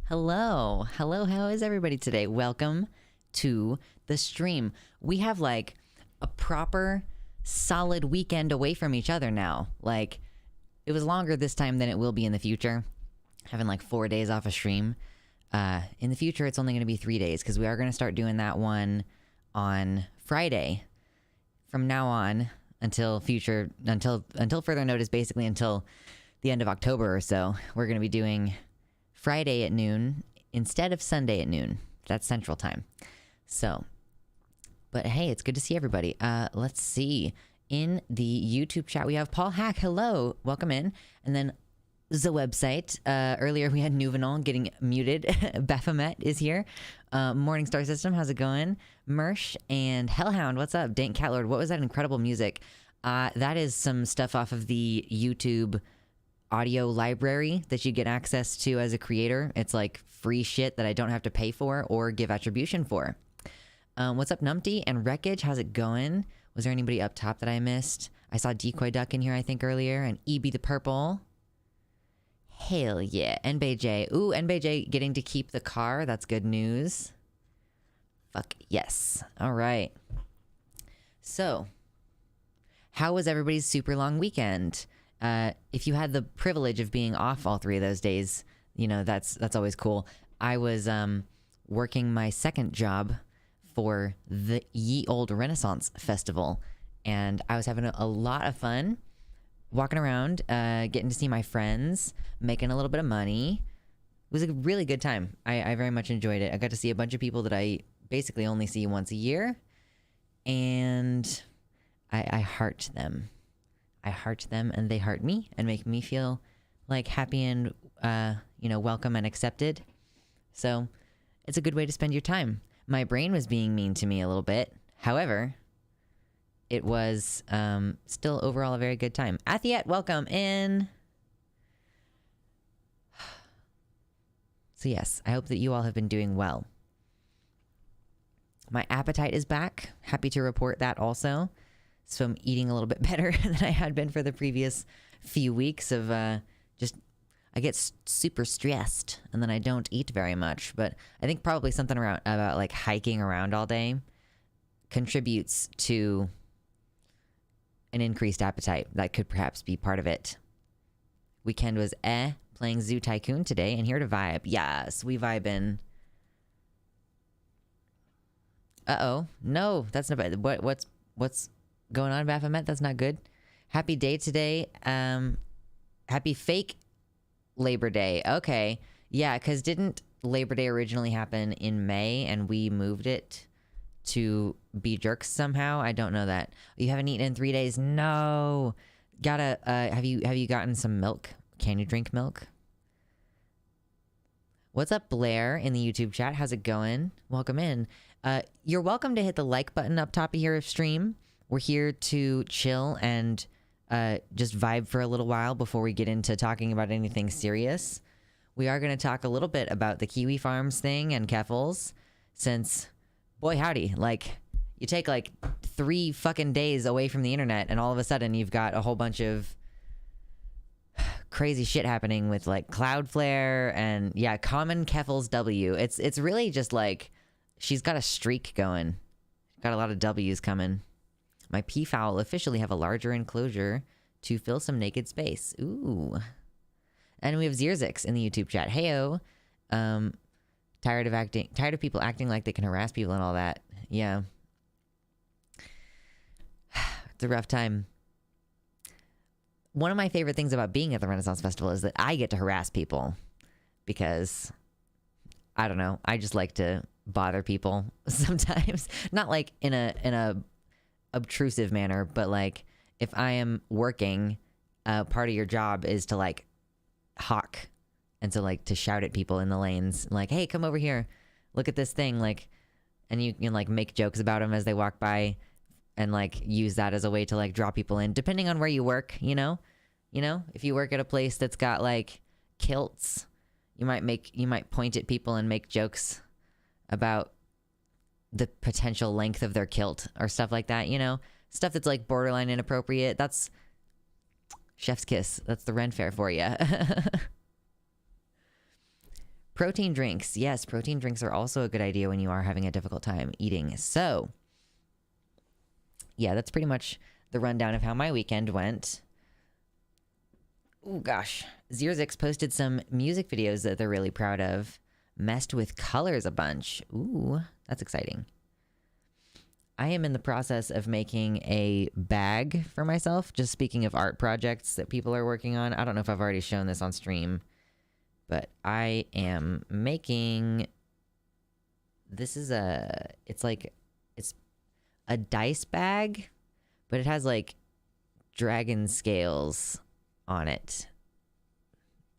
Hello. Hello. How is everybody today? Welcome to the stream. We have like a proper solid weekend away from each other now. Like, it was longer this time than it will be in the future. Having like 4 days off a stream. In the future, it's only going to be 3 days because we are going to start doing that one on Friday. From now on until further notice, basically until the end of October or so, we're going to be doing Friday at noon instead of Sunday at noon. That's Central Time. So, but hey, it's good to see everybody. Let's see. In the YouTube chat, we have Paul Hack. Hello. Welcome in. And then the website. Earlier we had Nuvenol getting muted. Baphomet is here. Morningstar System, how's it going? Mersh and Hellhound, what's up? Dank Catlord, what was that incredible music? That is some stuff off of the YouTube audio library that you get access to as a creator. It's like free shit that I don't have to pay for or give attribution for. What's up, Numpty and Wreckage? How's it going? Was there anybody up top that I missed? I saw Decoy Duck in here, I think, earlier, and EB the Purple. Hell yeah. NBJ. Ooh, NBJ getting to keep the car. That's good news. Fuck yes. All right. So, how was everybody's super long weekend? If you had the privilege of being off all 3 of those days, you know, that's always cool. I was working my second job for the Ye Old Renaissance Festival, and I was having a lot of fun walking around, getting to see my friends, making a little bit of money. It was a really good time. I very much enjoyed it. I got to see a bunch of people that I basically only see once a year, and I heart them. I heart them, and they heart me and make me feel like happy and, welcome and accepted. So it's a good way to spend your time. My brain was being mean to me a little bit. However, it was still overall a very good time. Athiet, welcome in. So yes, I hope that you all have been doing well. My appetite is back. Happy to report that also. So I'm eating a little bit better than I had been for the previous few weeks of I get super stressed and then I don't eat very much. But I think probably something about like hiking around all day contributes to an increased appetite. That could perhaps be part of it. Weekend was playing Zoo Tycoon today and here to vibe. Yes, we vibing. Uh-oh. No, that's not bad. What's going on, Baphomet? That's not good. Happy day today. Happy fake Labor Day. Okay. Yeah, because didn't Labor Day originally happen in May and we moved it to be jerks somehow? I don't know that. You haven't eaten in 3 days? No. Gotta, have you gotten some milk? Can you drink milk? What's up, Blair, in the YouTube chat? How's it going? Welcome in. You're welcome to hit the like button up top of your stream. We're here to chill and just vibe for a little while before we get into talking about anything serious. We are going to talk a little bit about the Kiwi Farms thing and Keffels, since, boy howdy, like, you take like 3 fucking days away from the internet and all of a sudden you've got a whole bunch of crazy shit happening with like Cloudflare and yeah, Common Keffels W. It's really just like, she's got a streak going. Got a lot of W's coming. My peafowl officially have a larger enclosure to fill some naked space. Ooh. And we have Zierzix in the YouTube chat. Heyo. Tired of people acting like they can harass people and all that. Yeah. It's a rough time. One of my favorite things about being at the Renaissance Festival is that I get to harass people because, I don't know, I just like to bother people sometimes. Not like in a obtrusive manner, but like if I am working, part of your job is to like hawk, and so like to shout at people in the lanes like, hey, come over here, look at this thing, like, and you can like make jokes about them as they walk by and like use that as a way to like draw people in, depending on where you work. You know, if you work at a place that's got like kilts, you might point at people and make jokes about the potential length of their kilt or stuff like that, stuff that's like borderline inappropriate. That's chef's kiss. That's the Ren Fair for you. Protein drinks. Yes, protein drinks are also a good idea when you are having a difficult time eating. So, yeah, that's pretty much the rundown of how my weekend went. Oh gosh. Zierzix posted some music videos that they're really proud of. Messed with colors a bunch. Ooh, that's exciting. I am in the process of making a bag for myself. Just speaking of art projects that people are working on. I don't know if I've already shown this on stream, but I am making, it's a dice bag, but it has like dragon scales on it.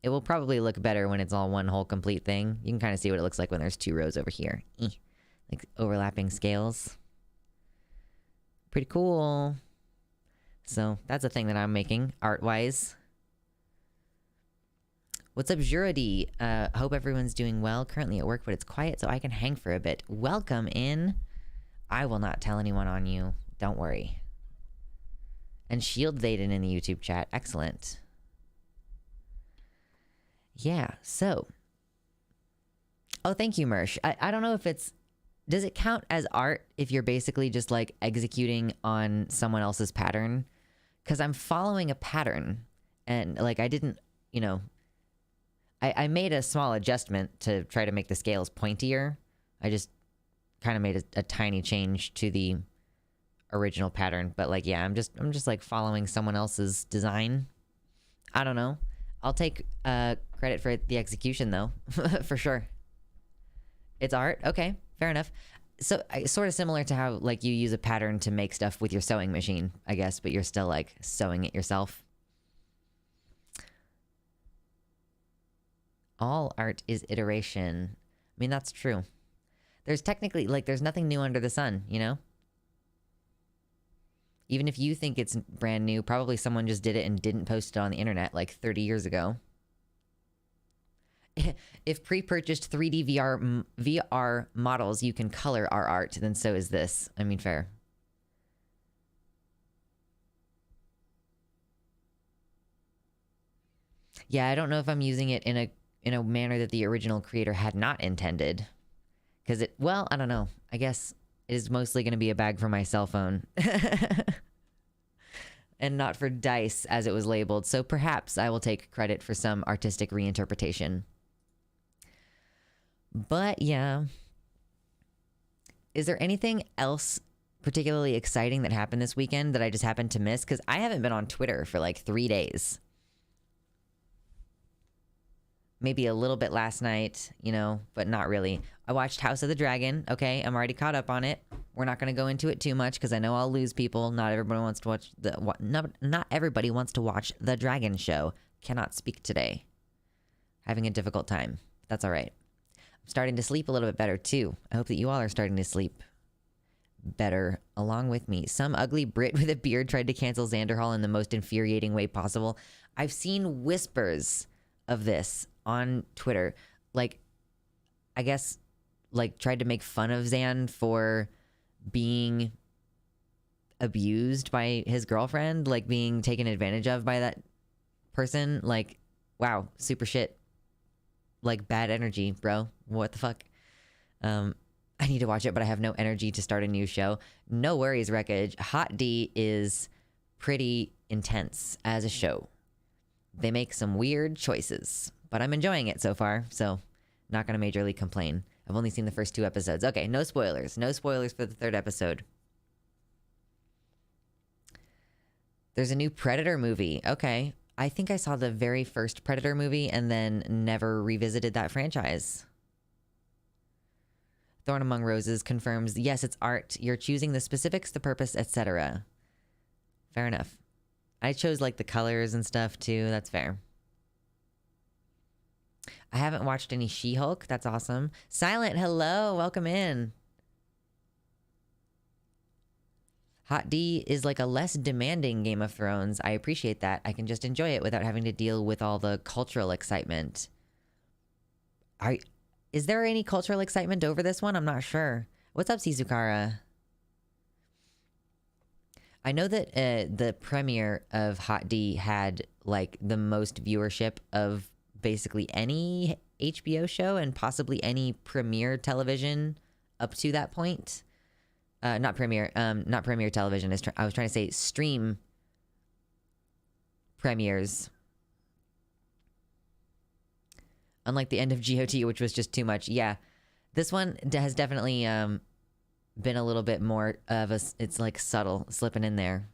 It will probably look better when it's all one whole complete thing. You can kind of see what it looks like when there's 2 rows over here. Like overlapping scales. Pretty cool. So that's a thing that I'm making art-wise. What's up, Jurody? Hope everyone's doing well. Currently at work, but it's quiet, so I can hang for a bit. Welcome in. I will not tell anyone on you. Don't worry. And Shield Vaden in the YouTube chat. Excellent. Yeah, so. Oh, thank you, Mersh. I don't know if it's... Does it count as art if you're basically just like executing on someone else's pattern? Because I'm following a pattern and like I didn't, you know... I made a small adjustment to try to make the scales pointier. I just kind of made a tiny change to the original pattern. But like, yeah, I'm just like following someone else's design. I don't know. I'll take credit for the execution though, for sure. It's art? Okay, fair enough. So sort of similar to how like you use a pattern to make stuff with your sewing machine, I guess, but you're still like sewing it yourself. All art is iteration. I mean, that's true. There's technically, like, there's nothing new under the sun, you know? Even if you think it's brand new, probably someone just did it and didn't post it on the internet like 30 years ago. If pre-purchased 3D VR models you can color our art, then so is this. I mean, fair. Yeah, I don't know if I'm using it in a manner that the original creator had not intended. Because it, well, I don't know. I guess it is mostly going to be a bag for my cell phone. And not for dice as it was labeled. So perhaps I will take credit for some artistic reinterpretation. But yeah. Is there anything else particularly exciting that happened this weekend that I just happened to miss? Because I haven't been on Twitter for like 3 days. Maybe a little bit last night, you know, but not really. I watched House of the Dragon. Okay, I'm already caught up on it. We're not going to go into it too much because I know I'll lose people. Not everybody wants to watch not everybody wants to watch the Dragon Show. Cannot speak today. Having a difficult time. That's all right. I'm starting to sleep a little bit better too. I hope that you all are starting to sleep better along with me. Some ugly Brit with a beard tried to cancel Xanderhall in the most infuriating way possible. I've seen whispers of this on Twitter. Like, I guess, like, tried to make fun of Xan for being abused by his girlfriend, like being taken advantage of by that person. Like, wow, super shit. Like, bad energy, bro. What the fuck? I need to watch it, but I have no energy to start a new show. No worries, Wreckage. Hot D is pretty intense as a show. They make some weird choices, but I'm enjoying it so far, so not going to majorly complain. I've only seen the first 2 episodes. Okay, no spoilers. No spoilers for the 3rd episode. There's a new Predator movie. Okay. I think I saw the very first Predator movie and then never revisited that franchise. Thorn Among Roses confirms, yes, it's art. You're choosing the specifics, the purpose, etc. Fair enough. I chose like the colors and stuff too. That's fair. I haven't watched any She-Hulk. That's awesome. Silent, hello. Welcome in. Hot D is like a less demanding Game of Thrones. I appreciate that. I can just enjoy it without having to deal with all the cultural excitement. Is there any cultural excitement over this one? I'm not sure. What's up, Sizukara? I know that the premiere of Hot D had like the most viewership of basically any HBO show and possibly any premiere television up to that point. Not premiere television. I was trying to say stream premieres. Unlike the end of GOT, which was just too much. Yeah, this one has definitely been a little bit more of a... It's like subtle, slipping in there.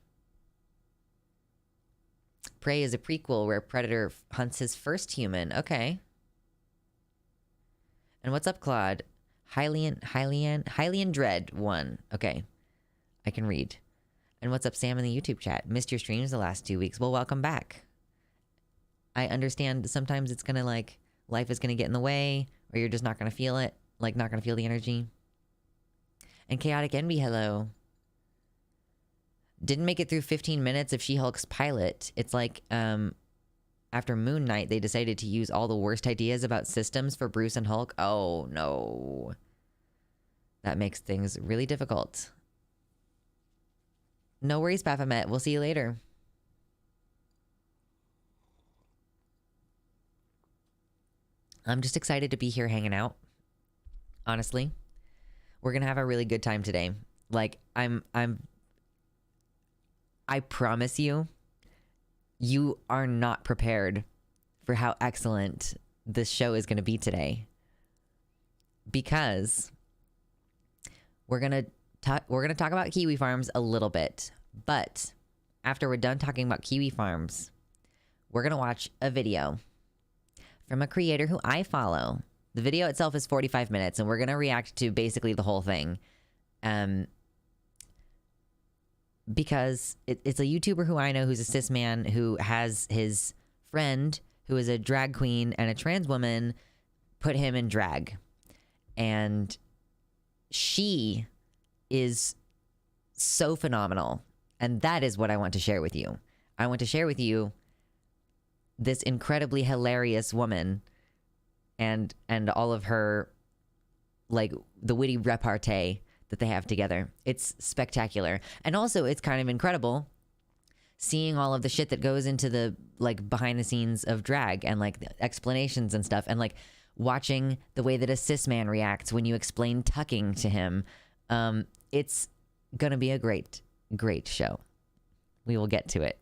Prey is a prequel where Predator hunts his first human. Okay. And what's up, Claude? Hylian Dread 1. Okay. I can read. And what's up, Sam, in the YouTube chat? Missed your streams the last 2 weeks. Well, welcome back. I understand sometimes it's gonna like... Life is gonna get in the way, or you're just not gonna feel it. Like, not gonna feel the energy. And Chaotic Envy, hello. Didn't make it through 15 minutes of She-Hulk's pilot. It's like, after Moon Knight, they decided to use all the worst ideas about systems for Bruce and Hulk. Oh, no. That makes things really difficult. No worries, Baphomet. We'll see you later. I'm just excited to be here hanging out. Honestly. We're going to have a really good time today. Like, I promise you, you are not prepared for how excellent this show is going to be today. Because we're going to talk about Kiwi Farms a little bit. But after we're done talking about Kiwi Farms, we're going to watch a video from a creator who I follow. The video itself is 45 minutes, and we're going to react to basically the whole thing. Because it's a YouTuber who I know who's a cis man who has his friend who is a drag queen and a trans woman put him in drag. And she is so phenomenal. And that is what I want to share with you. I want to share with you this incredibly hilarious woman and all of her, like, the witty repartee that they have together. It's spectacular. And also, it's kind of incredible seeing all of the shit that goes into the, like, behind the scenes of drag and, like, the explanations and stuff, and, like, watching the way that a cis man reacts when you explain tucking to him. It's gonna be a great show. We will get to it.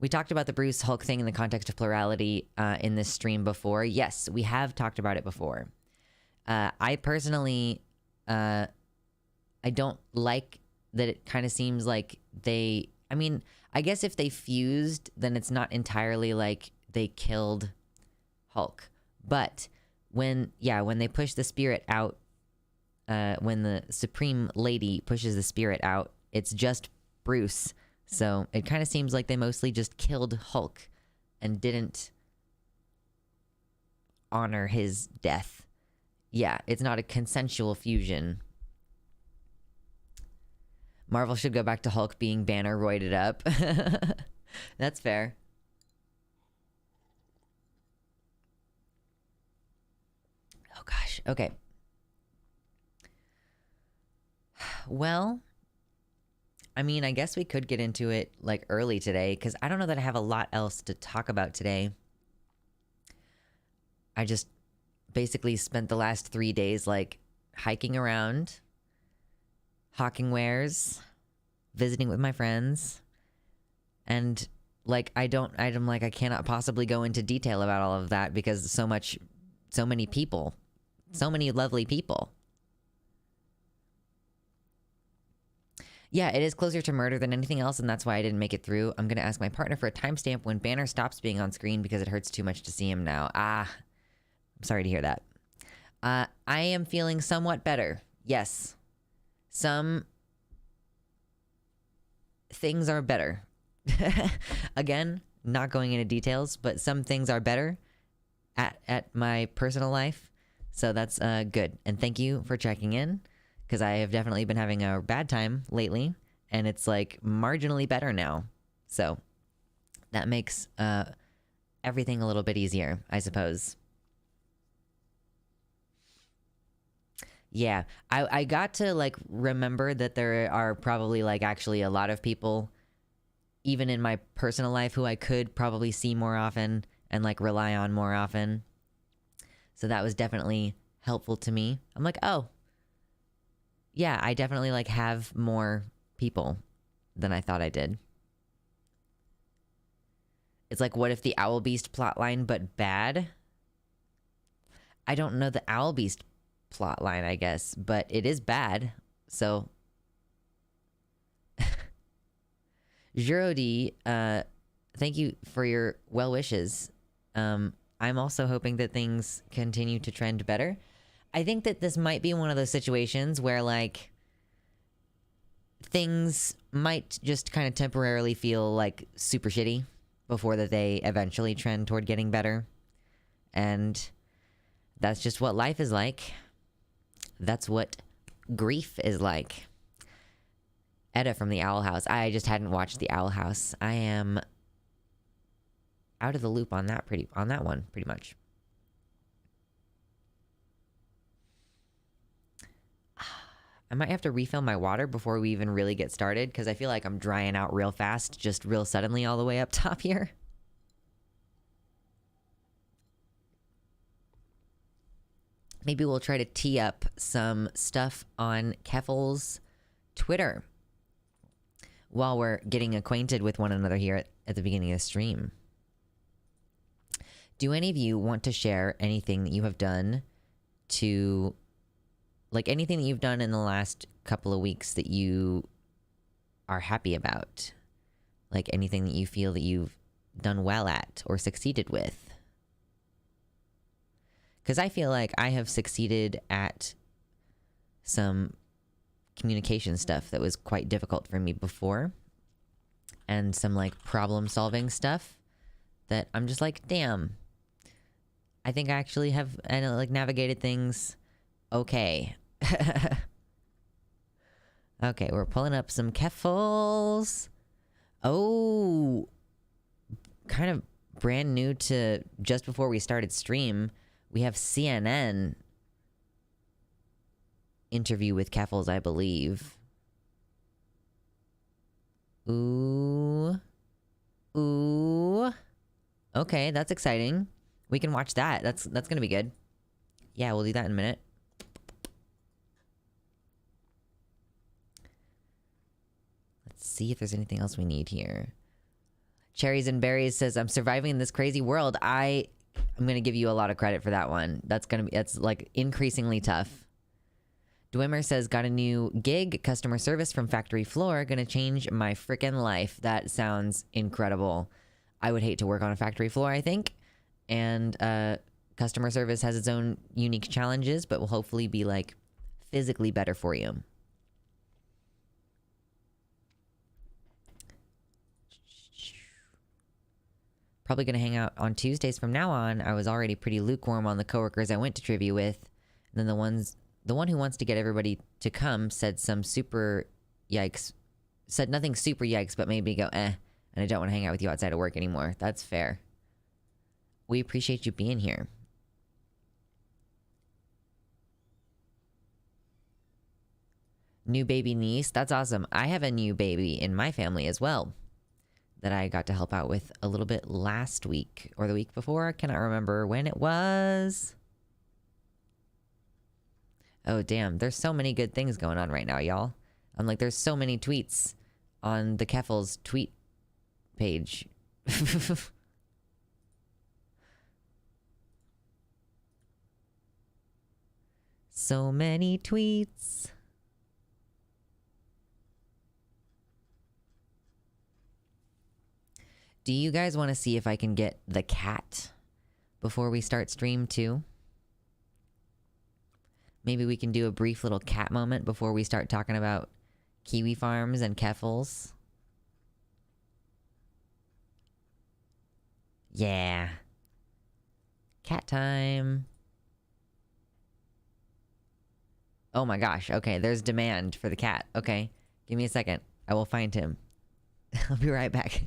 We talked about the Bruce Hulk thing in the context of plurality in this stream before. Yes, we have talked about it before. I personally, I don't like that it kind of seems like I mean, I guess if they fused, then it's not entirely like they killed Hulk. But when they push the spirit out, when the Supreme Lady pushes the spirit out, it's just Bruce. So it kind of seems like they mostly just killed Hulk and didn't honor his death. Yeah, it's not a consensual fusion. Marvel should go back to Hulk being Banner roided up. That's fair. Oh gosh, okay. Well, I mean, I guess we could get into it, like, early today, because I don't know that I have a lot else to talk about today. I just basically spent the last 3 days, like, hiking around, hawking wares, visiting with my friends, and, like, I cannot possibly go into detail about all of that because so many people, so many lovely people. Yeah, it is closer to murder than anything else, and that's why I didn't make it through. I'm going to ask my partner for a timestamp when Banner stops being on screen because it hurts too much to see him now. I'm sorry to hear that. I am feeling somewhat better. Yes. Some things are better. Again, not going into details, but some things are better at my personal life. So that's good. And thank you for checking in, because I have definitely been having a bad time lately, and it's, like, marginally better now. So that makes everything a little bit easier, I suppose. Yeah, I got to, like, remember that there are probably, like, actually a lot of people even in my personal life, who I could probably see more often and like rely on more often. So that was definitely helpful to me. I'm like, oh, yeah, I definitely like have more people than I thought I did. It's like, what if the Owl Beast plotline, but bad? I don't know the Owl Beast plotline, I guess, but it is bad. So, Jurodi, thank you for your well wishes. I'm also hoping that things continue to trend better. I think that this might be one of those situations where, like, things might just kind of temporarily feel like super shitty before that they eventually trend toward getting better. And that's just what life is like. That's what grief is like. Edda from the Owl House. I just hadn't watched the Owl House. I am out of the loop on that one pretty much. I might have to refill my water before we even really get started because I feel like I'm drying out real fast, just real suddenly all the way up top here. Maybe we'll try to tee up some stuff on Keffel's Twitter while we're getting acquainted with one another here at the beginning of the stream. Do any of you want to share anything that you have done to, like, anything that you've done in the last couple of weeks that you are happy about? Like anything that you feel that you've done well at or succeeded with? Because I feel like I have succeeded at some communication stuff that was quite difficult for me before. And some like problem solving stuff that I'm just like, damn. I think I actually have like navigated things okay. Okay, we're pulling up some Keffels. Oh, kind of brand new to just before we started stream. We have CNN interview with Keffels, I believe. Ooh. Ooh. Okay, that's exciting. We can watch that. That's gonna be good. Yeah, we'll do that in a minute. Let's see if there's anything else we need here. Cherries and Berries says, I'm surviving in this crazy world. I'm gonna give you a lot of credit for that one. That's like increasingly tough. Dwemer says, got a new gig, customer service from factory floor. Gonna change my freaking life. That sounds incredible. I would hate to work on a factory floor, I think. And customer service has its own unique challenges, but will hopefully be like physically better for you. Probably gonna hang out on Tuesdays from now on. I was already pretty lukewarm on the coworkers I went to trivia with. And then the one who wants to get everybody to come said some super yikes. Said nothing super yikes, but made me go, and I don't want to hang out with you outside of work anymore. That's fair. We appreciate you being here. New baby niece. That's awesome. I have a new baby in my family as well that I got to help out with a little bit last week or the week before. I cannot remember when it was. Oh, damn. There's so many good things going on right now, y'all. I'm like, there's so many tweets on the Keffel's tweet page. So many tweets. Do you guys want to see if I can get the cat before we start stream too? Maybe we can do a brief little cat moment before we start talking about kiwi farms and Keffels. Yeah. Cat time. Oh my gosh. Okay, there's demand for the cat. Okay, give me a second. I will find him. I'll be right back.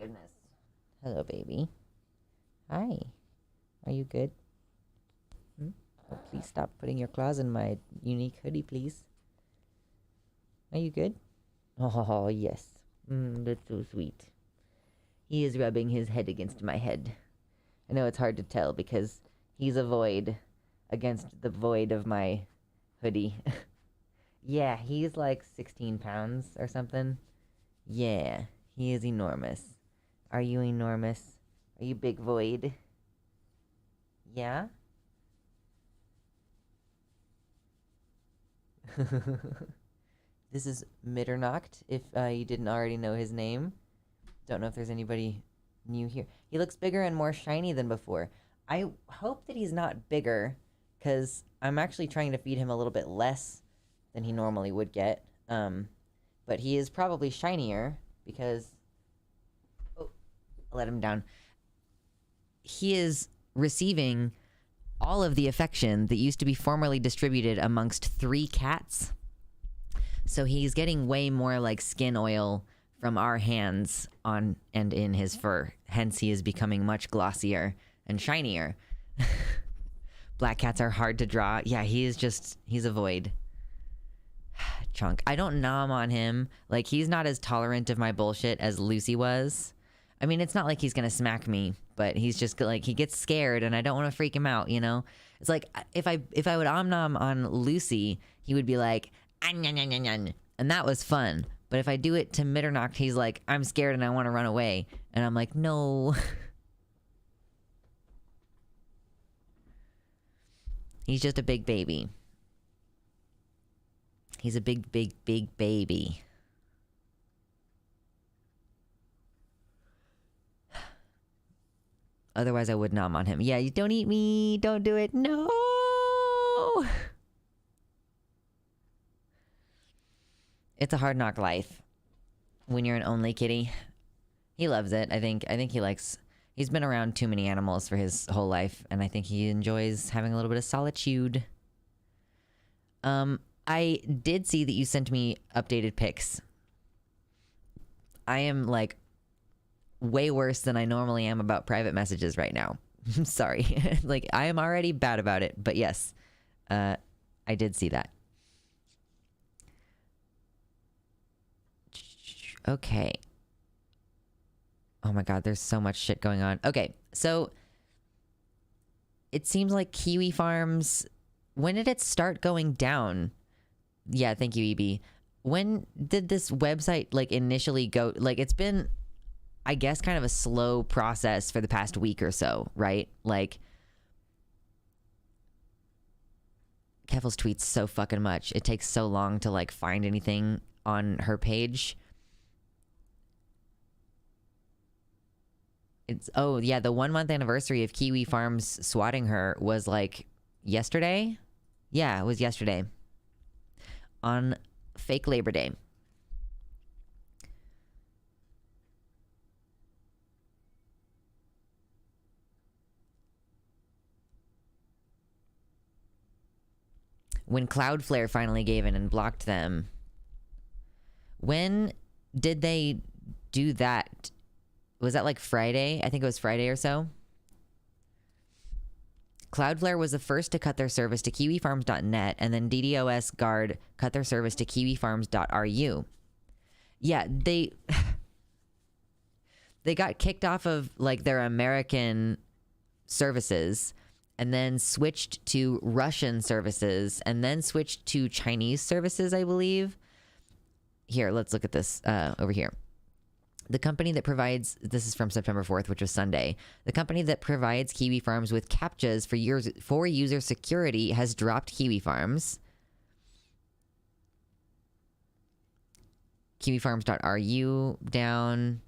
goodness. Hello, baby. Hi. Are you good? Oh, please stop putting your claws in my unique hoodie, please. Are you good? Oh, yes. That's so sweet. He is rubbing his head against my head. I know it's hard to tell because he's a void against the void of my hoodie. Yeah, he's like 16 pounds or something. Yeah, he is enormous. Are you enormous? Are you big void? Yeah? This is Mitternacht, if you didn't already know his name. Don't know if there's anybody new here. He looks bigger and more shiny than before. I hope that he's not bigger, because I'm actually trying to feed him a little bit less than he normally would get. But he is probably shinier, because... Oh, I let him down. He is receiving all of the affection that used to be formerly distributed amongst 3 cats. So he's getting way more like skin oil from our hands on and in his fur. Hence, he is becoming much glossier and shinier. Black cats are hard to draw. Yeah, he's a void. Chunk. I don't nom on him. Like, he's not as tolerant of my bullshit as Lucy was. I mean, it's not like he's gonna smack me, but he's just like, he gets scared and I don't want to freak him out, you know? It's like, if I would om-nom on Lucy, he would be like, and that was fun. But if I do it to Mitternacht, he's like, I'm scared and I want to run away. And I'm like, no. He's just a big baby. He's a big, big, big baby. Otherwise, I would nom on him. Yeah, you don't eat me. Don't do it. No. It's a hard knock life when you're an only kitty. He loves it. I think he's been around too many animals for his whole life, and I think he enjoys having a little bit of solitude. I did see that you sent me updated pics. I am like way worse than I normally am about private messages right now. I'm sorry. Like, I am already bad about it, but yes, I did see that. Okay. Oh my God, there's so much shit going on. Okay, so it seems like Kiwi Farms, when did it start going down? Yeah, thank you, EB. When did this website like initially go? Like, it's been, I guess, kind of a slow process for the past week or so, right? Like, Kevel's tweets so fucking much. It takes so long to like find anything on her page. It's, oh yeah, the 1 month anniversary of Kiwi Farms swatting her was like yesterday. Yeah, it was yesterday on fake Labor Day. When Cloudflare finally gave in and blocked them. When did they do that? Was that like Friday? I think it was Friday or so. Cloudflare was the first to cut their service to kiwifarms.net, and then DDoS Guard cut their service to kiwifarms.ru. Yeah, they got kicked off of like their American services, and then switched to Russian services, and then switched to Chinese services, I believe. Here, let's look at this over here. The company that provides, this is from September 4th, which was Sunday. The company that provides Kiwi Farms with CAPTCHAs for user security has dropped Kiwi Farms. KiwiFarms.ru down.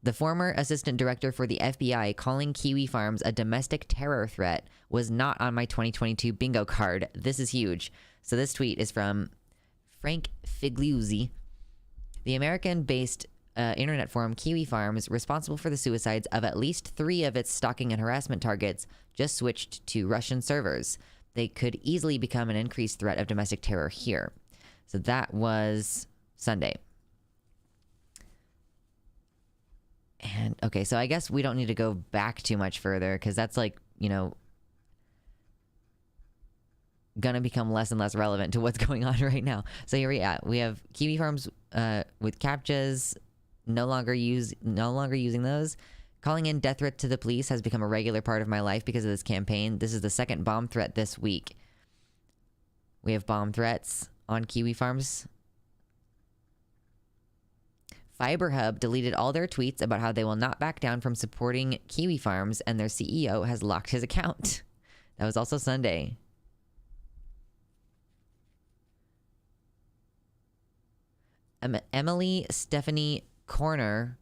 The former assistant director for the FBI calling Kiwi Farms a domestic terror threat was not on my 2022 bingo card. This is huge. So this tweet is from Frank Figliuzzi. The American-based internet forum Kiwi Farms, responsible for the suicides of at least 3 of its stalking and harassment targets, just switched to Russian servers. They could easily become an increased threat of domestic terror here. So that was Sunday. And okay, so I guess we don't need to go back too much further because that's like, gonna become less and less relevant to what's going on right now. So here we have Kiwi Farms with CAPTCHAs no longer using those. Calling in death threat to the police has become a regular part of my life because of this campaign. This is the second bomb threat this week. We have bomb threats on Kiwi Farms. FiberHub deleted all their tweets about how they will not back down from supporting Kiwi Farms, and their CEO has locked his account. That was also Sunday. Emily Stephanie Kjorner,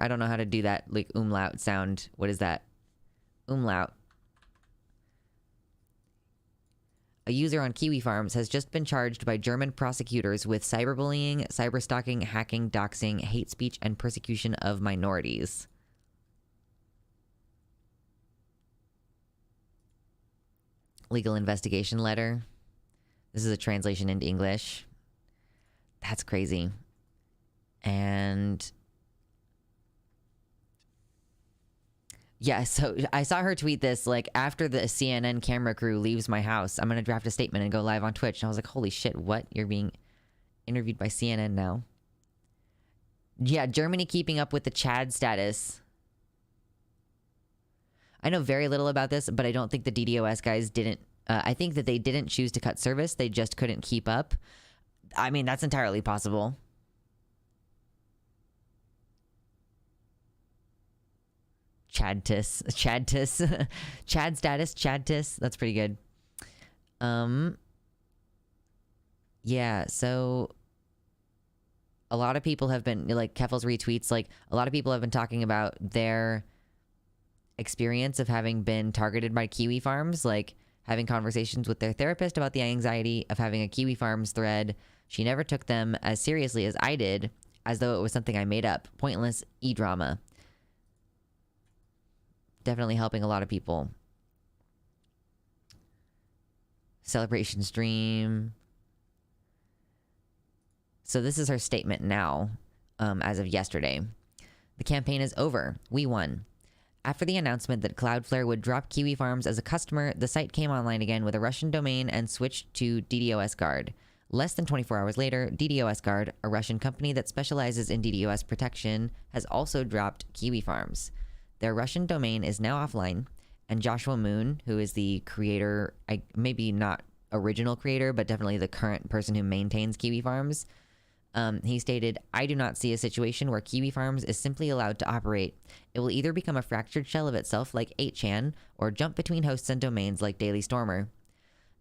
I don't know how to do that, like umlaut sound. What is that? Umlaut. A user on Kiwi Farms has just been charged by German prosecutors with cyberbullying, cyberstalking, hacking, doxing, hate speech, and persecution of minorities. Legal investigation letter. This is a translation into English. That's crazy. And yeah, so I saw her tweet this, like, after the CNN camera crew leaves my house, I'm going to draft a statement and go live on Twitch. And I was like, holy shit, what? You're being interviewed by CNN now? Yeah, Germany keeping up with the Chad status. I know very little about this, but I don't think the DDoS guys didn't. I think that they didn't choose to cut service. They just couldn't keep up. I mean, that's entirely possible. Chad status. That's pretty good. Yeah, so a lot of people have been, like, Keffel's retweets, like, a lot of people have been talking about their experience of having been targeted by Kiwi Farms, like having conversations with their therapist about the anxiety of having a Kiwi Farms thread. She never took them as seriously as I did, as though it was something I made up. Pointless e-drama. Definitely helping a lot of people. Celebration stream. So this is her statement now, as of yesterday. The campaign is over. We won. After the announcement that Cloudflare would drop Kiwi Farms as a customer, the site came online again with a Russian domain and switched to DDoS Guard. Less than 24 hours later, DDoS Guard, a Russian company that specializes in DDoS protection, has also dropped Kiwi Farms. Their Russian domain is now offline, and Joshua Moon, who is the creator, maybe not original creator, but definitely the current person who maintains Kiwi Farms, he stated, "I do not see a situation where Kiwi Farms is simply allowed to operate. It will either become a fractured shell of itself like 8chan, or jump between hosts and domains like Daily Stormer.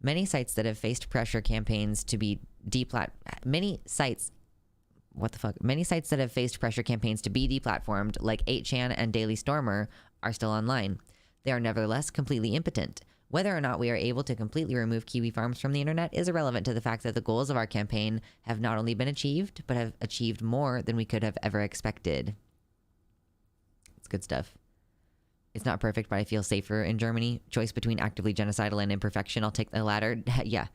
Many sites that have faced pressure campaigns to be Many sites that have faced pressure campaigns to be deplatformed, like 8chan and Daily Stormer, are still online. They are nevertheless completely impotent. Whether or not we are able to completely remove Kiwi Farms from the internet is irrelevant to the fact that the goals of our campaign have not only been achieved, but have achieved more than we could have ever expected." It's good stuff. It's not perfect, but I feel safer in Germany. Choice between actively genocidal and imperfection. I'll take the latter. Yeah.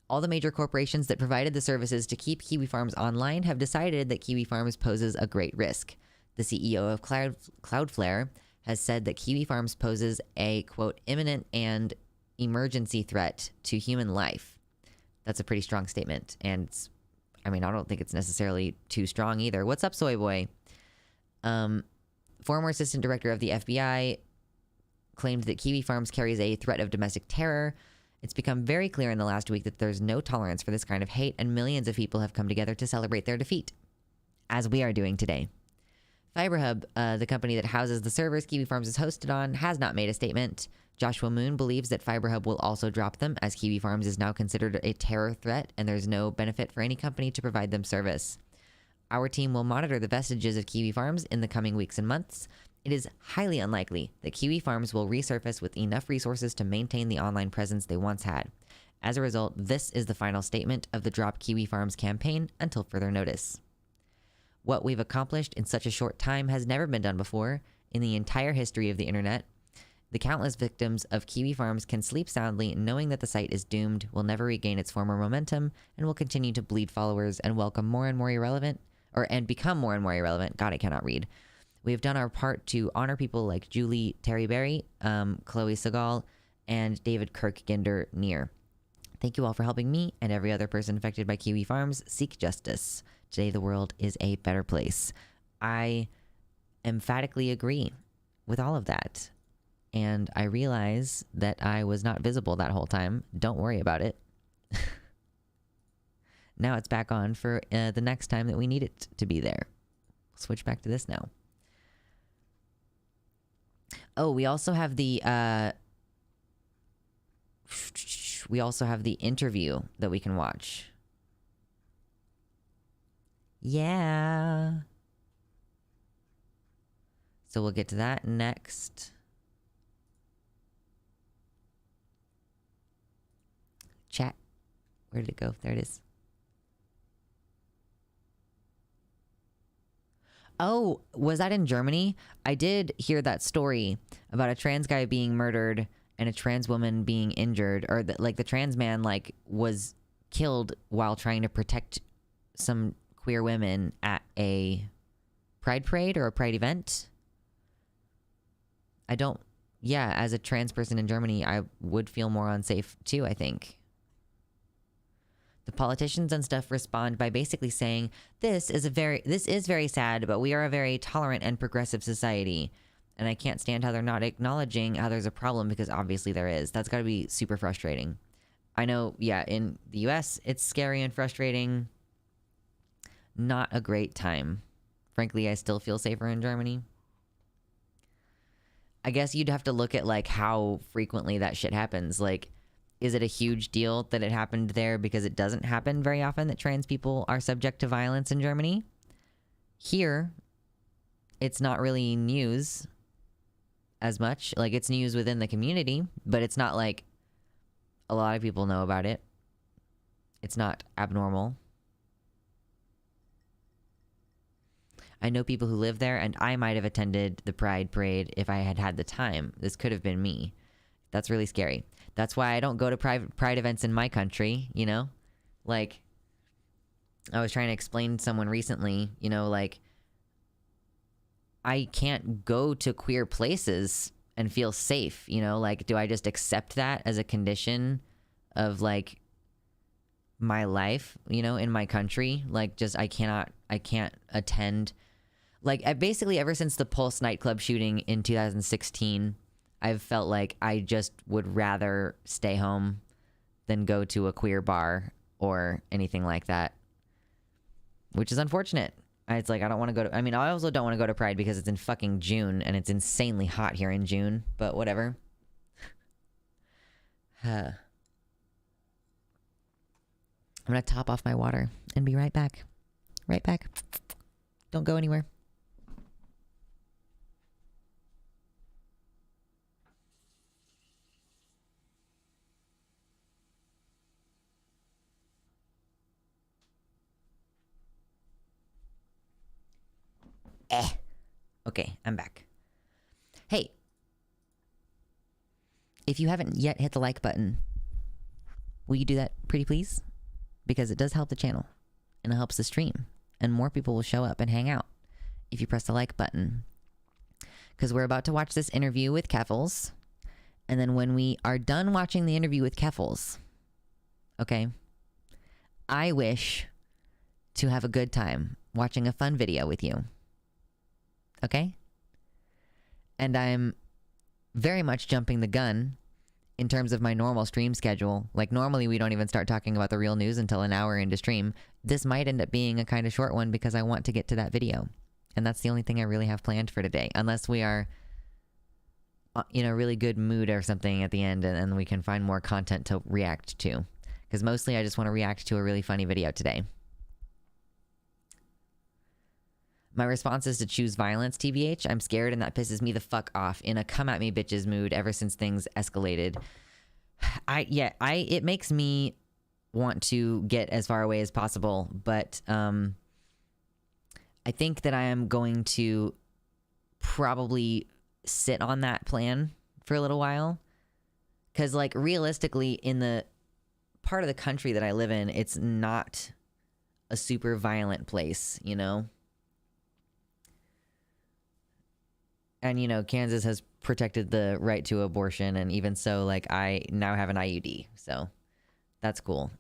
All the major corporations that provided the services to keep Kiwi Farms online have decided that Kiwi Farms poses a great risk. The CEO of Cloudflare has said that Kiwi Farms poses a, quote, imminent and emergency threat to human life. That's a pretty strong statement. And I don't think it's necessarily too strong either. What's up, Soy Boy? Former assistant director of the FBI claimed that Kiwi Farms carries a threat of domestic terror. It's become very clear in the last week that there's no tolerance for this kind of hate, and millions of people have come together to celebrate their defeat, as we are doing today. FiberHub, the company that houses the servers Kiwi Farms is hosted on, has not made a statement. Joshua Moon believes that FiberHub will also drop them, as Kiwi Farms is now considered a terror threat, and there's no benefit for any company to provide them service. Our team will monitor the vestiges of Kiwi Farms in the coming weeks and months. It is highly unlikely that Kiwi Farms will resurface with enough resources to maintain the online presence they once had. As a result, this is the final statement of the Drop Kiwi Farms campaign until further notice. What we've accomplished in such a short time has never been done before in the entire history of the internet. The countless victims of Kiwi Farms can sleep soundly knowing that the site is doomed, will never regain its former momentum, and will continue to bleed followers and welcome more and more and become more and more irrelevant. God, I cannot read. We have done our part to honor people like Julie Terryberry, Chloe Segal, and David Kirkginder Near. Thank you all for helping me and every other person affected by Kiwi Farms seek justice. Today, the world is a better place. I emphatically agree with all of that. And I realize that I was not visible that whole time. Don't worry about it. Now it's back on for the next time that we need it to be there. Switch back to this now. Oh, we also have the interview that we can watch. Yeah. So we'll get to that next. Chat. Where did it go? There it is. Oh, was that in Germany? I did hear that story about a trans guy being murdered and a trans woman being injured, or the trans man was killed while trying to protect some queer women at a pride parade or a pride event. As a trans person in Germany, I would feel more unsafe too, I think. The politicians and stuff respond by basically saying, this is very sad, but we are a very tolerant and progressive society. And I can't stand how they're not acknowledging how there's a problem, because obviously there is. That's got to be super frustrating. I know, in the US, it's scary and frustrating. Not a great time. Frankly, I still feel safer in Germany. I guess you'd have to look at how frequently that shit happens. Is it a huge deal that it happened there because it doesn't happen very often that trans people are subject to violence in Germany? Here, it's not really news as much. It's news within the community, but it's not a lot of people know about it. It's not abnormal. I know people who live there, and I might have attended the Pride Parade if I had had the time. This could have been me. That's really scary. That's why I don't go to pride events in my country, I was trying to explain to someone recently, I can't go to queer places and feel safe, do I just accept that as a condition of my life, in my country? I can't attend. Basically ever since the Pulse nightclub shooting in 2016, I've felt like I just would rather stay home than go to a queer bar or anything like that, which is unfortunate. It's I don't want to go to, I also don't want to go to Pride because it's in fucking June and it's insanely hot here in June, but whatever. I'm going to top off my water and be right back. Right back. Don't go anywhere. Okay, I'm back. Hey, if you haven't yet hit the like button, will you do that pretty please? Because it does help the channel and it helps the stream, and more people will show up and hang out if you press the like button. Because we're about to watch this interview with Keffels, and then when we are done watching the interview with Keffels, okay, I wish to have a good time watching a fun video with you. Okay? And I'm very much jumping the gun in terms of my normal stream schedule. Normally we don't even start talking about the real news until an hour into stream. This might end up being a kind of short one because I want to get to that video. And that's the only thing I really have planned for today. Unless we are in a really good mood or something at the end, and we can find more content to react to. Because mostly I just want to react to a really funny video today. My response is to choose violence, TBH. I'm scared and that pisses me the fuck off, in a come at me bitches mood ever since things escalated. It makes me want to get as far away as possible, but I think that I am going to probably sit on that plan for a little while. Because realistically, in the part of the country that I live in, it's not a super violent place, you know? And, you know, Kansas has protected the right to abortion, and even so, like, I now have an IUD, so that's cool.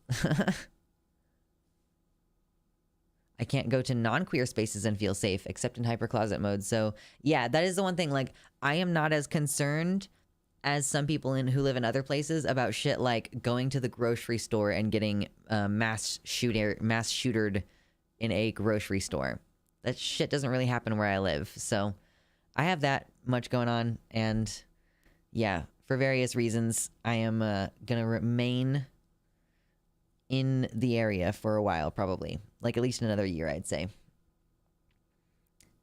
I can't go to non-queer spaces and feel safe, except in hypercloset mode. So, yeah, that is the one thing. Like, I am not as concerned as some people who live in other places about shit like going to the grocery store and getting mass shootered in a grocery store. That shit doesn't really happen where I live. So I have that much going on, and yeah, for various reasons, I am gonna remain in the area for a while, probably. Like, at least another year, I'd say.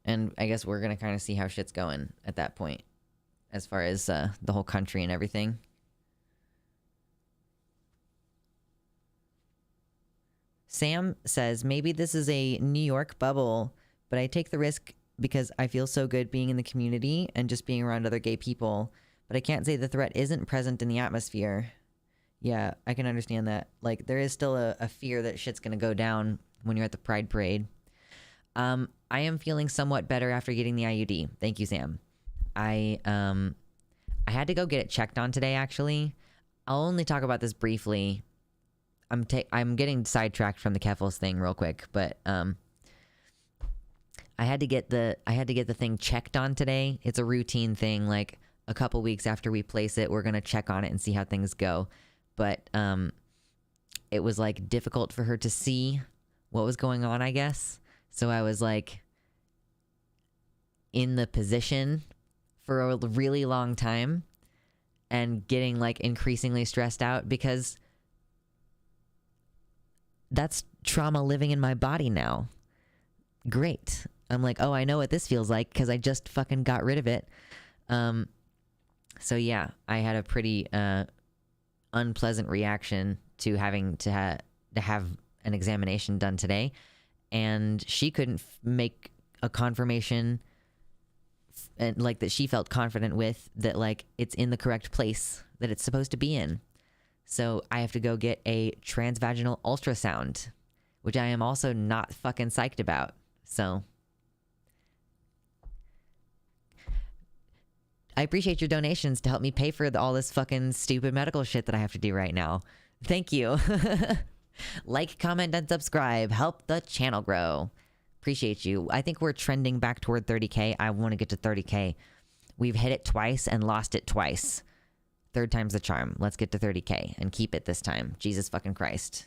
And I guess we're gonna kind of see how shit's going at that point, as far as the whole country and everything. Sam says, maybe this is a New York bubble, but I take the risk because I feel so good being in the community and just being around other gay people. But I can't say the threat isn't present in the atmosphere. Yeah, I can understand that. Like, there is still a fear that shit's gonna go down when you're at the Pride Parade. I am feeling somewhat better after getting the IUD. Thank you, Sam. I had to go get it checked on today, actually. I'll only talk about this briefly. I'm getting sidetracked from the Keffels thing real quick, but I had to get the thing checked on today. It's a routine thing. Like, a couple weeks after we place it, we're gonna check on it and see how things go. But it was like difficult for her to see what was going on, I guess. So I was like in the position for a really long time and getting like increasingly stressed out because that's trauma living in my body now. Great. I'm like, oh, I know what this feels like because I just fucking got rid of it. So yeah, I had a pretty unpleasant reaction to having to have an examination done today, and she couldn't make a confirmation and like that she felt confident with that, like, it's in the correct place that it's supposed to be in. So I have to go get a transvaginal ultrasound, which I am also not fucking psyched about. So I appreciate your donations to help me pay for all this fucking stupid medical shit that I have to do right now. Thank you. Like, comment, and subscribe. Help the channel grow. Appreciate you. I think we're trending back toward 30K. I want to get to 30K. We've hit it twice and lost it twice. Third time's the charm. Let's get to 30K and keep it this time. Jesus fucking Christ.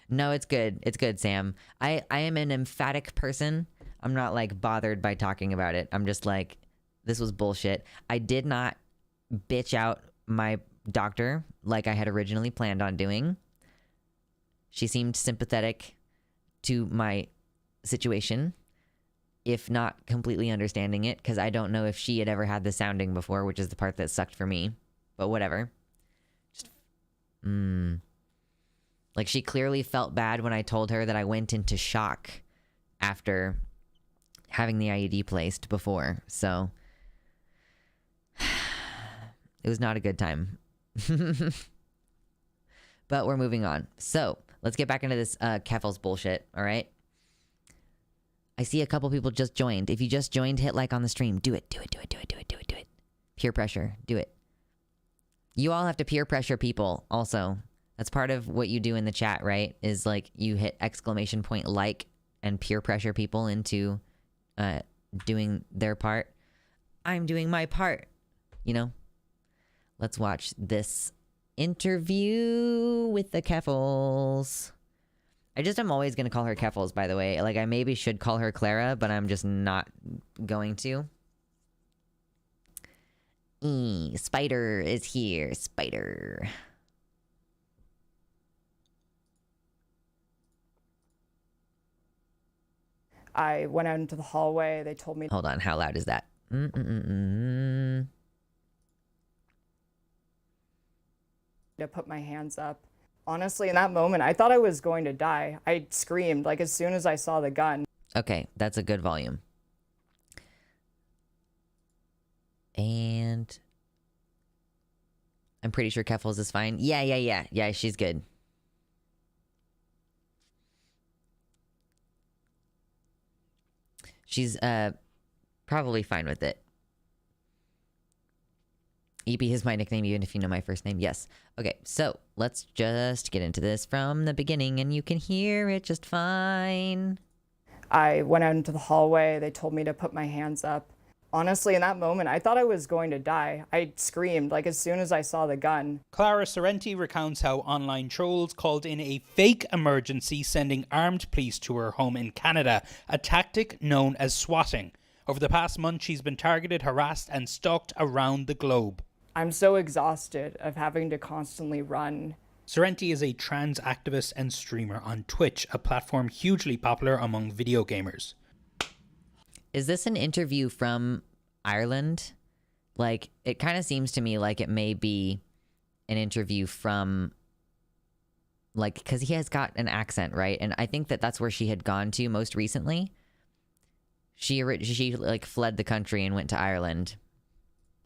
No, it's good. It's good, Sam. I am an emphatic person. I'm not, like, bothered by talking about it. I'm just like, this was bullshit. I did not bitch out my doctor like I had originally planned on doing. She seemed sympathetic to my situation, if not completely understanding it, because I don't know if she had ever had the sounding before, which is the part that sucked for me. But whatever. Just, like, she clearly felt bad when I told her that I went into shock after having the IUD placed before. So it was not a good time. But we're moving on. So let's get back into this Keffels bullshit, all right? I see a couple people just joined. If you just joined, hit like on the stream. Do it. Peer pressure. Do it. You all have to peer pressure people also. That's part of what you do in the chat, right? Is like you hit exclamation point like and peer pressure people into doing their part. I'm doing my part, you know? Let's watch this interview with the Keffels. I'm always going to call her Keffels, by the way. Like, I maybe should call her Clara, but I'm just not going to. Spider is here. Spider. I went out into the hallway. They told me... Hold on. How loud is that? To put my hands up. Honestly, in that moment, I thought I was going to die. I screamed, like, as soon as I saw the gun. Okay, that's a good volume. And I'm pretty sure Keffels is fine. Yeah, she's good. She's probably fine with it. EP is my nickname, even if you know my first name. Yes. Okay, so let's just get into this from the beginning, and you can hear it just fine. I went out into the hallway. They told me to put my hands up. Honestly, in that moment, I thought I was going to die. I screamed, like, as soon as I saw the gun. Clara Sorrenti recounts how online trolls called in a fake emergency, sending armed police to her home in Canada, a tactic known as swatting. Over the past month, she's been targeted, harassed, and stalked around the globe. I'm so exhausted of having to constantly run. Sorrenti is a trans activist and streamer on Twitch, a platform hugely popular among video gamers. Is this an interview from Ireland? Like, it kind of seems to me like it may be an interview from, like, because he has got an accent, right? And I think that that's where she had gone to most recently. She like fled the country and went to Ireland.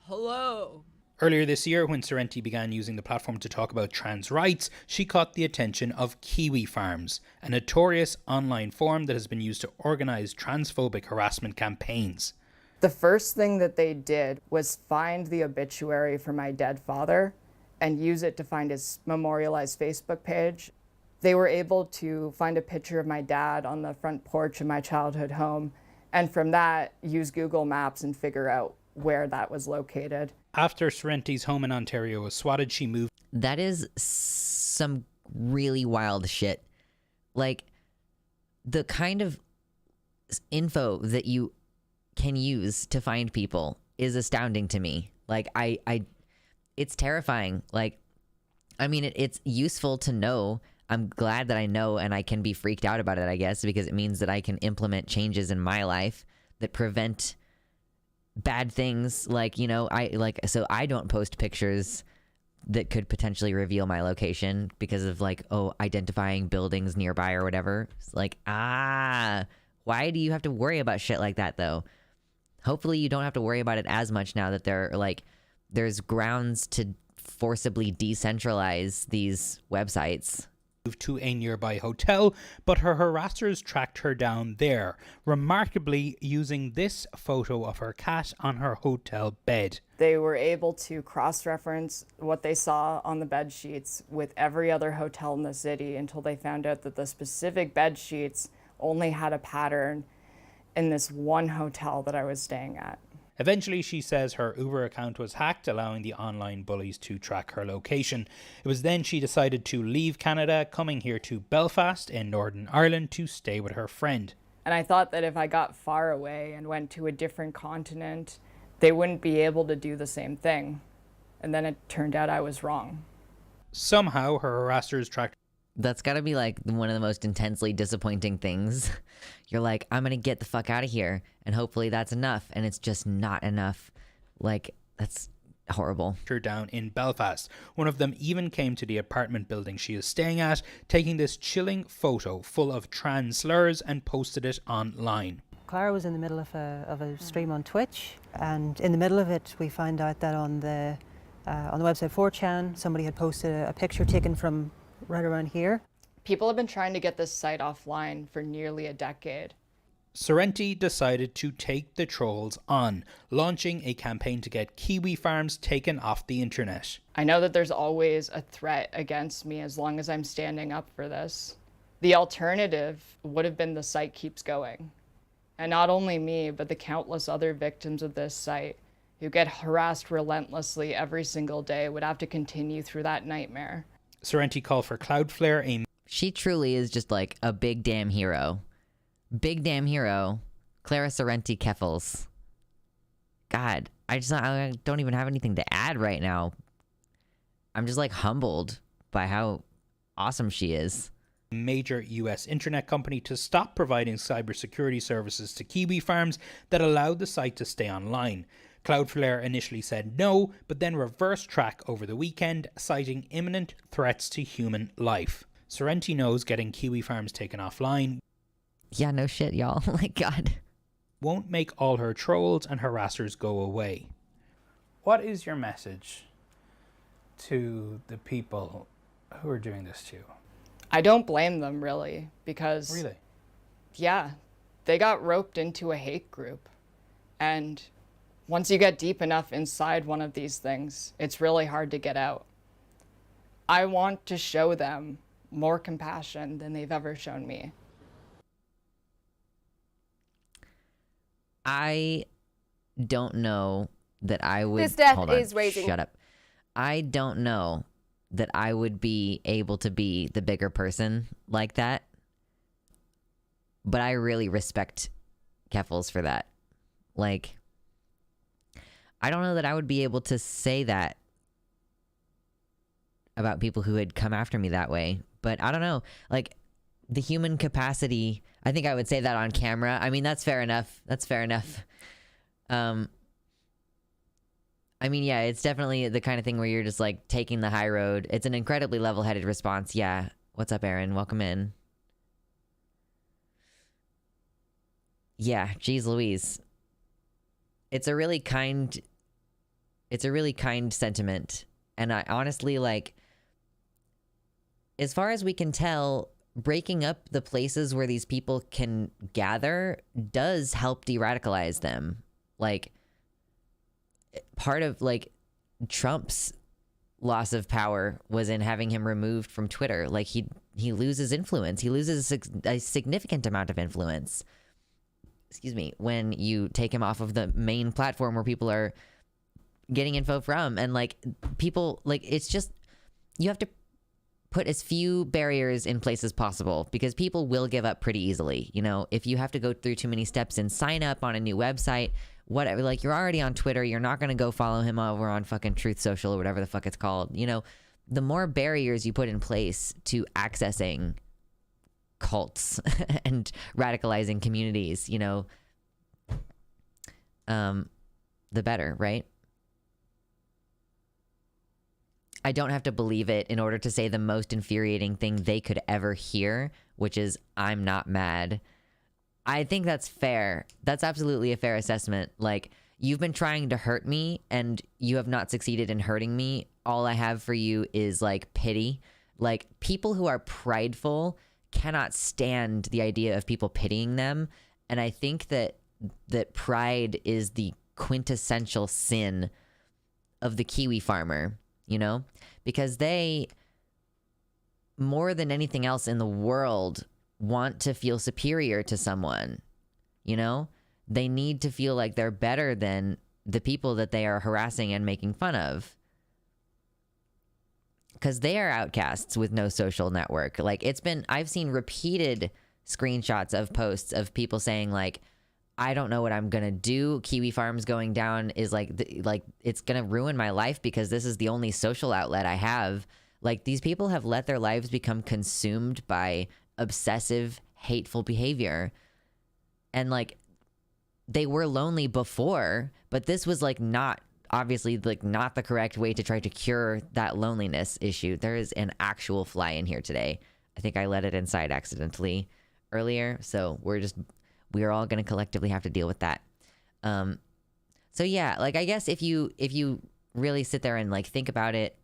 Hello. Earlier this year, when Sorrenti began using the platform to talk about trans rights, she caught the attention of Kiwi Farms, a notorious online forum that has been used to organise transphobic harassment campaigns. The first thing that they did was find the obituary for my dead father and use it to find his memorialized Facebook page. They were able to find a picture of my dad on the front porch of my childhood home, and from that, use Google Maps and figure out where that was located. After Sorrenti's home in Ontario was swatted, she moved. That is some really wild shit. Like, the kind of info that you can use to find people is astounding to me. Like, it's terrifying. Like, I mean, it's useful to know. I'm glad that I know, and I can be freaked out about it, I guess, because it means that I can implement changes in my life that prevent bad things. Like, you know, so I don't post pictures that could potentially reveal my location because of, like, identifying buildings nearby or whatever. It's like, why do you have to worry about shit like that, though? Hopefully you don't have to worry about it as much now that there's grounds to forcibly decentralize these websites. Moved to a nearby hotel, but her harassers tracked her down there, remarkably using this photo of her cat on her hotel bed. They were able to cross-reference what they saw on the bed sheets with every other hotel in the city until they found out that the specific bed sheets only had a pattern in this one hotel that I was staying at. Eventually, she says her Uber account was hacked, allowing the online bullies to track her location. It was then she decided to leave Canada, coming here to Belfast in Northern Ireland to stay with her friend. And I thought that if I got far away and went to a different continent, they wouldn't be able to do the same thing. And then it turned out I was wrong. Somehow, her harassers tracked. That's gotta be like one of the most intensely disappointing things. You're like, I'm gonna get the fuck out of here, and hopefully that's enough, and it's just not enough. Like, that's horrible. Her down in Belfast. One of them even came to the apartment building she is staying at, taking this chilling photo full of trans slurs and posted it online. Clara was in the middle of a stream on Twitch, and in the middle of it we found out that on the website 4chan somebody had posted a picture taken from right around here. People have been trying to get this site offline for nearly a decade. Sorrenti decided to take the trolls on, launching a campaign to get Kiwi Farms taken off the internet. I know that there's always a threat against me as long as I'm standing up for this. The alternative would have been the site keeps going. And not only me, but the countless other victims of this site who get harassed relentlessly every single day would have to continue through that nightmare. Sorrenti called for Cloudflare, She truly is just like a big damn hero. Big damn hero. Clara Sorrenti Keffels. God, I don't even have anything to add right now. I'm just like humbled by how awesome she is. Major US internet company, to stop providing cybersecurity services to Kiwi Farms that allowed the site to stay online. Cloudflare initially said no, but then reversed track over the weekend, citing imminent threats to human life. Sorrenti knows getting Kiwi Farms taken offline, Yeah, no shit, y'all. Like, God, won't make all her trolls and harassers go away. What is your message to the people who are doing this to you? I don't blame them, really, because Really? yeah, they got roped into a hate group. And once you get deep enough inside one of these things, it's really hard to get out. I want to show them more compassion than they've ever shown me. I don't know that I would. This death hold on, is raising- Shut up. I don't know that I would be able to be the bigger person like that. But I really respect Keffels for that. Like, I don't know that I would be able to say that about people who had come after me that way. But I don't know. Like, the human capacity, I think I would say that on camera. I mean, that's fair enough. That's fair enough. I mean, yeah, it's definitely the kind of thing where you're just like taking the high road. It's an incredibly level-headed response. Yeah. What's up, Aaron? Welcome in. Yeah, geez Louise. It's a really kind sentiment. And I honestly, like, as far as we can tell, breaking up the places where these people can gather does help de-radicalize them. Like, part of, like, Trump's loss of power was in having him removed from Twitter. Like, he loses influence. He loses a significant amount of influence. Excuse me, when you take him off of the main platform where people are getting info from. And, like, people, like, it's just, you have to put as few barriers in place as possible, because people will give up pretty easily. You know, if you have to go through too many steps and sign up on a new website, whatever, like, you're already on Twitter, you're not going to go follow him over on fucking Truth Social or whatever the fuck it's called. You know, the more barriers you put in place to accessing cults and radicalizing communities, you know, the better, right? I don't have to believe it in order to say the most infuriating thing they could ever hear, which is, I'm not mad. I think that's fair. That's absolutely a fair assessment. Like, you've been trying to hurt me and you have not succeeded in hurting me. All I have for you is, like, pity. Like, people who are prideful cannot stand the idea of people pitying them. And I think that pride is the quintessential sin of the Kiwi farmer, you know? Because they, more than anything else in the world, want to feel superior to someone, you know? They need to feel like they're better than the people that they are harassing and making fun of. Because they are outcasts with no social network. Like, I've seen repeated screenshots of posts of people saying, like, I don't know what I'm gonna do. Kiwi Farms going down is like it's gonna ruin my life because this is the only social outlet I have. Like, these people have let their lives become consumed by obsessive, hateful behavior. And, like, they were lonely before, but this was, like, not obviously, like, not the correct way to try to cure that loneliness issue. There is an actual fly in here today. I think I let it inside accidentally earlier, so we're all going to collectively have to deal with that. So yeah, like, I guess if you really sit there and, like, think about it,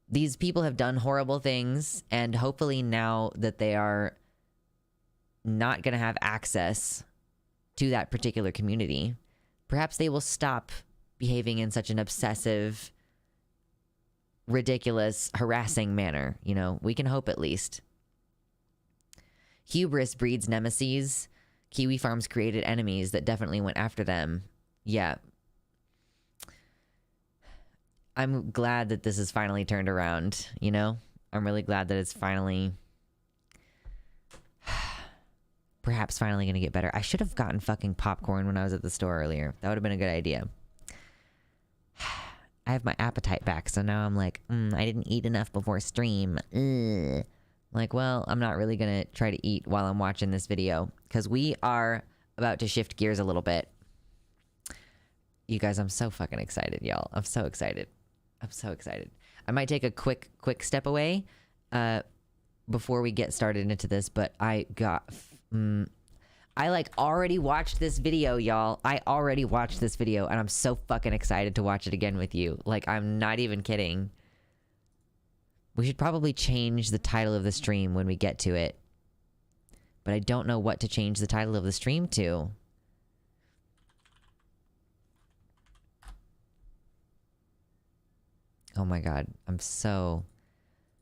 these people have done horrible things, and hopefully now that they are not going to have access to that particular community, perhaps they will stop behaving in such an obsessive, ridiculous, harassing manner. You know, we can hope at least. Hubris breeds nemesis. Kiwi Farms created enemies that definitely went after them. Yeah. I'm glad that this is finally turned around, you know? I'm really glad that it's finally... perhaps finally going to get better. I should have gotten fucking popcorn when I was at the store earlier. That would have been a good idea. I have my appetite back, so now I'm like, I didn't eat enough before stream. Ugh. Like, well, I'm not really going to try to eat while I'm watching this video, because we are about to shift gears a little bit. You guys, I'm so fucking excited, y'all. I'm so excited. I'm so excited. I might take a quick step away before we get started into this, but I I like already watched this video, y'all. I already watched this video and I'm so fucking excited to watch it again with you. Like, I'm not even kidding. We should probably change the title of the stream when we get to it. But I don't know what to change the title of the stream to. Oh my god, I'm so...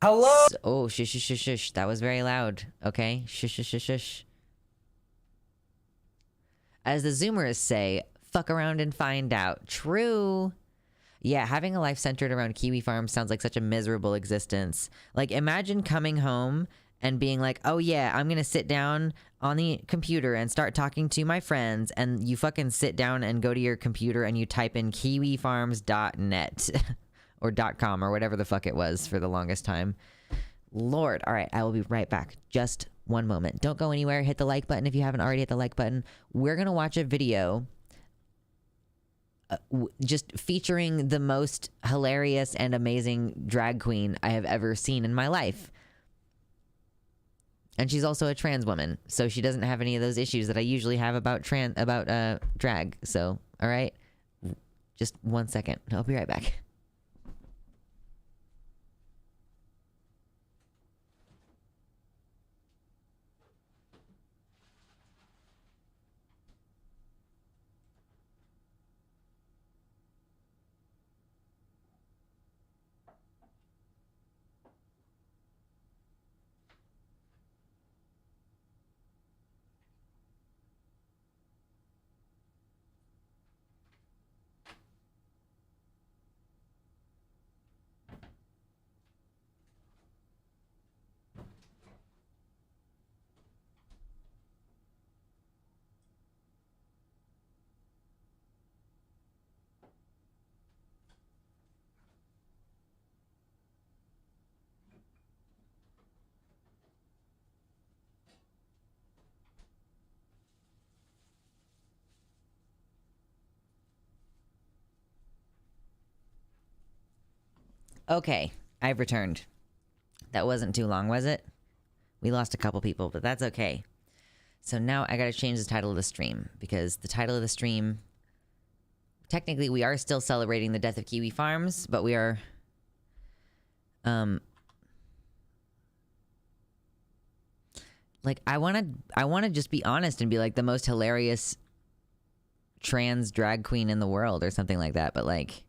Hello? Oh, shush, shush, shush, shush. That was very loud. Okay, shush, shush, shush, shush. As the Zoomers say, fuck around and find out. True. Yeah, having a life centered around kiwi farms sounds like such a miserable existence. Like, imagine coming home and being like, oh yeah, I'm gonna sit down on the computer and start talking to my friends, and you fucking sit down and go to your computer and you type in kiwifarms.net or .com or whatever the fuck it was for the longest time. Lord. All right, I will be right back. Just one moment. Don't go anywhere. Hit the like button if you haven't already hit the like button. We're gonna watch a video just featuring the most hilarious and amazing drag queen I have ever seen in my life. And she's also a trans woman, so she doesn't have any of those issues that I usually have about drag. So, all right, just 1 second. I'll be right back. Okay, I've returned. That wasn't too long, was it? We lost a couple people, but that's okay. So now I gotta change the title of the stream, because the title of the stream... Technically, we are still celebrating the death of Kiwi Farms, but we are... Like, I wanna just be honest and be like the most hilarious trans drag queen in the world or something like that, but like...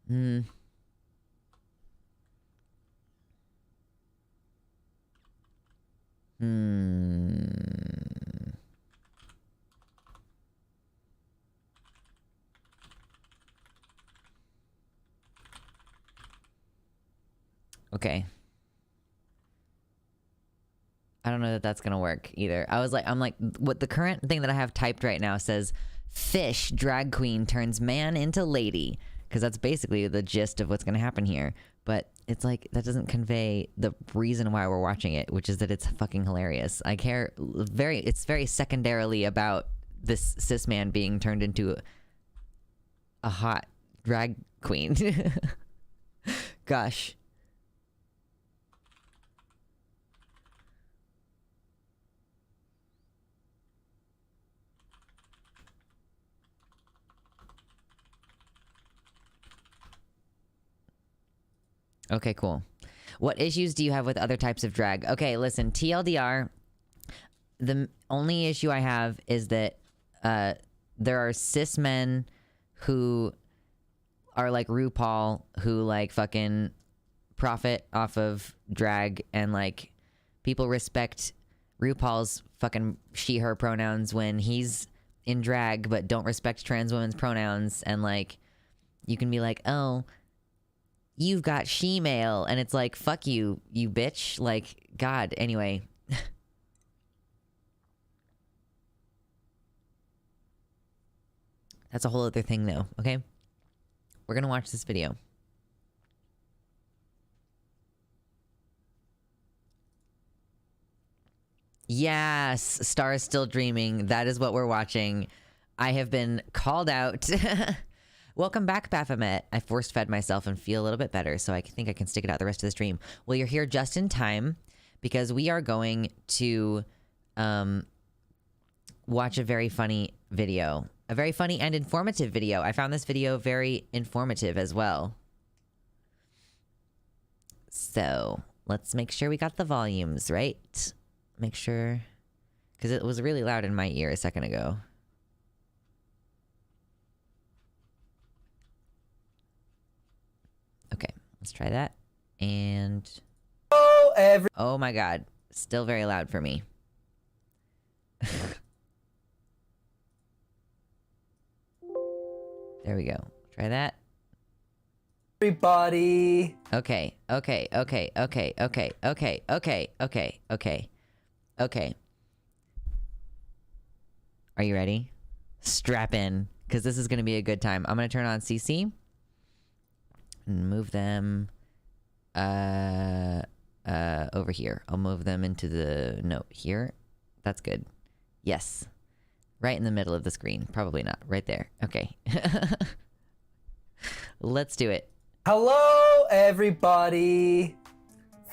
Hmm. Okay. I don't know that that's gonna work either. I'm like, what the current thing that I have typed right now says, fish drag queen turns man into lady. Because that's basically the gist of what's going to happen here. But it's like, that doesn't convey the reason why we're watching it, which is that it's fucking hilarious. I care it's very secondarily about this cis man being turned into a hot drag queen. Gosh. Okay, cool. What issues do you have with other types of drag? Okay, listen, TLDR, the only issue I have is that there are cis men who are like RuPaul, who like fucking profit off of drag, and like people respect RuPaul's fucking she, her pronouns when he's in drag, but don't respect trans women's pronouns. And like, you can be like, oh, you've got she-male, and it's like, fuck you, you bitch. Like, God, anyway. That's a whole other thing though, okay? We're gonna watch this video. Yes, Star is still dreaming. That is what we're watching. I have been called out Welcome back, Baphomet. I force-fed myself and feel a little bit better, so I think I can stick it out the rest of the stream. Well, you're here just in time because we are going to watch a very funny video. A very funny and informative video. I found this video very informative as well. So, let's make sure we got the volumes right. Make sure... because it was really loud in my ear a second ago. Okay, let's try that. And... oh my god. Still very loud for me. There we go. Try that. Everybody. Okay. Are you ready? Strap in, because this is going to be a good time. I'm going to turn on CC and move them over here. I'll move them into the note here. That's good. Yes. Right in the middle of the screen. Probably not. Right there. Okay. Let's do it. Hello, everybody.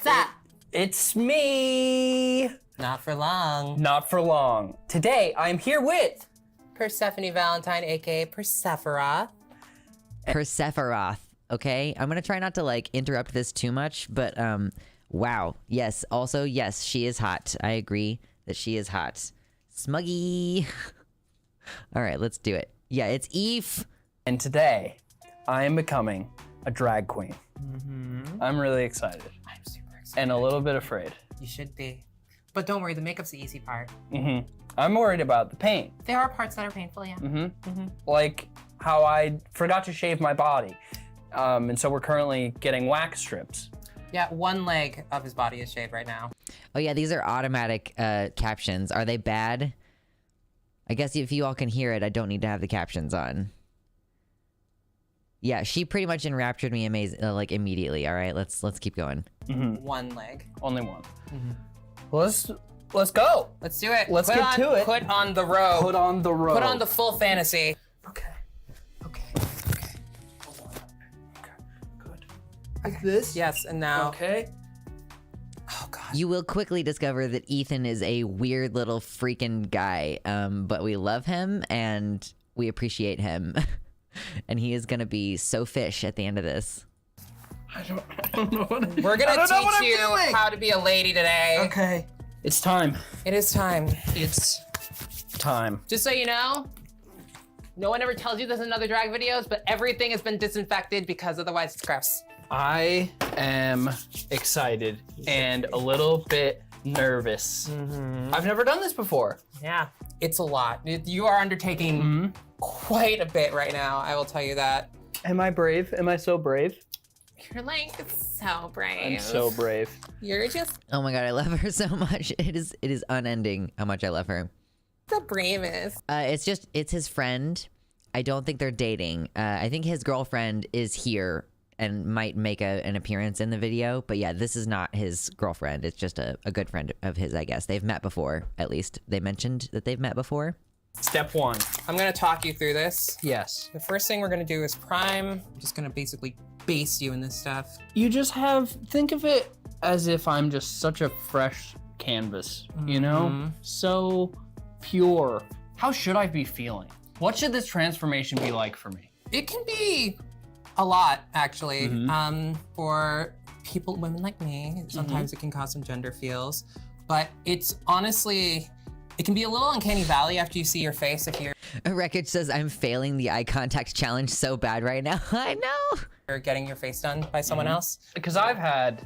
Sup? It's me. Not for long. Not for long. Today, I'm here with... Persephone Valentine, aka Persephora. Persephorath. Okay? I'm going to try not to, like, interrupt this too much, but, wow. Yes. Also, yes, she is hot. I agree that she is hot. Smuggy. All right, let's do it. Yeah, it's Eve. And today, I am becoming a drag queen. I'm really excited. I'm super excited. And a little bit afraid. You should be. But don't worry, the makeup's the easy part. I'm worried about the paint. There are parts that are painful, yeah. Like how I forgot to shave my body. And so we're currently getting wax strips. Yeah, one leg of his body is shaved right now. Oh, yeah, these are automatic captions. Are they bad? I guess if you all can hear it, I don't need to have the captions on. Yeah, she pretty much enraptured me like immediately. All right, let's keep going. One leg. Only one. Let's go. Let's do it. Let's get to it. Put on the robe. Put on the robe. Put on the full fantasy. Okay. Hold on. Okay. Good. Like this? Yes, and now. Okay. Oh, God. You will quickly discover that Ethan is a weird little freaking guy, but we love him and we appreciate him. And he is going to be so fish at the end of this. I don't know what We're gonna teach you how to be a lady today. Okay. It's time. It is time. It's time. Just so you know, no one ever tells you this in other drag videos, but everything has been disinfected because otherwise it's gross. I am excited and a little bit nervous. I've never done this before. Yeah, it's a lot. You are undertaking quite a bit right now, I will tell you that. Am I brave? Am I so brave? You're like so brave. I'm so brave. You're just Oh my god, I love her so much. It is unending how much I love her. the bravest. It's his friend. I don't think they're dating. I think his girlfriend is here and might make an appearance in the video. But yeah, this is not his girlfriend. It's just a good friend of his, I guess. They've met before, at least. They mentioned that they've met before. Step one. I'm gonna talk you through this. Yes. The first thing we're gonna do is prime. I'm just gonna basically base you in this stuff. You just think of it as if I'm just such a fresh canvas, you know? So pure. How should I be feeling? What should this transformation be like for me? It can be a lot, actually. For women like me, sometimes it can cause some gender feels, but it's honestly, it can be a little uncanny valley after you see your face if you're Wreckage says, I'm failing the eye contact challenge so bad right now. I know. getting your face done by someone else. Because I've had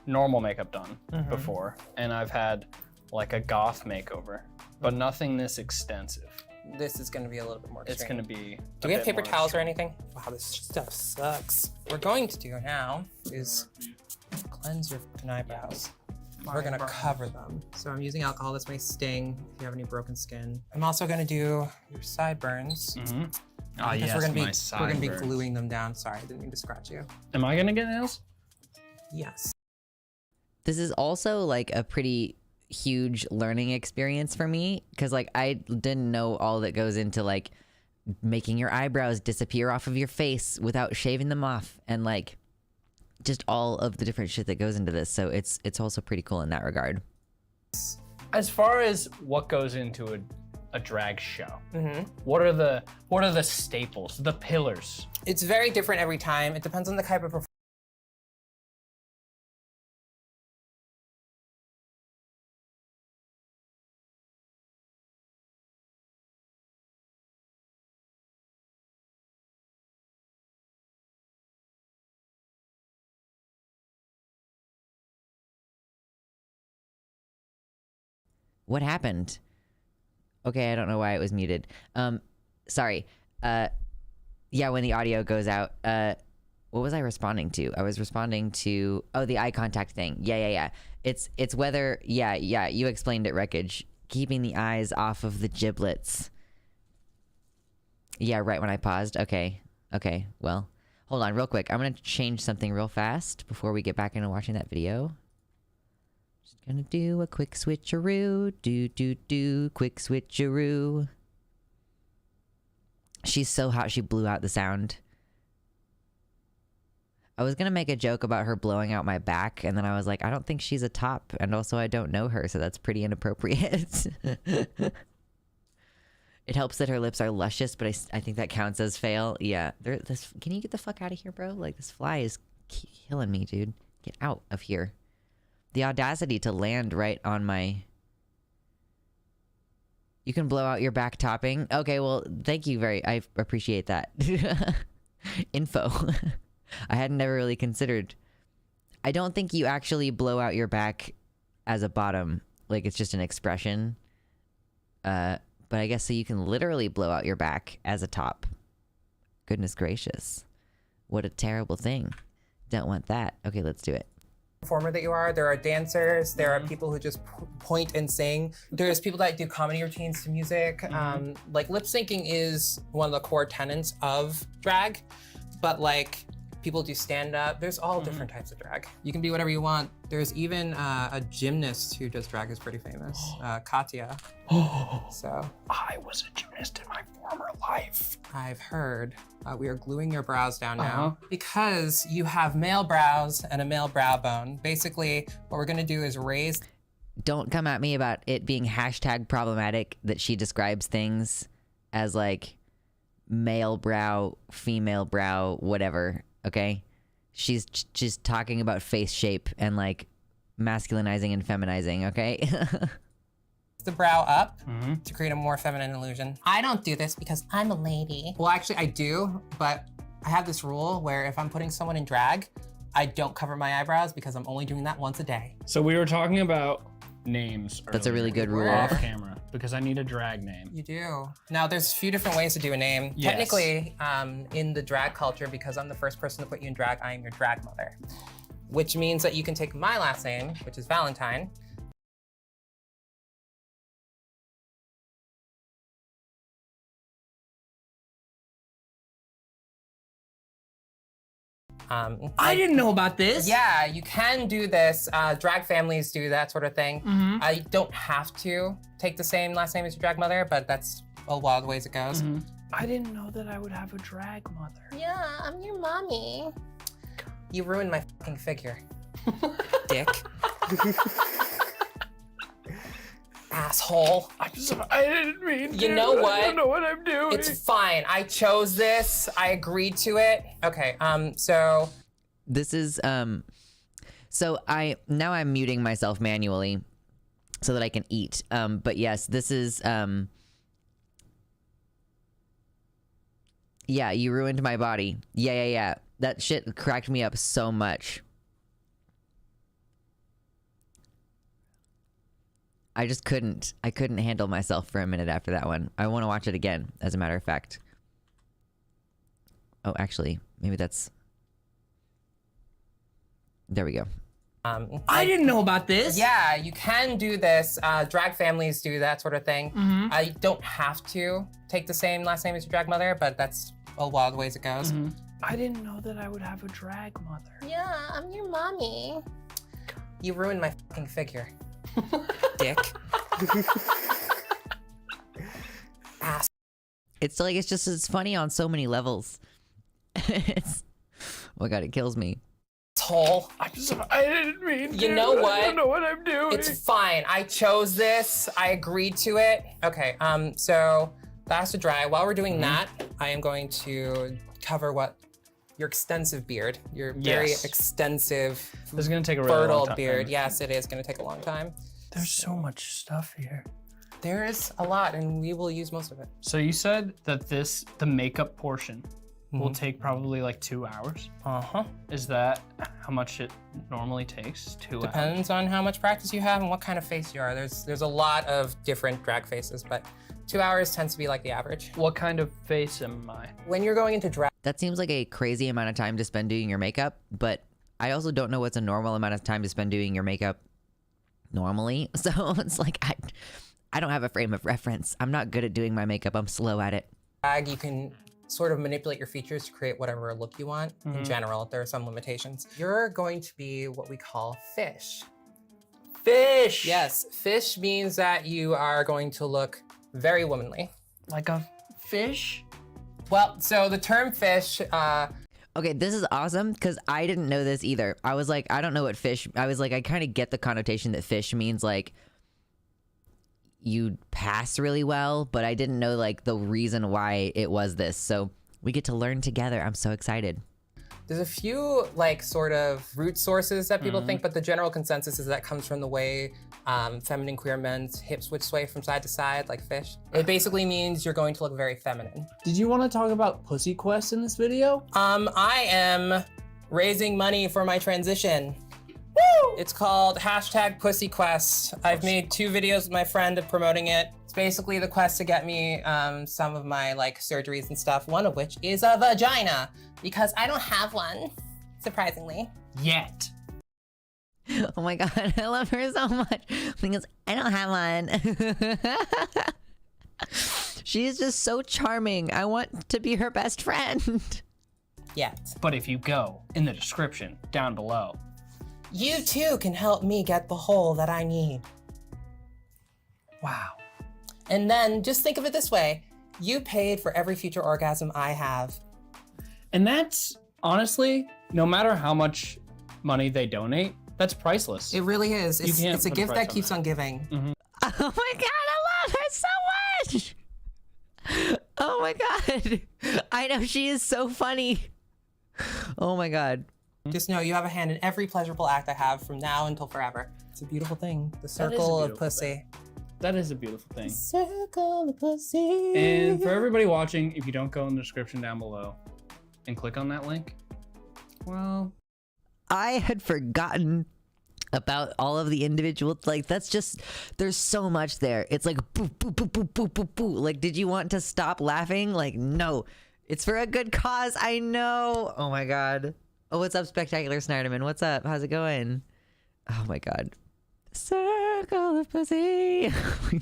normal makeup done before, and I've had like a goth makeover, but nothing this extensive. This is gonna be a little bit more extreme. It's gonna be. Do we have paper towels or anything? Wow, this stuff sucks. What we're going to do now is cleanse your eyebrows. We're gonna cover them. So I'm using alcohol. This may sting if you have any broken skin. I'm also gonna do your sideburns. Ah, Because yes, we're my gonna be sideburns. gluing them down. Sorry, I didn't mean to scratch you. Am I gonna get nails? Yes. This is also like a pretty huge learning experience for me because like I didn't know all that goes into like making your eyebrows disappear off of your face without shaving them off, and like just all of the different shit that goes into this. So it's also pretty cool in that regard. As far as what goes into a drag show, what are the staples, the pillars? It's very different every time. It depends on the type of performance. What happened? Okay, I don't know why it was muted. Sorry. Yeah, when the audio goes out, what was I responding to? I was responding to, the eye contact thing. Yeah. It's whether, yeah, you explained it, Wreckage. Keeping the eyes off of the giblets. Yeah, right when I paused. Okay, well, hold on real quick. I'm gonna change something real fast before we get back into watching that video. Just gonna do a quick switcheroo. Do, quick switcheroo. She's so hot she blew out the sound. I was gonna make a joke about her blowing out my back, and then I was like, I don't think she's a top, and also I don't know her, so that's pretty inappropriate. It helps that her lips are luscious, but I think that counts as fail. Yeah. Can you get the fuck out of here, bro? Like, this fly is killing me, dude. Get out of here. The audacity to land right on my... You can blow out your back topping? Okay, well, thank you I appreciate that. Info. I had never really considered. I don't think you actually blow out your back as a bottom. Like, it's just an expression. But I guess so you can literally blow out your back as a top. Goodness gracious. What a terrible thing. Don't want that. Okay, let's do it. Performer that you are. There are dancers. There are people who just point and sing. There's people that do comedy routines to music. Like lip syncing is one of the core tenets of drag, but like people do stand up. There's all different types of drag. You can be whatever you want. There's even a gymnast who does drag, is pretty famous, Katya. So I was a gymnast in my former life. I've heard. We are gluing your brows down now because you have male brows and a male brow bone. Basically, what we're gonna do is raise. Don't come at me about it being hashtag problematic that she describes things as like male brow, female brow, whatever, okay? She's just talking about face shape and like masculinizing and feminizing, okay? The brow up to create a more feminine illusion. I don't do this because I'm a lady. Well, actually I do, but I have this rule where if I'm putting someone in drag, I don't cover my eyebrows because I'm only doing that once a day. So we were talking about names That's a really good rule. off camera because I need a drag name. You do. Now there's a few different ways to do a name. Yes. Technically, in the drag culture, because I'm the first person to put you in drag, I am your drag mother. Which means that you can take my last name, which is Valentine, I didn't know about this. Yeah, you can do this. Drag families do that sort of thing. I don't have to take the same last name as your drag mother, but that's a lot of the ways it goes. I didn't know that I would have a drag mother. Yeah, I'm your mommy. You ruined my fucking figure. Dick. Asshole. I didn't mean to. You know what? I don't know what I'm doing. It's fine. I chose this. I agreed to it. Okay, so This is so now I'm muting myself manually so that I can eat. But yes, this is yeah, you ruined my body. Yeah. That shit cracked me up so much. I just couldn't handle myself for a minute after that one. I want to watch it again, as a matter of fact. Oh, actually, maybe that's... There we go. I didn't know about this. yeah, you can do this. Drag families do that sort of thing. I don't have to take the same last name as your drag mother, but that's a lot of the ways it goes. I didn't know that I would have a drag mother. Yeah, I'm your mommy. You ruined my fucking figure. Dick. Ass. It's like it's funny on so many levels. It's, oh my god, it kills me. Hole. I didn't mean You know what? I don't know what I'm doing. It's fine. I chose this. I agreed to it. Okay, so that has to dry. While we're doing that, I am going to cover your extensive beard, your very Yes. extensive, This is gonna take a really long fertile time. beard. Yes, it is gonna take a long time. There's so much stuff here. There is a lot, and we will use most of it. So you said that the makeup portion will take probably like 2 hours. Uh-huh. Is that how much it normally takes? 2 hours? Depends on how much practice you have and what kind of face you are. There's a lot of different drag faces, but 2 hours tends to be like the average. What kind of face am I? When you're going into drag, That seems like a crazy amount of time to spend doing your makeup, but I also don't know what's a normal amount of time to spend doing your makeup normally. So it's like I don't have a frame of reference. I'm not good at doing my makeup. I'm slow at it. you can sort of manipulate your features to create whatever look you want. In general, there are some limitations. You're going to be what we call fish. Fish! Yes, fish means that you are going to look very womanly. Like a fish? Well, so the term fish, Okay, this is awesome because I didn't know this either. I was like, I don't know what fish. I was like, I kind of get the connotation that fish means like you pass really well, but I didn't know like the reason why it was this. So we get to learn together. I'm so excited. there's a few like sort of root sources that people think, but the general consensus is that comes from the way feminine queer men's hips would sway from side to side like fish. It basically means you're going to look very feminine. Did you want to talk about Pussy Quest in this video? I am raising money for my transition. Woo! It's called #PussyQuest. I've made 2 videos with my friend of promoting it. It's basically the quest to get me some of my like surgeries and stuff, one of which is a vagina, because I don't have one, surprisingly. Yet. Oh my god, I love her so much because I don't have one. She is just so charming. I want to be her best friend. Yet. But if you go in the description down below, You too can help me get the hole that I need. wow. And then just think of it this way. You paid for every future orgasm I have. And that's honestly, no matter how much money they donate, that's priceless. It really is. You can't It's a put a gift price that on keeps that. on giving. Oh my god, I love her so much. Oh my god. I know, she is so funny. Oh my god. Just know you have a hand in every pleasurable act I have from now until forever. It's a beautiful thing. The circle of beautiful pussy. That is a beautiful thing. Circle of pussy. And for everybody watching, if you don't go in the description down below and click on that link, well, I had forgotten about all of the individual, like that's just, there's so much there. It's like boo, boo, boo, boo, boo, boo, boo. Like, did you want to stop laughing? Like, no, it's for a good cause. I know. Oh my god. Oh, what's up, Spectacular Snyderman? What's up? How's it going? Oh my god. Circle of pussy. Oh my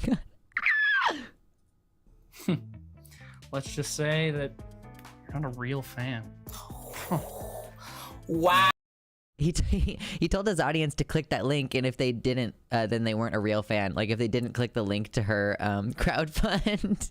god. let's just say that you're not a real fan. Wow. He told his audience to click that link, and if they didn't, then they weren't a real fan. Like if they didn't click the link to her crowdfund.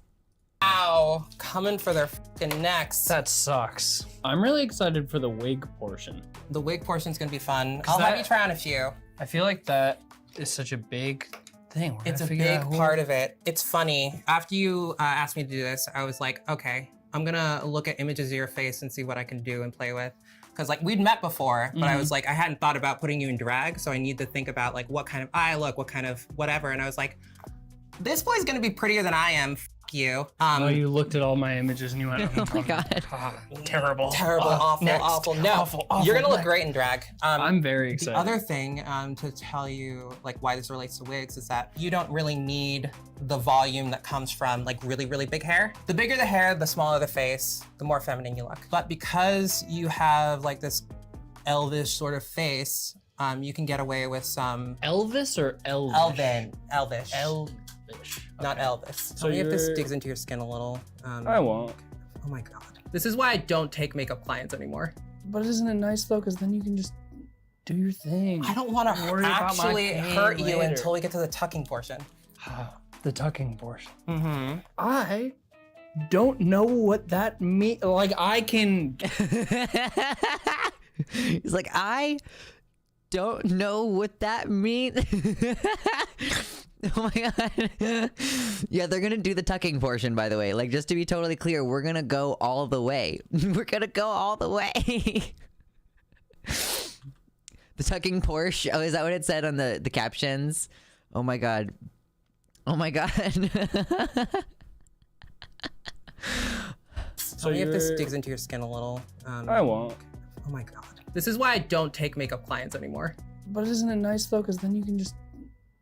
Wow. Coming for their fucking necks. That sucks. I'm really excited for the wig portion. The wig portion's gonna be fun. I'll have you try on a few. I feel like that is such a big thing. It's a big part of it. It's funny. After you asked me to do this, I was like, okay, I'm gonna look at images of your face and see what I can do and play with. Because like we'd met before, but I was like, I hadn't thought about putting you in drag, so I need to think about like what kind of eye look, what kind of whatever. And I was like, this boy's gonna be prettier than I am. F you. Oh, you looked at all my images and you went, Oh my god. terrible. Terrible, awful, next. awful. No, Awful, you're gonna look next. great in drag. I'm very excited. The other thing to tell you like why this relates to wigs is that you don't really need the volume that comes from like really, really big hair. The bigger the hair, the smaller the face, the more feminine you look. But because you have like this elvish sort of face, you can get away with some Elvis or Elvish? elvish. Elvish. Not Elvis. So Tell me if this you're- digs into your skin a little. I won't. Oh my god. This is why I don't take makeup clients anymore. But isn't it nice though? Because then you can just do your thing. I don't want to Worry about my actually pain hurt you later. until we get to the tucking portion. The tucking portion. Mm-hmm. I don't know what that means. Like, I can. He's like, I don't know what that means. Oh my god. Yeah, they're gonna do the tucking portion, by the way. Like, just to be totally clear, we're gonna go all the way. We're gonna go all the way. The tucking Porsche. Oh, is that what it said on the captions? Oh my god. Oh my god. So if this digs into your skin a little. I won't. Oh my god. This is why I don't take makeup clients anymore. But isn't it nice though? Because then you can just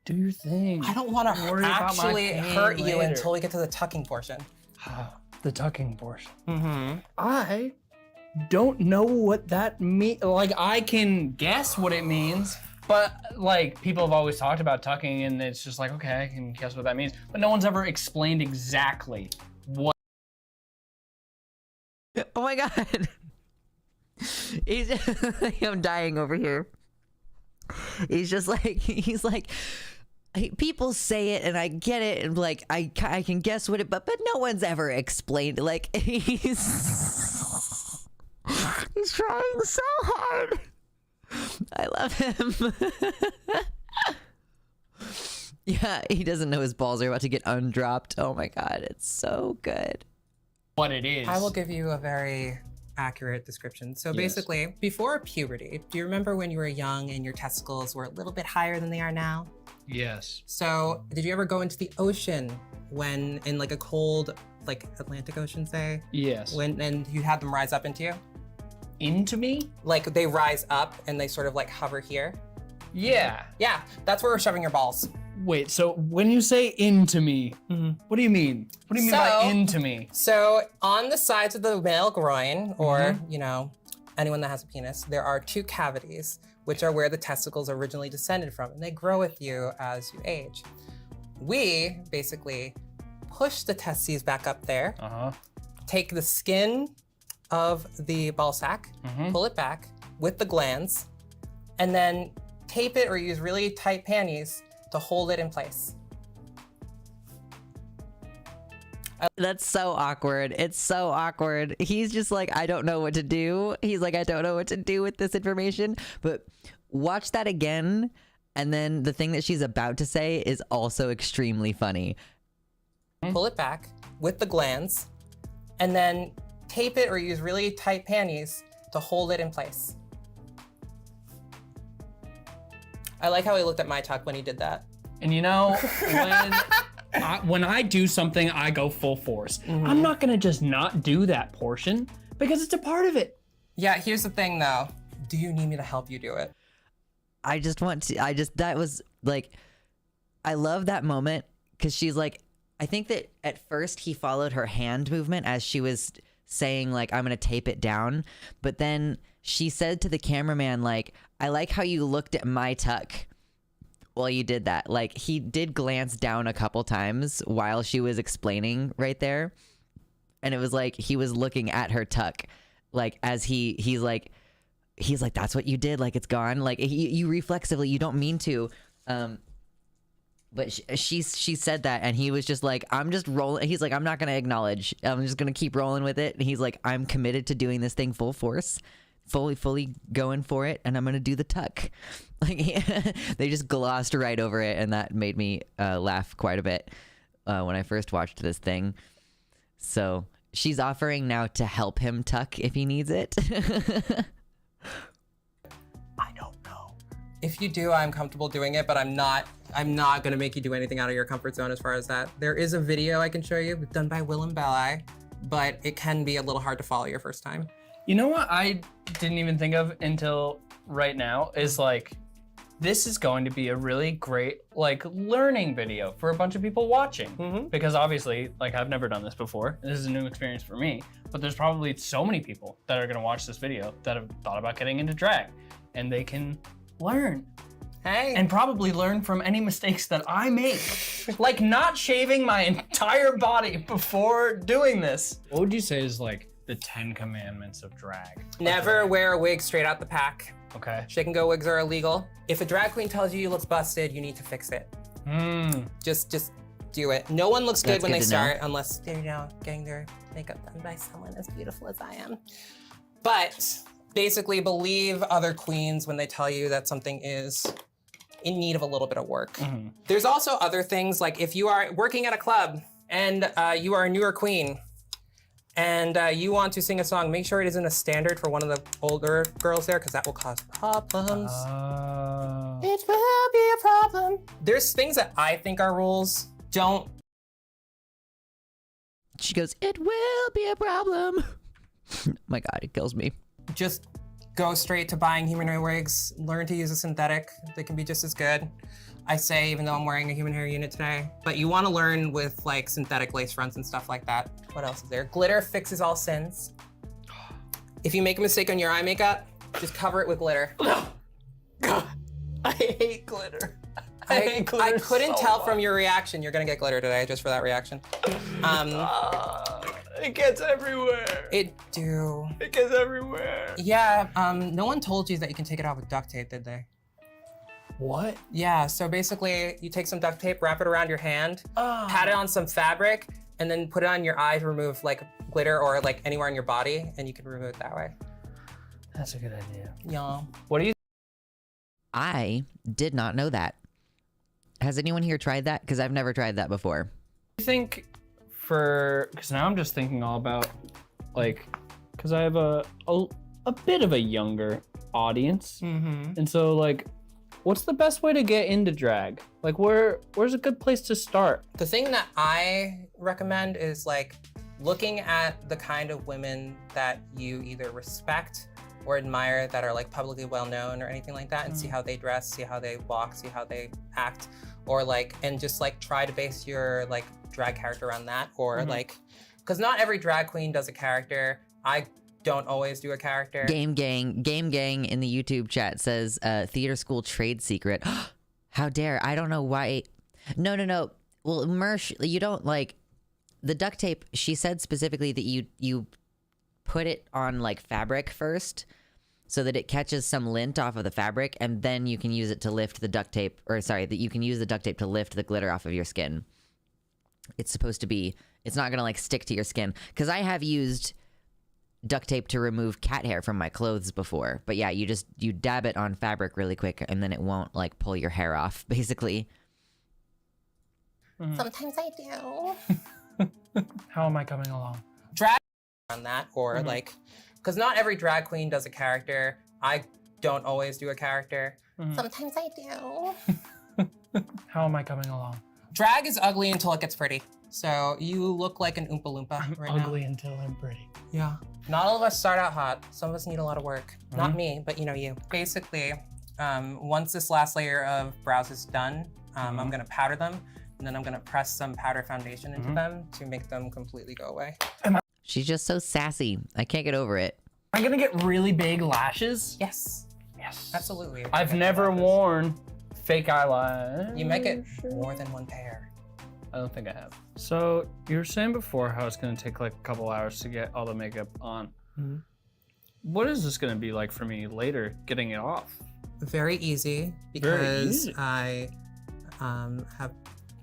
do your thing. I don't want to Worry about my actually pain hurt you later. until we get to the tucking portion. The tucking portion. Mm-hmm. I don't know what that means. Like, I can guess what it means, but like, people have always talked about tucking, and it's just like, okay, I can guess what that means. But no one's ever explained exactly what. Oh my god. I'm dying over here. He's just like, he's like, people say it and I get it, and like I can guess what it, but no one's ever explained. Like, he's trying so hard. I love him. Yeah, he doesn't know his balls are about to get undropped. Oh my god, it's so good. What it is. I will give you a very accurate description. So basically, before puberty, do you remember when you were young and your testicles were a little bit higher than they are now? Yes. So did you ever go into the ocean when in like a cold, like Atlantic Ocean, say? Yes. And you had them rise up into you? Into me? Like they rise up and they sort of like hover here? Yeah. Yeah, that's where we're shoving your balls. Wait, so when you say into me, what do you mean? What do you mean by into me? So on the sides of the male groin, or you know, anyone that has a penis, there are two cavities, which are where the testicles originally descended from, and they grow with you as you age. We basically push the testes back up there, take the skin of the ball sack, pull it back with the glands, and then tape it or use really tight panties to hold it in place. That's so awkward. It's so awkward. He's just like, I don't know what to do. He's like, I don't know what to do with this information. But watch that again. And then the thing that she's about to say is also extremely funny. Pull it back with the glands, and then tape it or use really tight panties to hold it in place. I like how he looked at my tuck when he did that. And you know, when I do something, I go full force. I'm not gonna just not do that portion because it's a part of it. Yeah, here's the thing though. Do you need me to help you do it? That was like, I love that moment because she's like, I think that at first he followed her hand movement as she was saying like, I'm gonna tape it down. But then she said to the cameraman, like, I like how you looked at my tuck while you did that. Like, he did glance down a couple times while she was explaining right there. And it was like, he was looking at her tuck. Like, as he's like, that's what you did. Like, it's gone. Like, you reflexively, you don't mean to. But she said that, and he was just like, I'm just rolling. He's like, I'm not going to acknowledge. I'm just going to keep rolling with it. And he's like, I'm committed to doing this thing full force, fully going for it, and I'm going to do the tuck. Like, they just glossed right over it, and that made me laugh quite a bit when I first watched this thing. So she's offering now to help him tuck if he needs it. I don't know. If you do, I'm comfortable doing it, but I'm not gonna make you do anything out of your comfort zone as far as that. There is a video I can show you done by Will and Belli, but it can be a little hard to follow your first time. You know what I didn't even think of until right now is like, this is going to be a really great like learning video for a bunch of people watching. Because obviously, like, I've never done this before. This is a new experience for me, but there's probably so many people that are gonna watch this video that have thought about getting into drag, and they can learn. Hey. And probably learn from any mistakes that I make. Like not shaving my entire body before doing this. What would you say is like the 10 commandments of drag? Never wear a wig straight out the pack. Okay. Shake and go wigs are illegal. If a drag queen tells you look busted, you need to fix it. Just do it. No one looks good That's when good they to know. start unless they're, getting their makeup done by someone as beautiful as I am. But basically believe other queens when they tell you that something is in need of a little bit of work. There's also other things, like if you are working at a club and you are a newer queen and you want to sing a song, make sure it isn't a standard for one of the older girls there, because that will cause problems. It will be a problem. There's things that I think are rules. Don't. She goes, it will be a problem. My God, it kills me. Just go straight to buying human hair wigs. Learn to use a synthetic. They can be just as good. I say, even though I'm wearing a human hair unit today. But you want to learn with like synthetic lace fronts and stuff like that. What else is there? Glitter fixes all sins. If you make a mistake on your eye makeup, just cover it with glitter. God, I hate glitter. I hate glitter I couldn't so tell much. from your reaction. You're gonna get glitter today just for that reaction. It gets everywhere. It do. It gets everywhere. Yeah, no one told you that you can take it off with duct tape, did they? What? Yeah, so basically you take some duct tape, wrap it around your hand, pat it on some fabric, and then put it on your eye to remove like glitter or like anywhere on your body, and you can remove it that way. That's a good idea. Yeah. What do you I did not know that. Has anyone here tried that? Because I've never tried that before. think because now I'm just thinking all about like, because I have a bit of a younger audience. And so like, what's the best way to get into drag? Like where's a good place to start? The thing that I recommend is like looking at the kind of women that you either respect or admire that are like publicly well known or anything like that, and see how they dress, see how they walk, see how they act, or like, and just like try to base your like drag character around that, or like, because not every drag queen does a character. I don't always do a character. Game Gang in the YouTube chat says theater school trade secret. How dare, I don't know why. No. Well, Mersh, you don't like the duct tape. She said specifically that you put it on like fabric first so that it catches some lint off of the fabric, and then you can use it to lift the duct tape, or sorry, that you can use the duct tape to lift the glitter off of your skin. It's supposed to be, it's not gonna like stick to your skin. Because I have used duct tape to remove cat hair from my clothes before. But yeah, you dab it on fabric really quick and then it won't like pull your hair off, basically. Sometimes I do. How am I coming along? Drag on that, or like, because not every drag queen does a character. I don't always do a character. Sometimes I do. How am I coming along? Drag is ugly until it gets pretty. So you look like an Oompa Loompa right Ugly until I'm pretty. now. Yeah. Not all of us start out hot. Some of us need a lot of work. Not me, but you. Basically, once this last layer of brows is done, I'm gonna powder them, and then I'm gonna press some powder foundation into them to make them completely go away. She's just so sassy. I can't get over it. Am I gonna get really big lashes? Yes, Yes. absolutely. I've never worn fake eyelash. You make it more than one pair. I don't think I have. So you were saying before how it's gonna take like a couple hours to get all the makeup on. What is this gonna be like for me later, getting it off? Very easy, Very because easy. I have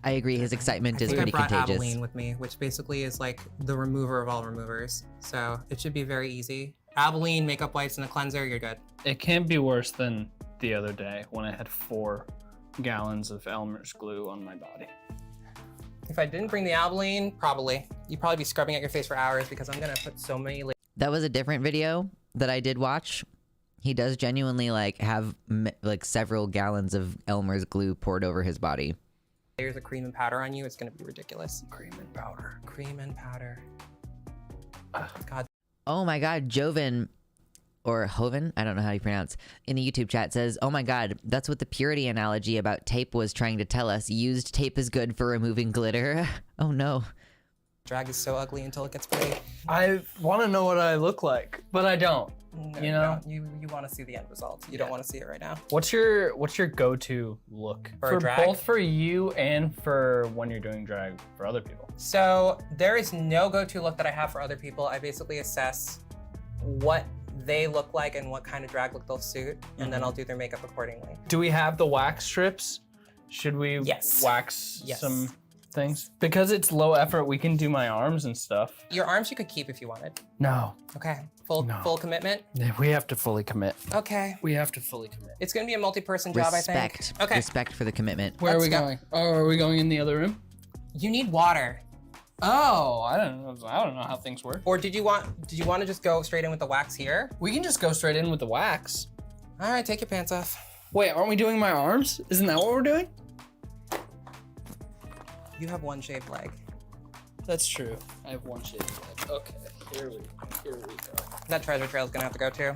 I agree, his excitement I is think pretty I brought contagious. Abilene with me, which basically is like the remover of all removers. So it should be very easy. Abilene, makeup wipes, and a cleanser, you're good. It can't be worse than the other day when I had 4 gallons of Elmer's glue on my body. If I didn't bring the Abilene, probably. You'd probably be scrubbing at your face for hours, because I'm gonna put so many That was a different video that I did watch. He does genuinely like have like several gallons of Elmer's glue poured over his body. layers of cream and powder on you. It's gonna be ridiculous. Cream and powder. Cream and powder. God. Oh my God, Joven, or Hoven, I don't know how you pronounce, in the YouTube chat says, oh my God, that's what the purity analogy about tape was trying to tell us. Used tape is good for removing glitter. Oh no. Drag is so ugly until it gets pretty. I want to know what I look like, but I don't. No, You know? don't. you want to see the end result. You don't want to see it right now. What's your go-to look For drag? both for you and for when you're doing drag for other people? So there is no go-to look that I have for other people. I basically assess what they look like and what kind of drag look they'll suit, and then I'll do their makeup accordingly. Do we have the wax strips? Should we Yes. wax Yes. some? things. Because it's low effort, we can do my arms and stuff. Your arms you could keep if you wanted. No. Okay. Full commitment? We have to fully commit. Okay. We have to fully commit. It's gonna be a multi-person job, I think. Respect. Okay. Respect for the commitment. Where Let's are we go. going? Oh, are we going in the other room? You need water. Oh, I don't know how things work. Or did you want to just go straight in with the wax here? We can just go straight in with the wax. All right, take your pants off. Wait, aren't we doing my arms? Isn't that what we're doing? You have one shaved leg. That's true. I have one shaved leg. Okay, here we go. That treasure trail is gonna have to go too.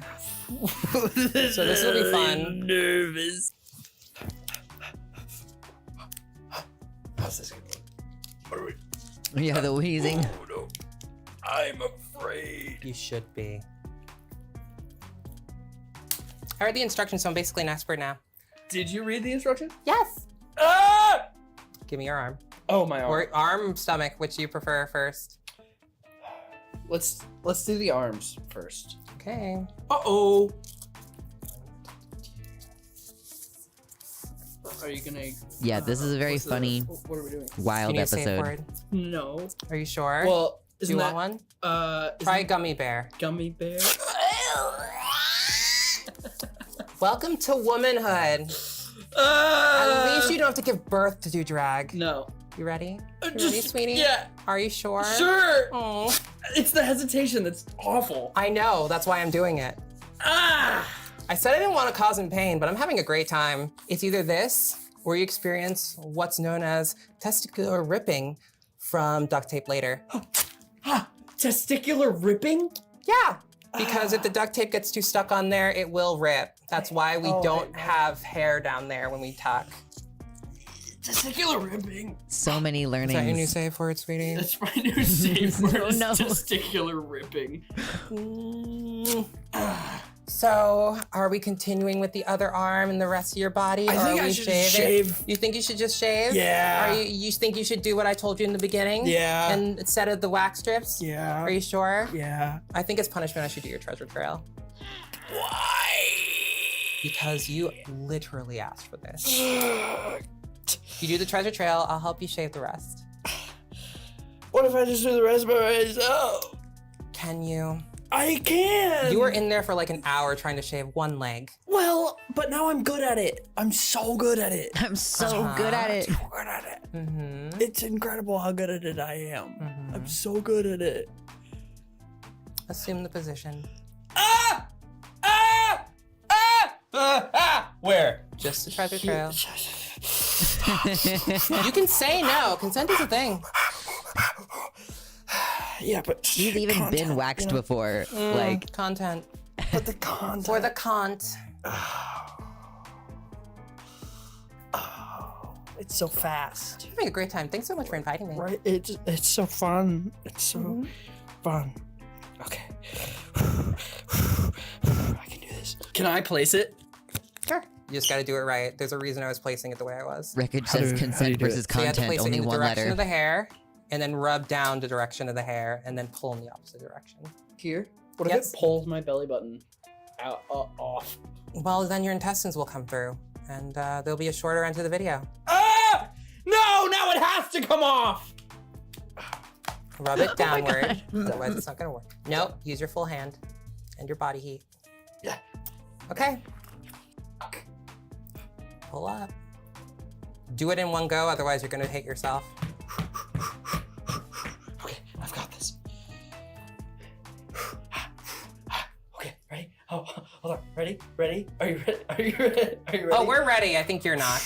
So this will be fun. Nervous. How's this gonna work? Yeah, the wheezing. Oh no, I'm afraid. You should be. I read the instructions, so I'm basically an expert now. Did you read the instructions? Yes. Ah! Give me your arm. Oh, my arm. Or arm, stomach, which you prefer first. Let's do the arms first. Okay. Uh-oh. Are you gonna... Yeah, this is a very funny, What are we doing? You wild need a safe episode. word. No. Are you sure? Well, do isn't you that... want one? Isn't Try gummy bear. gummy bear? Welcome to womanhood. At least you don't have to give birth to do drag. No. You ready? You ready, sweetie? Yeah. Are you sure? Sure. Oh, It's the hesitation that's awful. I know. That's why I'm doing it. Ah! I said I didn't want to cause him pain, but I'm having a great time. It's either this, or you experience what's known as testicular ripping from duct tape later. Testicular ripping? Yeah, because if the duct tape gets too stuck on there, it will rip. That's why we don't have hair down there when we tuck. Testicular ripping. So many Is that your new learnings. safe word, sweetie? That's my new safe word. Oh, no. Testicular ripping. So, are we continuing with the other arm and the rest of your body? I or think are I we should shaving? shave. You think you should just shave? Yeah. You think you should do what I told you in the beginning? Yeah. And instead of the wax strips? Yeah. Are you sure? Yeah. I think as punishment, I should do your treasure trail. Why? Because you literally asked for this. You do the treasure trail, I'll help you shave the rest. What if I just do the rest by myself? Can you? I can. You were in there for like an hour trying to shave one leg. Well, but now I'm good at it. I'm so good at it. I'm so good at it. So good at it. Mm-hmm. It's incredible how good at it I am. I'm so good at it. Assume the position. Ah! Ah! Ah! Ah! Where? Just the treasure trail. You can say no. Consent is a thing. Yeah, but He's even been waxed before. Like, Content. But the content. For the cont. It's so fast. You're having a great time. Thanks so much for inviting me. Right? It's so fun. It's so fun. Okay. I can do this. Can I place it? Sure. You just gotta do it right. There's a reason I was placing it the way I was. Wreckage How says do you consent do it? versus So you have to content, place only it in the one direction letter. of the hair, and then rub down the direction of the hair, and then pull in the opposite direction. Here? What Yes. if it pulls my belly button out off? Well, then your intestines will come through, and there'll be a shorter end to the video. Ah! No! Now it has to come off! Rub it downward, otherwise it's not gonna work. Nope, use your full hand and your body heat. Yeah. Okay. Pull up. Do it in one go, otherwise you're gonna hate yourself. Okay, I've got this. Okay, ready? Oh, hold on. Ready? Ready? Are you ready? Are you ready? Are you ready? Oh, we're ready. I think you're not.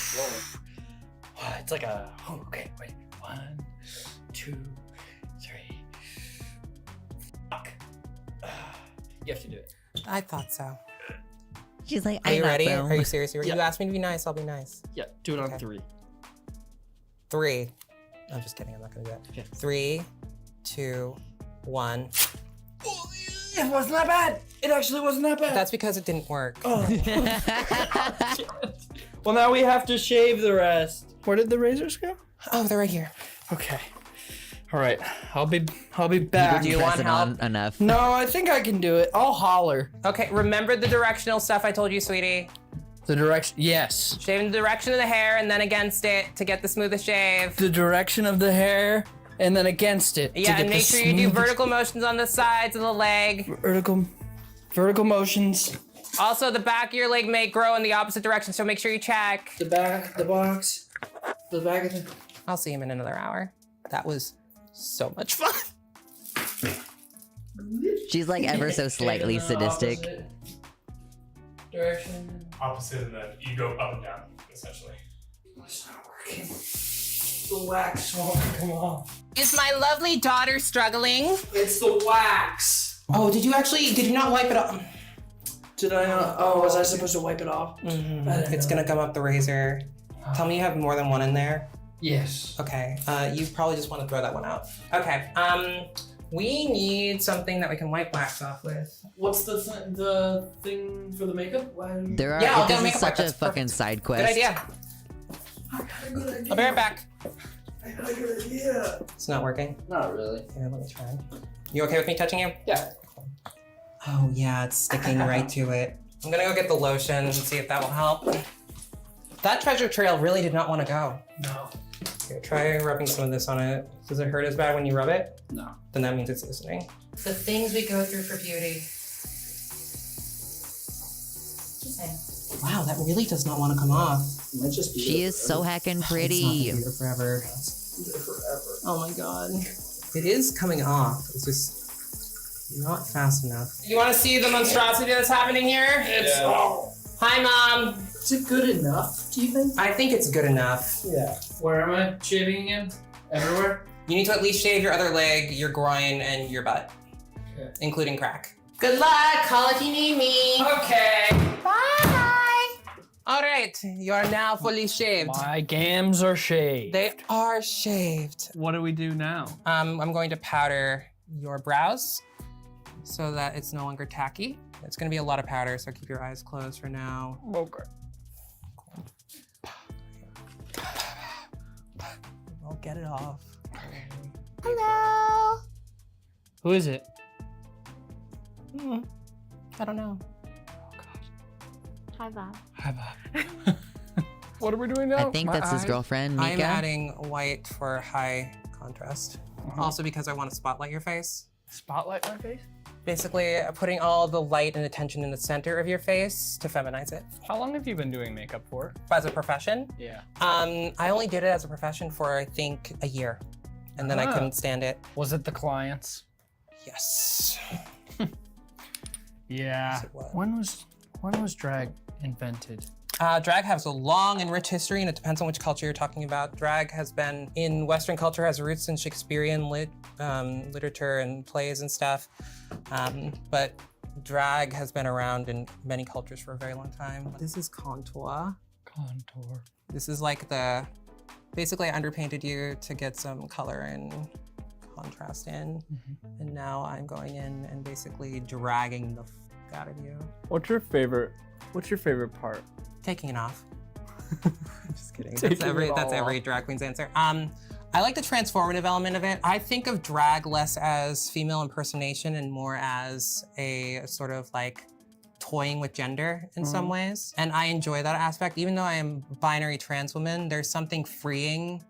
It's like a. Oh, okay, wait. 1, 2, 3. Fuck. You have to do it. I thought so. She's like, Are you I'm not ready? brown. Are you serious? Yeah. You asked me to be nice, I'll be nice. Yeah, do it on Okay. 3. 3. I'm just kidding, I'm not gonna do that. Okay. 3, 2, 1. It wasn't that bad. It actually wasn't that bad. That's because it didn't work. Oh. Well, now we have to shave the rest. Where did the razors go? Oh, they're right here. Okay. All right. I'll be You back. Do you didn't want press it help? on enough. No, I think I can do it. I'll holler. Okay, remember the directional stuff I told you, sweetie? The direction, yes. Shave in the direction of the hair and then against it to get the smoothest shave. The direction of the hair and then against it. Yeah, and make sure you do vertical motions on the sides of the leg. Vertical motions. Also, the back of your leg may grow in the opposite direction, so make sure you check. The back, the box, the back of the... I'll see him in another hour. That was so much fun. She's like ever so slightly sadistic. Direction. Opposite, and then you go up and down, essentially. It's not working. The wax won't come off. Is my lovely daughter struggling? It's the wax. Oh, did you not wipe it off? Did I not? Oh, was I supposed to wipe it off? It's gonna come up the razor. Tell me you have more than one in there. Yes. Okay, you probably just want to throw that one out. Okay, we need something that we can wipe wax off with. What's the thing for the makeup? There are. Yeah, I'll get this is makeup such wipe, a that's fucking perfect. side quest. Good idea. I'll be right back. I got a good idea. It's not working. Not really. Here, let me try. You okay with me touching you? Yeah. Oh yeah, it's sticking right to it. I'm gonna go get the lotion and see if that will help. That treasure trail really did not want to go. No. Here, try rubbing some of this on it. Does it hurt as bad when you rub it? No. Then that means it's listening. The things we go through for beauty. Just saying. Wow, that really does not want to come off. Might just be She is so heckin' It's pretty. not gonna be here forever. Oh my god. It is coming off. It's just not fast enough. You want to see the monstrosity that's happening here? Hi, Mom. Is it good enough, do you think? I think it's good enough. Yeah. Where am I shaving again? Everywhere? You need to at least shave your other leg, your groin, and your butt, Okay. including crack. Good luck. Call if you need me. Okay. Bye. All right, you are now fully shaved. My gams are shaved. They are shaved. What do we do now? I'm going to powder your brows so that it's no longer tacky. It's going to be a lot of powder, so keep your eyes closed for now. Okay. I'll get it off. Hello. Who is it? I don't know. Hi, Bob. Hi, Bob. What are we doing now? I think that's his girlfriend, I'm Mika. adding white for high contrast. Also because I want to spotlight your face. Spotlight my face? Basically, putting all the light and attention in the center of your face to feminize it. How long have you been doing makeup for? As a profession, Yeah. I only did it as a profession for, I think, a year. And then I Ah. couldn't stand it. Was it the clients? Yes. Yeah. Yes, it was. When was drag invented? Drag has a long and rich history, and it depends on which culture you're talking about. Drag has been in Western culture, has roots in Shakespearean literature and plays and stuff. But drag has been around in many cultures for a very long time. This is contour. Contour. This is like basically I underpainted you to get some color and contrast in. And now I'm going in and basically dragging the f out of you. What's your favorite part? Taking it off. Just kidding. Taking That's every it all off. drag queen's answer. I like the transformative element of it. I think of drag less as female impersonation and more as a sort of like toying with gender in some ways. And I enjoy that aspect. Even though I am binary trans woman, there's something freeing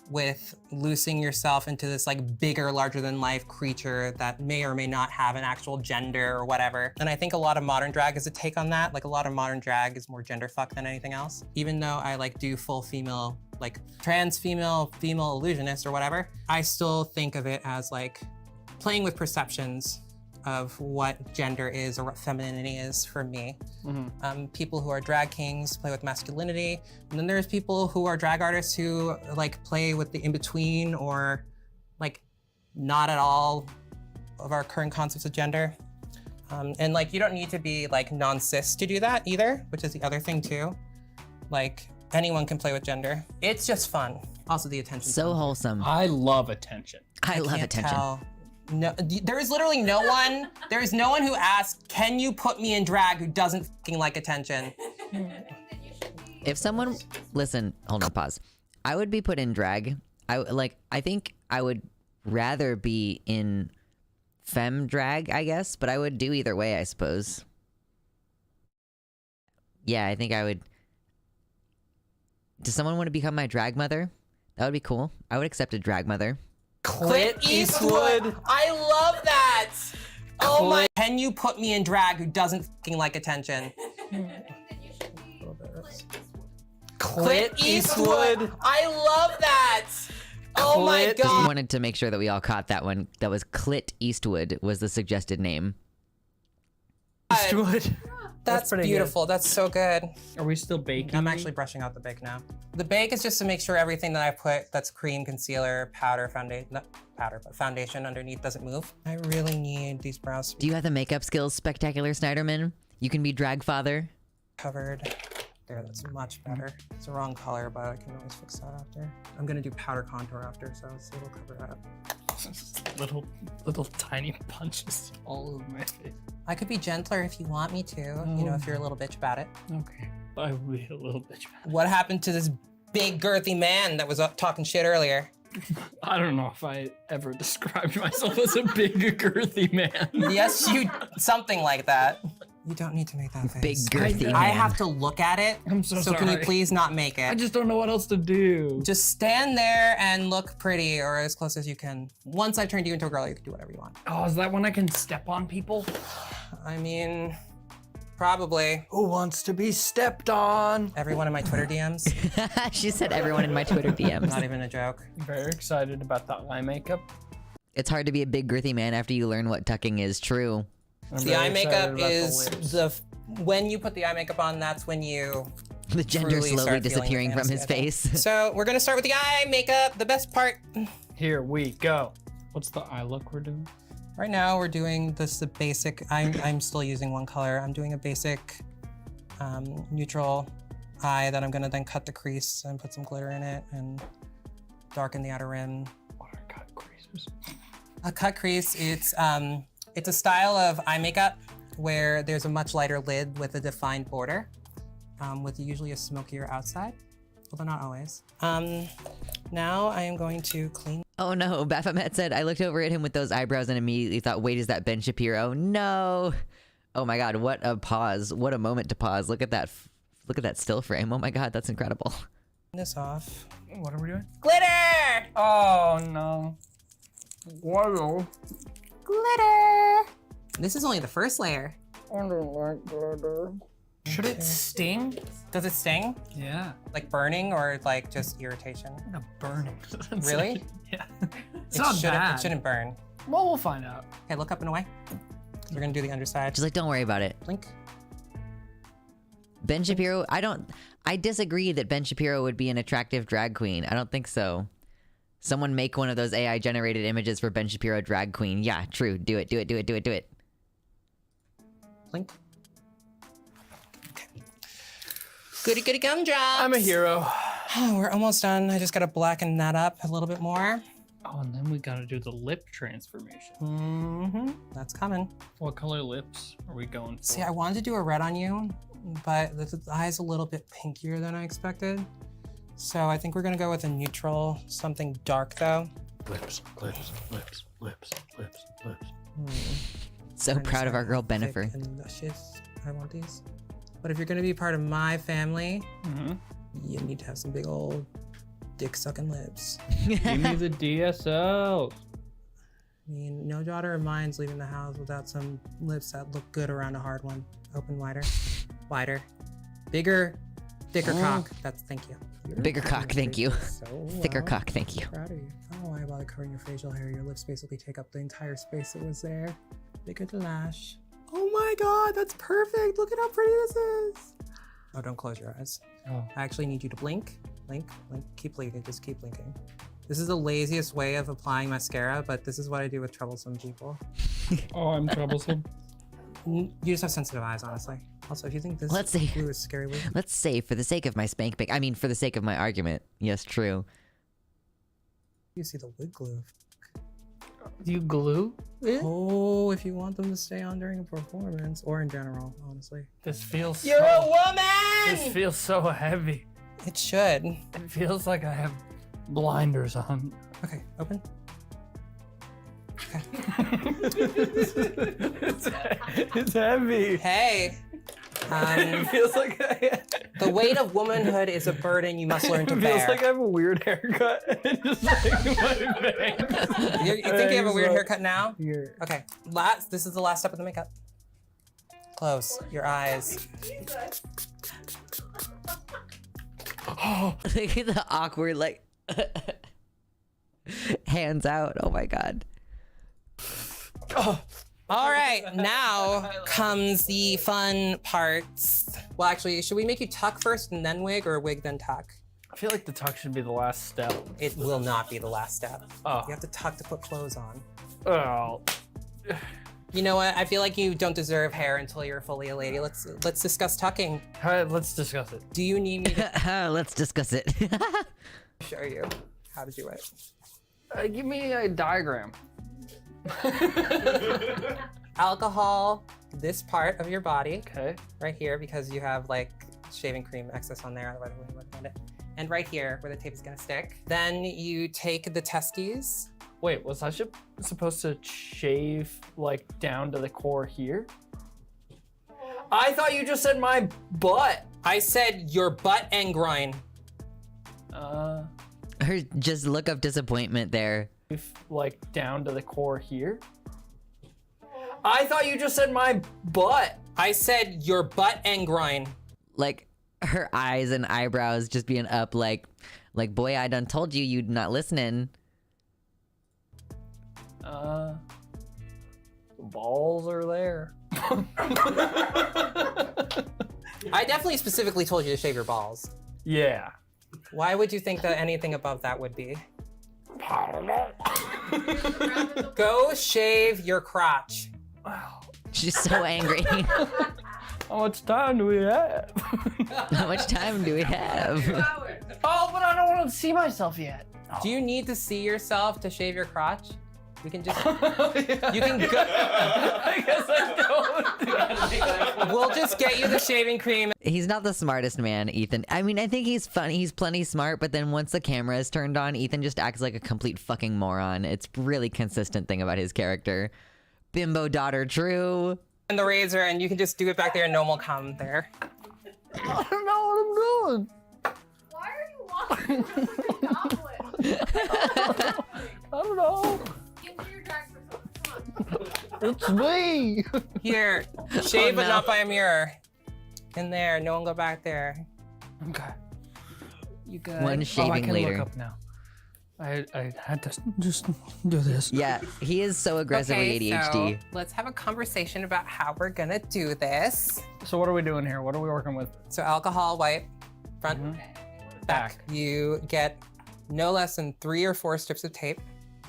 with loosing yourself into this like bigger, larger than life creature that may or may not have an actual gender or whatever. And I think a lot of modern drag is a take on that. Like a lot of modern drag is more gender fuck than anything else. Even though I like do full female, like trans female illusionist or whatever, I still think of it as like playing with perceptions of what gender is or what femininity is for me. People who are drag kings play with masculinity, and then there's people who are drag artists who like play with the in-between or like not at all of our current concepts of gender. And like you don't need to be like non-cis to do that either, which is the other thing too. Like anyone can play with gender. It's just fun. Also the attention. So wholesome. I love attention. I love Can't attention. tell. No, there is literally no one. There is no one who asks, "Can you put me in drag?" who doesn't fucking like attention. If someone, listen, hold on, pause. I would be put in drag. I think I would rather be in femme drag, I guess, but I would do either way, I suppose. Yeah, I think I would. Does someone want to become my drag mother? That would be cool. I would accept a drag mother. Clint Eastwood. I love that. Oh my. Can you put me in drag who doesn't fucking like attention? Clint Eastwood. I love that. Oh my god. Wanted to make sure that we all caught that one. That was Clit Eastwood was the suggested name. Eastwood. That's pretty beautiful. That's so good. Are we still baking? I'm actually brushing out the bake now. The bake is just to make sure everything that I put that's cream, concealer, powder, foundation, not powder, but foundation underneath doesn't move. I really need these brows to Do be you have the makeup skills, Spectacular Snyderman? You can be drag father. covered. There, that's much better. It's the wrong color, but I can always fix that after. I'm gonna do powder contour after, so it'll cover it up. little tiny punches all over my face. I could be gentler if you want me to, you know, if you're a little bitch about it. Okay, I will be a little bitch. What happened to this big girthy man that was talking shit earlier? I don't know if I ever described myself as a big girthy man. Yes, something like that. You don't need to make that face. Big girthy man. I have to look at it. I'm so So can you sorry. please not make it? I just don't know what else to do. Just stand there and look pretty, or as close as you can. Once I've turned you into a girl, you can do whatever you want. Oh, is that when I can step on people? I mean, probably. Who wants to be stepped on? Everyone in my Twitter DMs. She said everyone in my Twitter DMs. Not even a joke. I'm very excited about that eye makeup. It's hard to be a big girthy man after you learn what tucking is. True. I'm The very eye excited makeup about the is lips. when you put the eye makeup on, that's when you The gender truly slowly start feeling the disappearing from his fantasy, I face. So we're gonna start with the eye makeup, the best part. Here we go. What's the eye look we're doing? Right now we're doing the basic, I'm still using one color. I'm doing a basic neutral eye that I'm gonna then cut the crease and put some glitter in it and darken the outer rim. What are cut creases? A cut crease, it's a style of eye makeup where there's a much lighter lid with a defined border, with usually a smokier outside, although not always. Now I am going to clean. Oh no, Baphomet said, I looked over at him with those eyebrows and immediately thought, wait, is that Ben Shapiro? No. Oh my God, what a pause. What a moment to pause. Look at that. Look at that still frame. Oh my God, that's incredible. This off. What are we doing? Glitter! Oh no. Whoa. Glitter! This is only the first layer. Should it sting? Does it sting? Yeah. Like burning or like just irritation? A burning. Really? Yeah. It's It not shouldn't, bad. it shouldn't burn. Well, we'll find out. Okay, look up and away. We're gonna do the underside. Just like, don't worry about it. Blink. Ben Shapiro, I disagree that Ben Shapiro would be an attractive drag queen. I don't think so. Someone make one of those AI generated images for Ben Shapiro drag queen. Yeah, true. Do it, do it, do it, do it, do it. Blink. Okay. Goody goody gumdrops. I'm a hero. Oh, we're almost done. I just gotta blacken that up a little bit more. Oh, and then we gotta do the lip transformation. Mm-hmm. That's coming. What color lips are we going for? See, I wanted to do a red on you, but the eye's a little bit pinkier than I expected. So I think we're gonna go with a neutral, something dark though. Lips, lips, lips, lips, lips, lips. So proud of our girl Bennifer. Thick and luscious. I want these. But if you're gonna be part of my family, you need to have some big old dick-sucking lips. Give me the DSLs. I mean, no daughter of mine's leaving the house without some lips that look good around a hard one. Open wider, wider, bigger, thicker cock. That's thank you. You're Bigger covering cock, your thank face you. so Thicker well. cock, thank you. Proud of you. I don't know why I bother covering your facial hair. Your lips basically take up the entire space that was there. Bigger the lash. Oh my God, that's perfect. Look at how pretty this is. Oh, don't close your eyes. Oh. I actually need you to blink, blink, blink. Keep blinking, just keep blinking. This is the laziest way of applying mascara, but this is what I do with troublesome people. Oh, I'm troublesome. You just have sensitive eyes, honestly. Also, if you think this Let's see. glue is scary, Let's say, for the sake of my spank bank, I mean, for the sake of my argument, yes, true. you see the wig glue. You glue it? Oh, if you want them to stay on during a performance, or in general, honestly. This feels You're so, a woman! This feels so heavy. It should. It feels like I have blinders on. Okay, open. It's heavy. Hey, It feels like The weight of womanhood is a burden you must learn to it bear. feels like I have a weird haircut. Just like my bangs. You think you have a weird Bangs haircut now? up here. Okay, this is the last step of the makeup. Close your eyes. Look at the awkward, like, hands out. Oh my God. All right, now comes the fun parts. Well, actually, should we make you tuck first and then wig, or wig then tuck? I feel like the tuck should be the last step. It will not be the last step. Oh. You have to tuck to put clothes on. Oh. You know what? I feel like you don't deserve hair until you're fully a lady. Let's discuss tucking. All right, let's discuss it. Do you need me to Let's discuss it. show you how to do it? Give me a diagram. Alcohol, this part of your body, Okay. right here, because you have like shaving cream excess on there, otherwise I wouldn't recommend it. And right here, where the tape is gonna stick. Then you take the testes. Wait, was I supposed to shave like down to the core here? I thought you just said my butt. I said your butt and groin. Her just look of disappointment there. Like down to the core here. I thought you just said my butt. I said your butt and groin. Like her eyes and eyebrows just being up, like boy, I done told you you'd not listening. The balls are there. I definitely specifically told you to shave your balls. Yeah. Why would you think that anything above that would be? Go shave your crotch. She's so angry. How much time do we have? How much time do we have? Oh, but I don't want to see myself yet. Do you need to see yourself to shave your crotch? We can just. You can go. I guess I don't. We'll just get you the shaving cream. He's not the smartest man, Ethan. I mean, I think he's funny. He's plenty smart, but then once the camera is turned on, Ethan just acts like a complete fucking moron. It's really consistent thing about his character. Bimbo daughter true. And the razor, and you can just do it back there, and no one will come there. I don't know what I'm doing. Why are you walking around with a goblet? I don't know. Get into your drag persona. Come on. It's me. Here, shave, but no. not by a mirror. In there, no one go back there. Okay. You good? One I shaving can later. look up now. I had to just do this. Yeah, he is so aggressively ADHD. So let's have a conversation about how we're gonna do this. So what are we doing here? What are we working with? So alcohol wipe, front, back. You get no less than 3 or 4 strips of tape,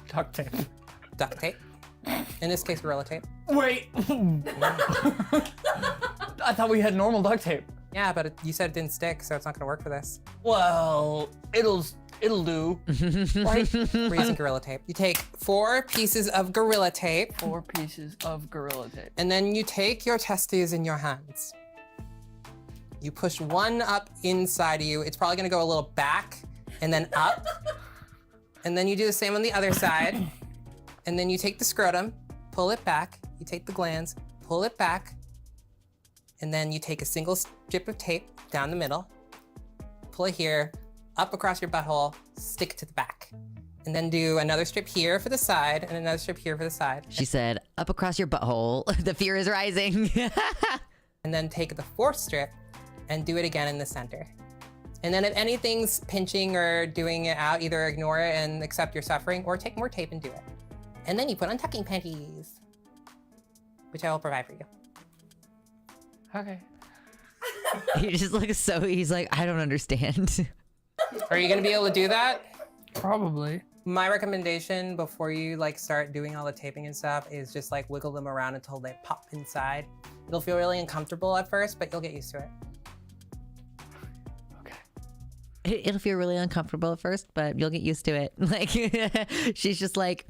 Duct tape. duct tape. In this case, Gorilla tape. Wait. I thought we had normal duct tape. Yeah, but you said it didn't stick, so it's not gonna work for this. Well, it'll do. We're using Gorilla tape. You take 4 pieces of Gorilla tape, 4 pieces of Gorilla tape. and then you take your testes in your hands. You push one up inside of you. It's probably gonna go a little back and then up. And then you do the same on the other side. And then you take the scrotum, pull it back. You take the glands, pull it back. And then you take a single strip of tape down the middle, pull it here, up across your butthole, stick it to the back. And then do another strip here for the side and another strip here for the side. She said, up across your butthole, the fear is rising. And then take the 4th strip and do it again in the center. And then if anything's pinching or doing it out, either ignore it and accept your suffering, or take more tape and do it. And then you put on tucking panties, which I will provide for you. Okay. He just looks so, he's like, I don't understand. Are you gonna be able to do that? Probably. My recommendation before you like start doing all the taping and stuff is just like wiggle them around until they pop inside. It'll feel really uncomfortable at first, but you'll get used to it. It'll feel really uncomfortable at first, but you'll get used to it. Like, she's just like,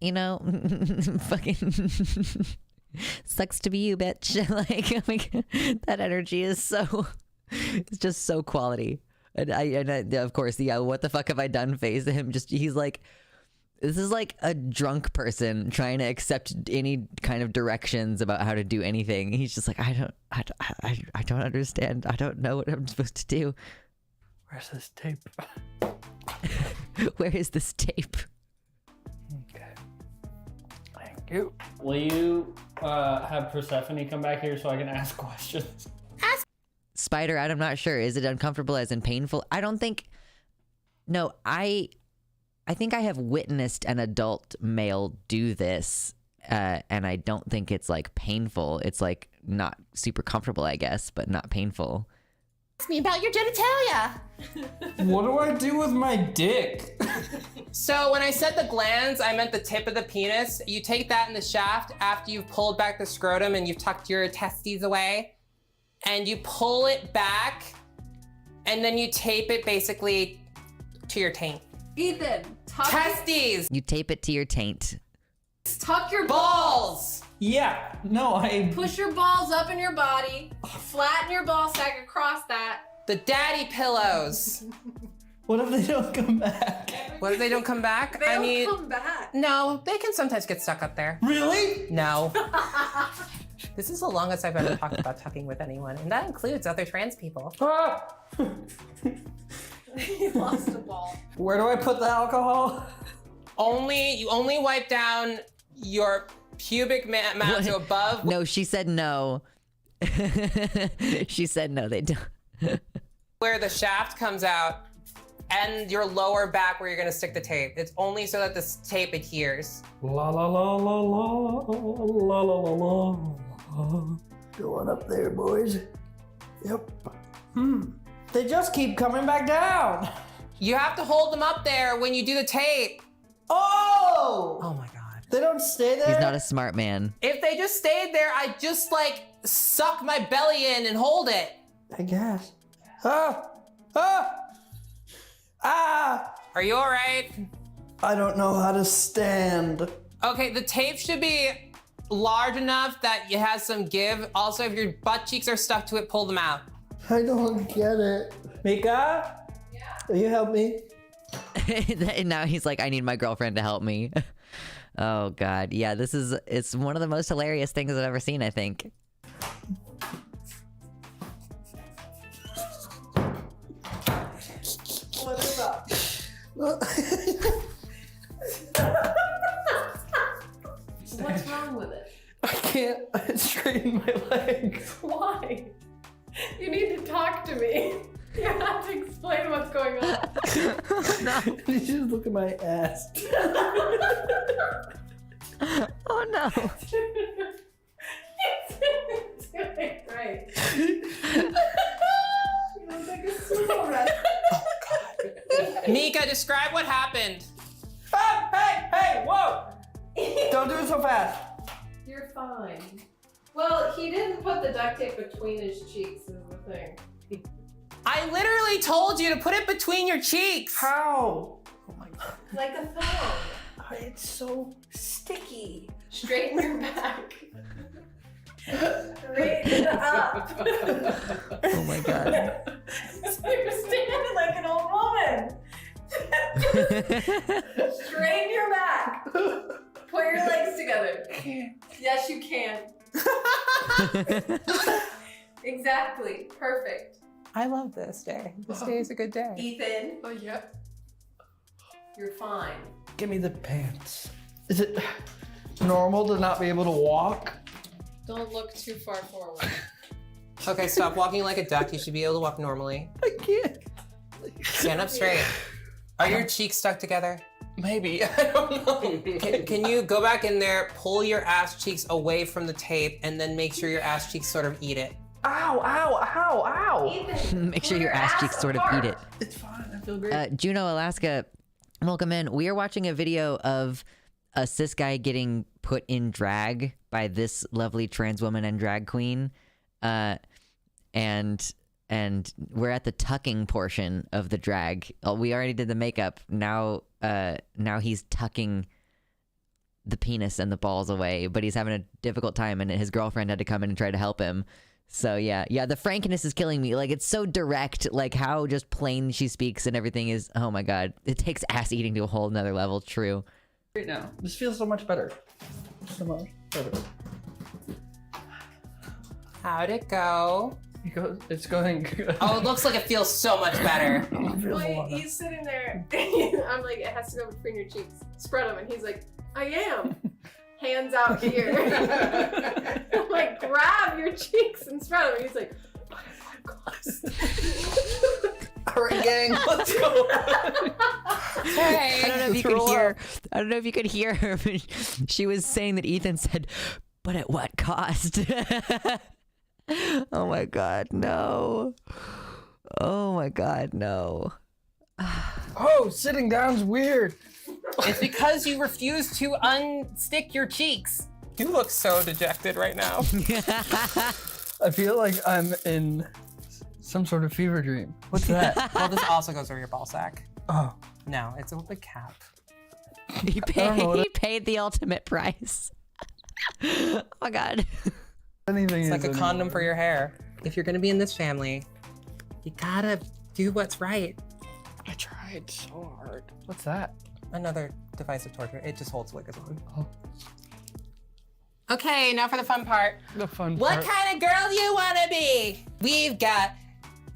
you know, fucking sucks to be you, bitch. Like, that energy is so, it's just so quality. And I, of course, yeah, what the fuck have I done face him? Just, he's like, This is like a drunk person trying to accept any kind of directions about how to do anything. He's just like, I don't understand. I don't know what I'm supposed to do. Where's this tape? Where is this tape? Okay. Thank you. Will you have Persephone come back here so I can ask questions? Spider, I'm not sure. Is it uncomfortable as in painful? I don't think. No, I think I have witnessed an adult male do this, and I don't think it's like painful. It's like not super comfortable, I guess, but not painful. Ask me about your genitalia. What do I do with my dick? So when I said the glands, I meant the tip of the penis. You take that in the shaft after you've pulled back the scrotum and you've tucked your testes away, and you pull it back, and then you tape it basically to your taint. Ethan, Testes! You tape it to your taint. tuck your Balls! Yeah, no, I... Push your balls up in your body. Flatten your ball sack across that. The daddy pillows. What if they don't come back? What if they don't come back? They'll come back. No, they can sometimes get stuck up there. Really? No. This is the longest I've ever talked about tucking with anyone, and that includes other trans people. Ah! He lost a ball. Where do I put the alcohol? You only wipe down your pubic mound to above. No, she said no. She said no, they don't. Where the shaft comes out, and your lower back where you're gonna stick the tape. It's only so that this tape adheres. La la la la la la la la la. Going up there, boys. Yep. They just keep coming back down. You have to hold them up there when you do the tape. Oh! Oh my God. They don't stay there? He's not a smart man. If they just stayed there, I'd just like suck my belly in and hold it. I guess. Ah! Ah! Ah! Are you all right? I don't know how to stand. Okay, the tape should be large enough that it has some give. Also, if your butt cheeks are stuck to it, pull them out. I don't get it. Mika? Yeah? Will you help me? And now he's like, I need my girlfriend to help me. Oh God. Yeah, it's one of the most hilarious things I've ever seen, I think. What is up? What's wrong with it? I can't straighten my legs. Why? You need to talk to me. You have to explain what's going on. You just look at my ass. Oh no. It's doing great. You look like a sumo wrestler. Mika, describe what happened. Hey, whoa! Don't do it so fast. You're fine. Well, he didn't put the duct tape between his cheeks is the thing. I literally told you to put it between your cheeks. How? Oh my God. Like a thong. It's so sticky. Straighten your back. Straighten up. Oh my God. So you're standing like an old woman. Straighten your back. Put your legs together. Yes, you can. Exactly. Perfect. I love this day. This day is a good day. Ethan. Oh, yep. You're fine. Give me the pants. Is it normal to not be able to walk? Don't look too far forward. Okay, stop walking like a duck. You should be able to walk normally. I can't. Stand up straight. Are your cheeks stuck together? Maybe. I don't know. Can you go back in there, pull your ass cheeks away from the tape, and then make sure your ass cheeks sort of eat it? Ow, ow, ow, ow. Ethan, Make sure your ass cheeks sort of eat it. It's fine. I feel great. Juneau, Alaska, welcome in. We are watching a video of a cis guy getting put in drag by this lovely trans woman and drag queen. And we're at the tucking portion of the drag. We already did the makeup. Now he's tucking the penis and the balls away, but he's having a difficult time, and his girlfriend had to come in and try to help him. So yeah, the frankness is killing me. Like, it's so direct, like how just plain she speaks and everything is, oh my God. It takes ass eating to a whole nother level. True. Right now, this feels so much better. So much better. How'd it go? It's going good. Oh, it looks like it feels so much better. Wait, he's sitting there. I'm like, it has to go between your cheeks. Spread them, and he's like, I am. Hands out here. I'm like, grab your cheeks and spread them. And he's like, Alright, gang, let's go. I don't know if you could hear. I don't know if you could hear her. But she was saying that Ethan said, "But at what cost?" Oh my God, no! Oh my God, no! Oh, sitting down's weird. It's because you refuse to unstick your cheeks. You look so dejected right now. I feel like I'm in some sort of fever dream. What's that? Well, this also goes over your ball sack. Oh, No, it's a big cap. He paid the ultimate price. Oh my God! anything It's is like a anymore. condom for your hair. If you're gonna be in this family, you gotta do what's right. I tried so hard. What's that? Another device of torture. It just holds liquors on. Oh. Okay, now for the fun part. The fun What part. kind of girl do you want to be? We've got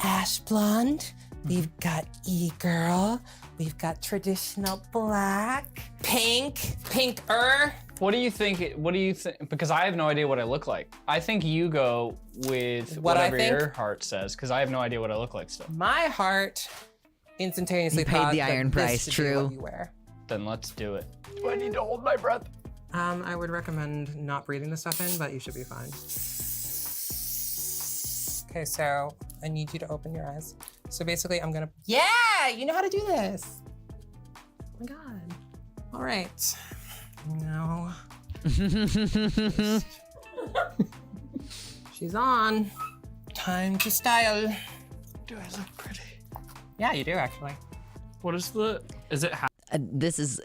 ash blonde. We've got e-girl. We've got traditional black. Pinker. What do you think? What do you think? Because I have no idea what I look like. I think you go with What I whatever think? your heart says, because I have no idea what I look like still. My heart instantaneously You paid thought the that iron this price, should be true. what you wear. Then let's do it. Do I need to hold my breath? I would recommend not breathing this stuff in, but you should be fine. Okay, so I need you to open your eyes. So basically, I'm gonna. Yeah, you know how to do this. Oh my god. All right. No. She's on. Time to style. Do I look pretty? Yeah, you do actually. What is the? Is it? This is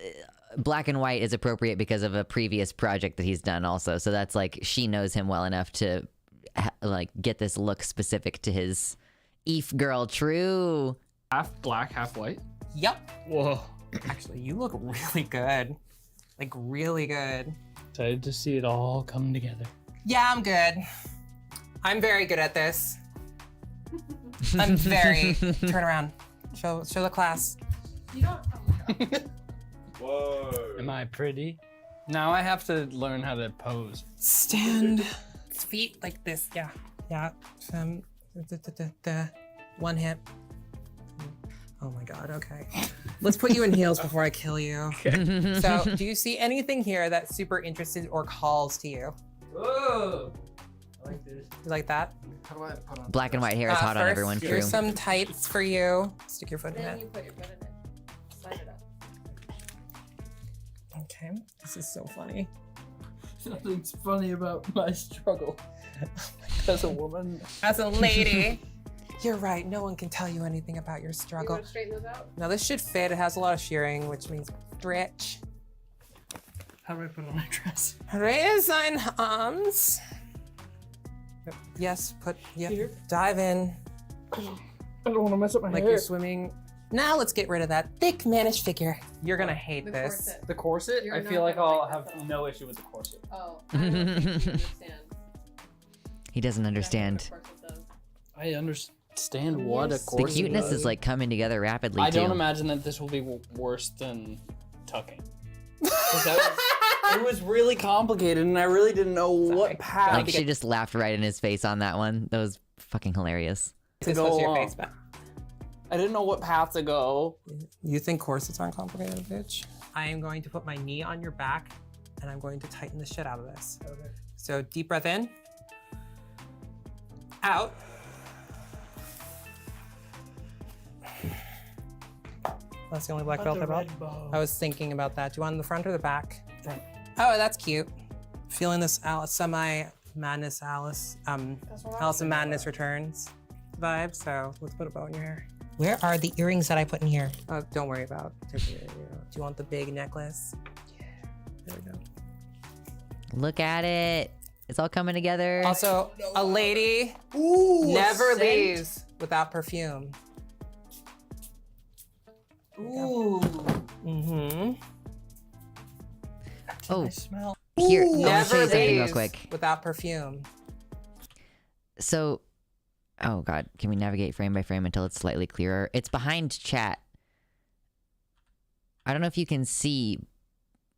black and white is appropriate because of a previous project that he's done also. So that's like she knows him well enough to like get this look specific to his Eve girl. True. Half black, half white. Yep. Whoa. Actually, you look really good. Like really good. Excited to see it all come together. Yeah, I'm good. I'm very good at this. I'm very. Turn around. Show the class. you don't. Whoa. Am I pretty? Now I have to learn how to pose. Stand. Feet like this. Yeah. Yeah. One hip. Oh my god. Okay. Let's put you in heels before I kill you. So, do you see anything here that's super interested or calls to you? Whoa. I like this. You like that? How do I put on? Black and white hair is hot on First, everyone. True. Here's some tights for you. Stick your foot in Then it. you put your foot in it. Slide it up. Okay. This is so funny. Nothing's funny about my struggle as a woman. As a lady. You're right. No one can tell you anything about your You struggle. want to straighten those out? Now this should fit. It has a lot of shearing, which means stretch. How do I put on a dress? Raise thine arms. Yes, Here? dive in I don't want to mess up my like hair. you're swimming. Now let's get rid of that thick mannish figure. You're gonna hate The this. corset. The corset? You're I not feel like gonna I'll like have this at all. no issue with the corset. Oh, I don't think you understand. He doesn't understand. That's what a corset does. I understand what a Yes. The corset cuteness does. is like coming together rapidly I too. don't imagine that this will be worse than tucking. 'Cause it was really complicated, and I really didn't know what path Like she just laughed right in his face on that one. That was fucking hilarious. This go was your along. face back. I didn't know what path to go. You think corsets aren't complicated, bitch? I am going to put my knee on your back, and I'm going to tighten the shit out of this. Okay. So deep breath in. Out. That's the only black belt I brought. I was thinking about that. Do you want the front or the back? Front. Oh, that's cute. Feeling this semi-madness Alice in Madness Returns vibe. So let's put a bow in your hair. Where are the earrings that I put in here? Don't worry about. Do you want the big necklace? Yeah. There we go. Look at it. It's all coming together. Also, a lady Ooh, never leaves without perfume. Ooh. Mm-hmm. Oh, I smell. here, I want to show Never you something real leaves quick. without perfume. So, oh god, can we navigate frame by frame until it's slightly clearer? It's behind chat. I don't know if you can see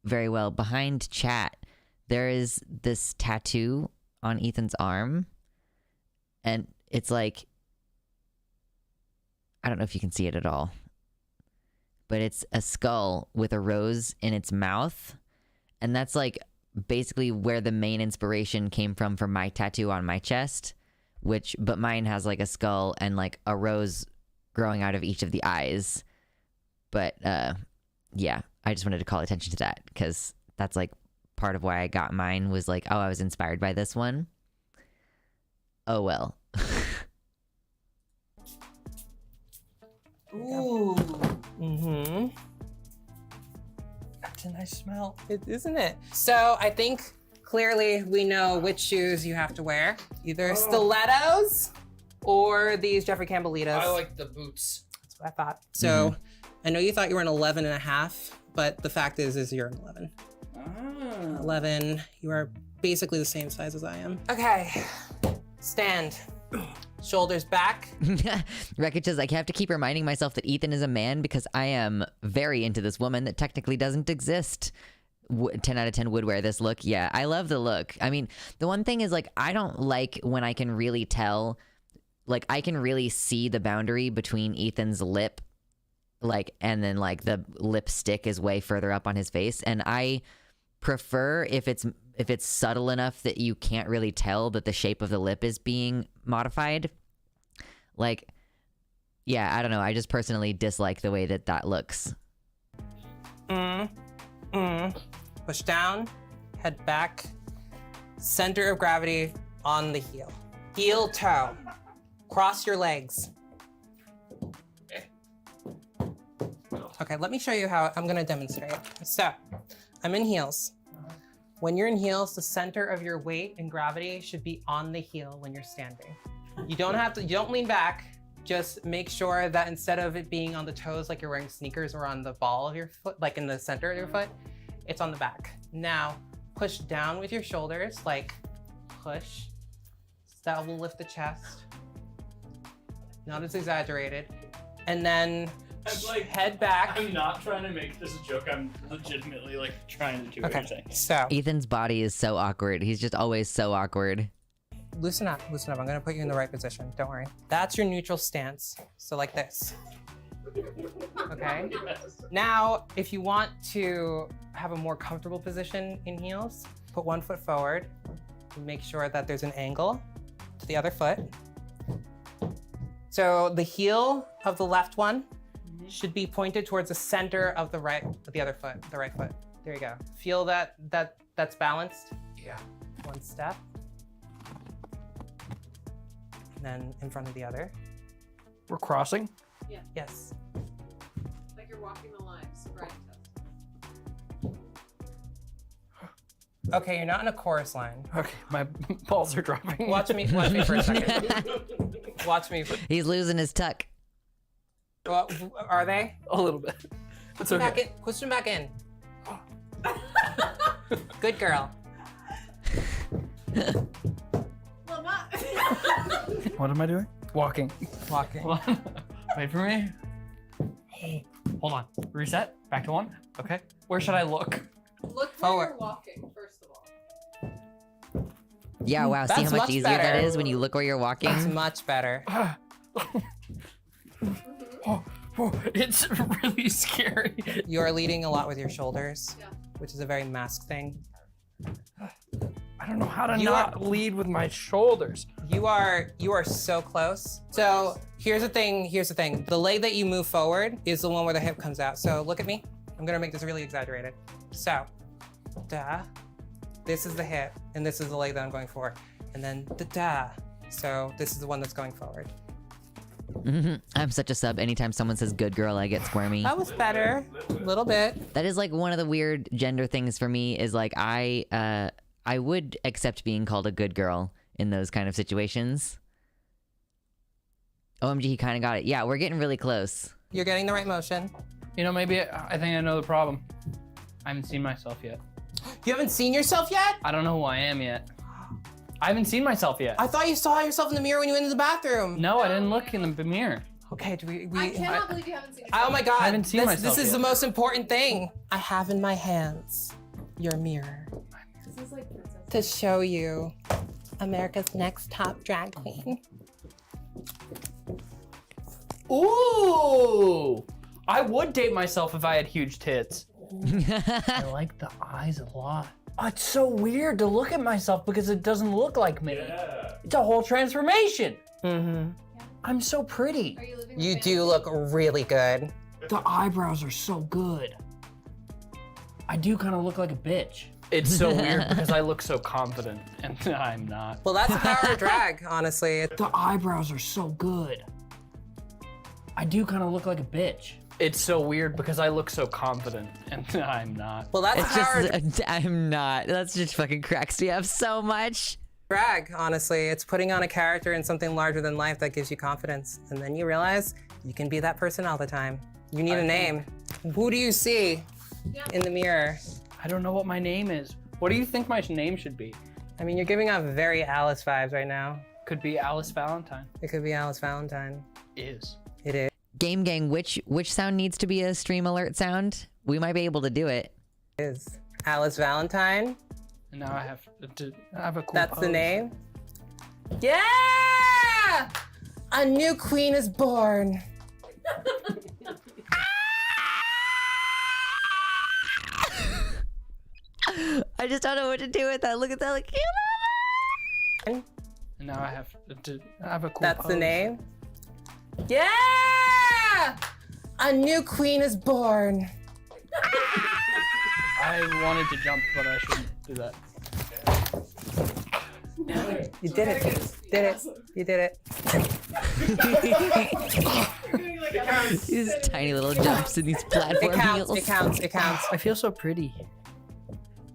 very well. Behind chat, there is this tattoo on Ethan's arm, and it's like, I don't know if you can see it at all, but it's a skull with a rose in its mouth, and that's like basically where the main inspiration came from for my tattoo on my chest, but mine has like a skull and like a rose growing out of each of the eyes. But yeah, I just wanted to call attention to that because that's like part of why I got mine, was like, oh, I was inspired by this one. Oh well. Ooh. Mm-hmm. That's a nice smell. Isn't it? So I think clearly we know which shoes you have to wear. Either stilettos or these Jeffrey Campbellitos. I like the boots. That's what I thought. So I know you thought you were an 11 and a half, but the fact is you're an 11. 11, you are basically the same size as I am. Okay, stand. Shoulders back. Wreckage says, I have to keep reminding myself that Ethan is a man because I am very into this woman that technically doesn't exist. 10 out of 10 would wear this look. Yeah, I love the look. I mean, the one thing is, like, I don't like when I can really tell, like, I can really see the boundary between Ethan's lip, like, and then, like, the lipstick is way further up on his face. And I prefer if it's subtle enough that you can't really tell that the shape of the lip is being modified. Like, yeah, I don't know. I just personally dislike the way that looks. Push down, head back, center of gravity on the heel. Heel toe. Cross your legs. Okay, let me show you how I'm gonna demonstrate. So, I'm in heels. When you're in heels, the center of your weight and gravity should be on the heel when you're standing. You don't lean back. Just make sure that instead of it being on the toes like you're wearing sneakers or on the ball of your foot, like in the center of your foot, it's on the back. Now, push down with your shoulders, like push. That will lift the chest. Not as exaggerated. And then head back. I'm not trying to make this a joke. I'm legitimately like trying to do what you're saying. So Ethan's body is so awkward. He's just always so awkward. loosen up, loosen up. I'm gonna put you in the right position. Don't worry. That's your neutral stance. So like this. Okay. Now, if you want to have a more comfortable position in heels, put one foot forward. Make sure that there's an angle to the other foot. So the heel of the left one should be pointed towards the center of the right foot. There you go. Feel that's balanced? Yeah. One step. And then in front of the other. We're crossing. Yes. Like you're walking the line, sobriety test. Okay, you're not in a chorus line. Okay, my balls are dropping. Watch me for a second. Watch me. He's losing his tuck. Well, are they? A little bit. It's okay. Back in. Push them back in. Good girl. Well, not. What am I doing? Walking. Walking. Wait for me. Hey, hold on. Reset. Back to one. Okay. Where should I look? Look where Forward. you're walking, first of all. Yeah, wow. See That's how much much easier that better. is when you look where you're walking? That's much better. It's really scary. You are leading a lot with your shoulders, Yeah. which is a very mask thing. I don't know how to You not lead with my shoulders. You are so close. So here's the thing. The leg that you move forward is the one where the hip comes out. So look at me. I'm gonna make this really exaggerated. So, this is the hip, and this is the leg that I'm going for, and then So this is the one that's going forward. I'm such a sub. Anytime someone says good girl, I get squirmy. That was better, a little bit. That is like one of the weird gender things for me, is like I would accept being called a good girl in those kind of situations. OMG, he kind of got it. Yeah, we're getting really close. You're getting the right motion. You know, maybe I think I know the problem. I haven't seen myself yet. You haven't seen yourself yet? I don't know who I am yet. I haven't seen myself yet. I thought you saw yourself in the mirror when you went into the bathroom. No, I didn't look in the mirror. Okay, do we I cannot believe you haven't seen yourself. Oh my god. I haven't seen myself This is yet. the most important thing. I have in my hands your mirror This is like princess. to show you America's next top drag queen. Ooh! I would date myself if I had huge tits. I like the eyes a lot. Oh, it's so weird to look at myself because it doesn't look like me. It's a whole transformation. Mm-hmm. I'm so pretty. Are you living You with do fantasy? look really good. The eyebrows are so good. I do kind of look like a bitch. It's so weird because I look so confident and I'm not. Well, that's the power of drag, honestly. The eyebrows are so good. I do kind of look like a bitch. It's so weird because I look so confident and I'm not. Well, that's It's the power of just, I'm not. That's just fucking cracks me up so much. drag, honestly. It's putting on a character in something larger than life that gives you confidence. And then you realize you can be that person all the time. You need a name. Who do you see in the mirror? I don't know what my name is. What do you think my name should be? I mean, you're giving off very Alice vibes right now. Could be Alice Valentine. It could be Alice Valentine. Is. It is. Game gang, which sound needs to be a stream alert sound? We might be able to do it. Is Alice Valentine. And now I have a cool That's the pose. name. Yeah! A new queen is born. I just don't know what to do with that. Look at that. Like, And now I have a cool That's pose. the name. Yeah! A new queen is born. I wanted to jump, but I shouldn't do that. You did it. Did it. You did it. You're doing like a these tiny little jumps in these platform It counts. heels. It counts. It counts. I feel so pretty.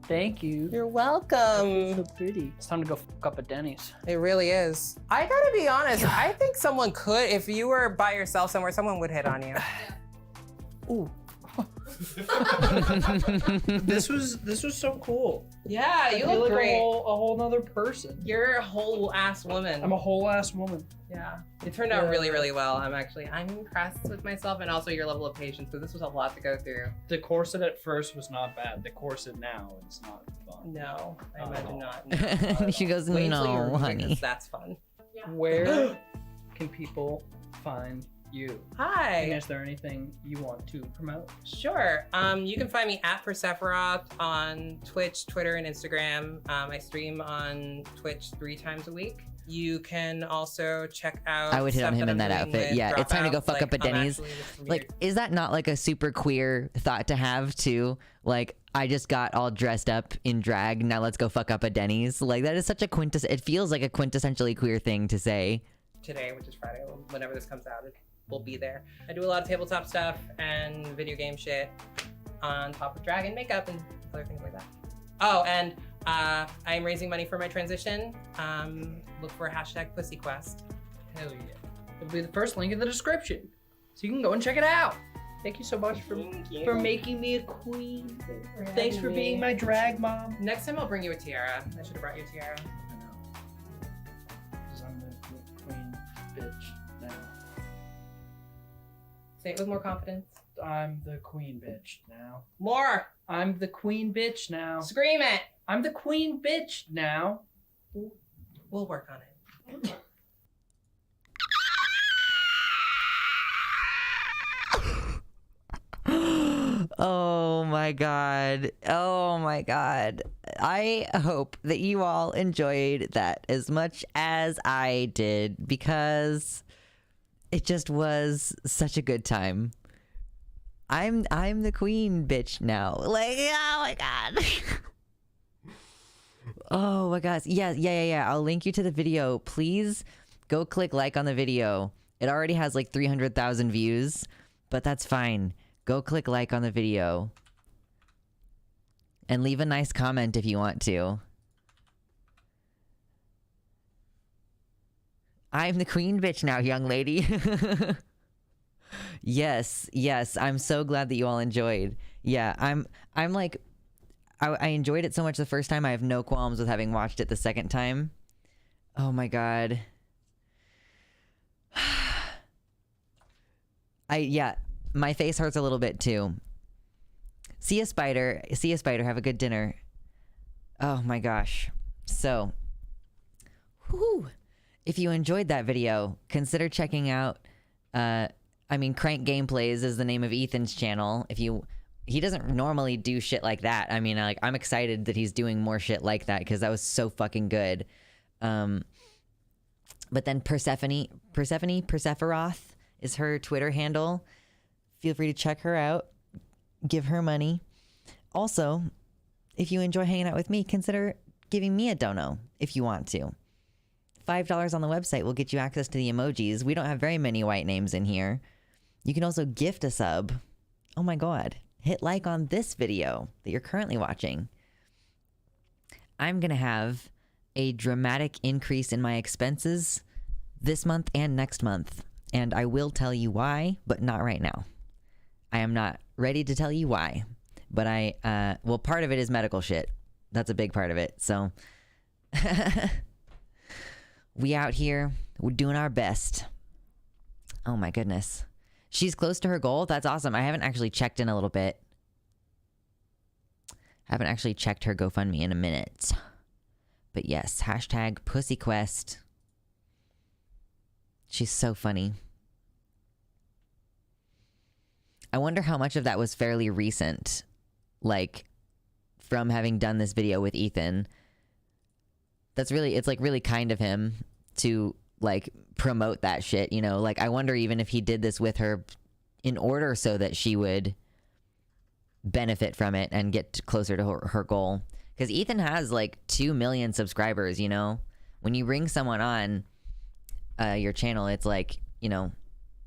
Thank you. You're welcome. So pretty. It's time to go fuck up at Denny's. It really is. I gotta be honest. I think someone could, if you were by yourself somewhere, someone would hit on you. Ooh. This was so cool. Yeah, I you feel look like great. a whole nother person. You're a whole ass woman. I'm a whole ass woman. Yeah. It turned out really, really well. I'm impressed with myself and also your level of patience because this was a lot to go through. The corset at first was not bad. The corset now is not fun. No, I Not at imagine all. not. No. She goes, Wait until you're no, removing honey. this, that's fun. Where can people find you? And Hi. is there anything you want to promote? Sure. You can find me at Persephoros on Twitch, Twitter, and Instagram. I stream on Twitch 3 times a week. You can also check out. I would hit on stuff him in I'm that doing outfit. with Yeah, it's time to go Dropouts. fuck up at I'm Denny's. actually just Like, is that not like a super queer thought to have too? Like, I just got all dressed up in drag. Now let's go fuck up at Denny's. Like, that is such a it feels like a quintessentially queer thing to say. today, which is Friday, whenever this comes out, it will be there. I do a lot of tabletop stuff and video game shit on top of drag and makeup and other things like that. Oh, and I am raising money for my transition. Look for #PussyQuest. Hell yeah. It'll be the first link in the description. So you can go and check it out. Thank you so much for making me a queen. Thanks for being my drag mom. Next time I'll bring you a tiara. I should have brought you a tiara. I know. Because I'm the queen bitch now. Say it with more confidence. I'm the queen bitch now. More! I'm the queen bitch now. Scream it! I'm the queen bitch now. We'll work on it. Oh my god. Oh my god. I hope that you all enjoyed that as much as I did because it just was such a good time. I'm the queen bitch now. Like, oh my god. Oh my gosh. Yeah. I'll link you to the video. Please go click like on the video. It already has like 300,000 views, but that's fine. Go click like on the video. And leave a nice comment if you want to. I'm the queen bitch now, young lady. Yes. I'm so glad that you all enjoyed. Yeah, I'm like, I enjoyed it so much the first time. I have no qualms with having watched it the second time. Oh my god. My face hurts a little bit too. See a spider, have a good dinner. Oh my gosh. So, if you enjoyed that video, consider checking out, Crank Gameplays is the name of Ethan's channel. He doesn't normally do shit like that. I mean, like, I'm excited that he's doing more shit like that because that was so fucking good. But then Persephoroth is her Twitter handle. Feel free to check her out. Give her money. Also, if you enjoy hanging out with me, consider giving me a dono if you want to. $5 on the website will get you access to the emojis. We don't have very many white names in here. You can also gift a sub. Oh my god. Hit like on this video that you're currently watching. I'm going to have a dramatic increase in my expenses this month and next month. And I will tell you why, but not right now. I am not ready to tell you why. But part of it is medical shit. That's a big part of it. So we out here, we're doing our best. Oh my goodness. She's close to her goal. That's awesome. I haven't actually checked in a little bit. Haven't actually checked her GoFundMe in a minute. But yes, #PussyQuest. She's so funny. I wonder how much of that was fairly recent. Like, from having done this video with Ethan. It's like really kind of him to like promote that shit, you know? Like, I wonder even if he did this with her in order so that she would benefit from it and get closer to her goal. Because Ethan has like 2 million subscribers, you know? When you bring someone on your channel, it's like, you know,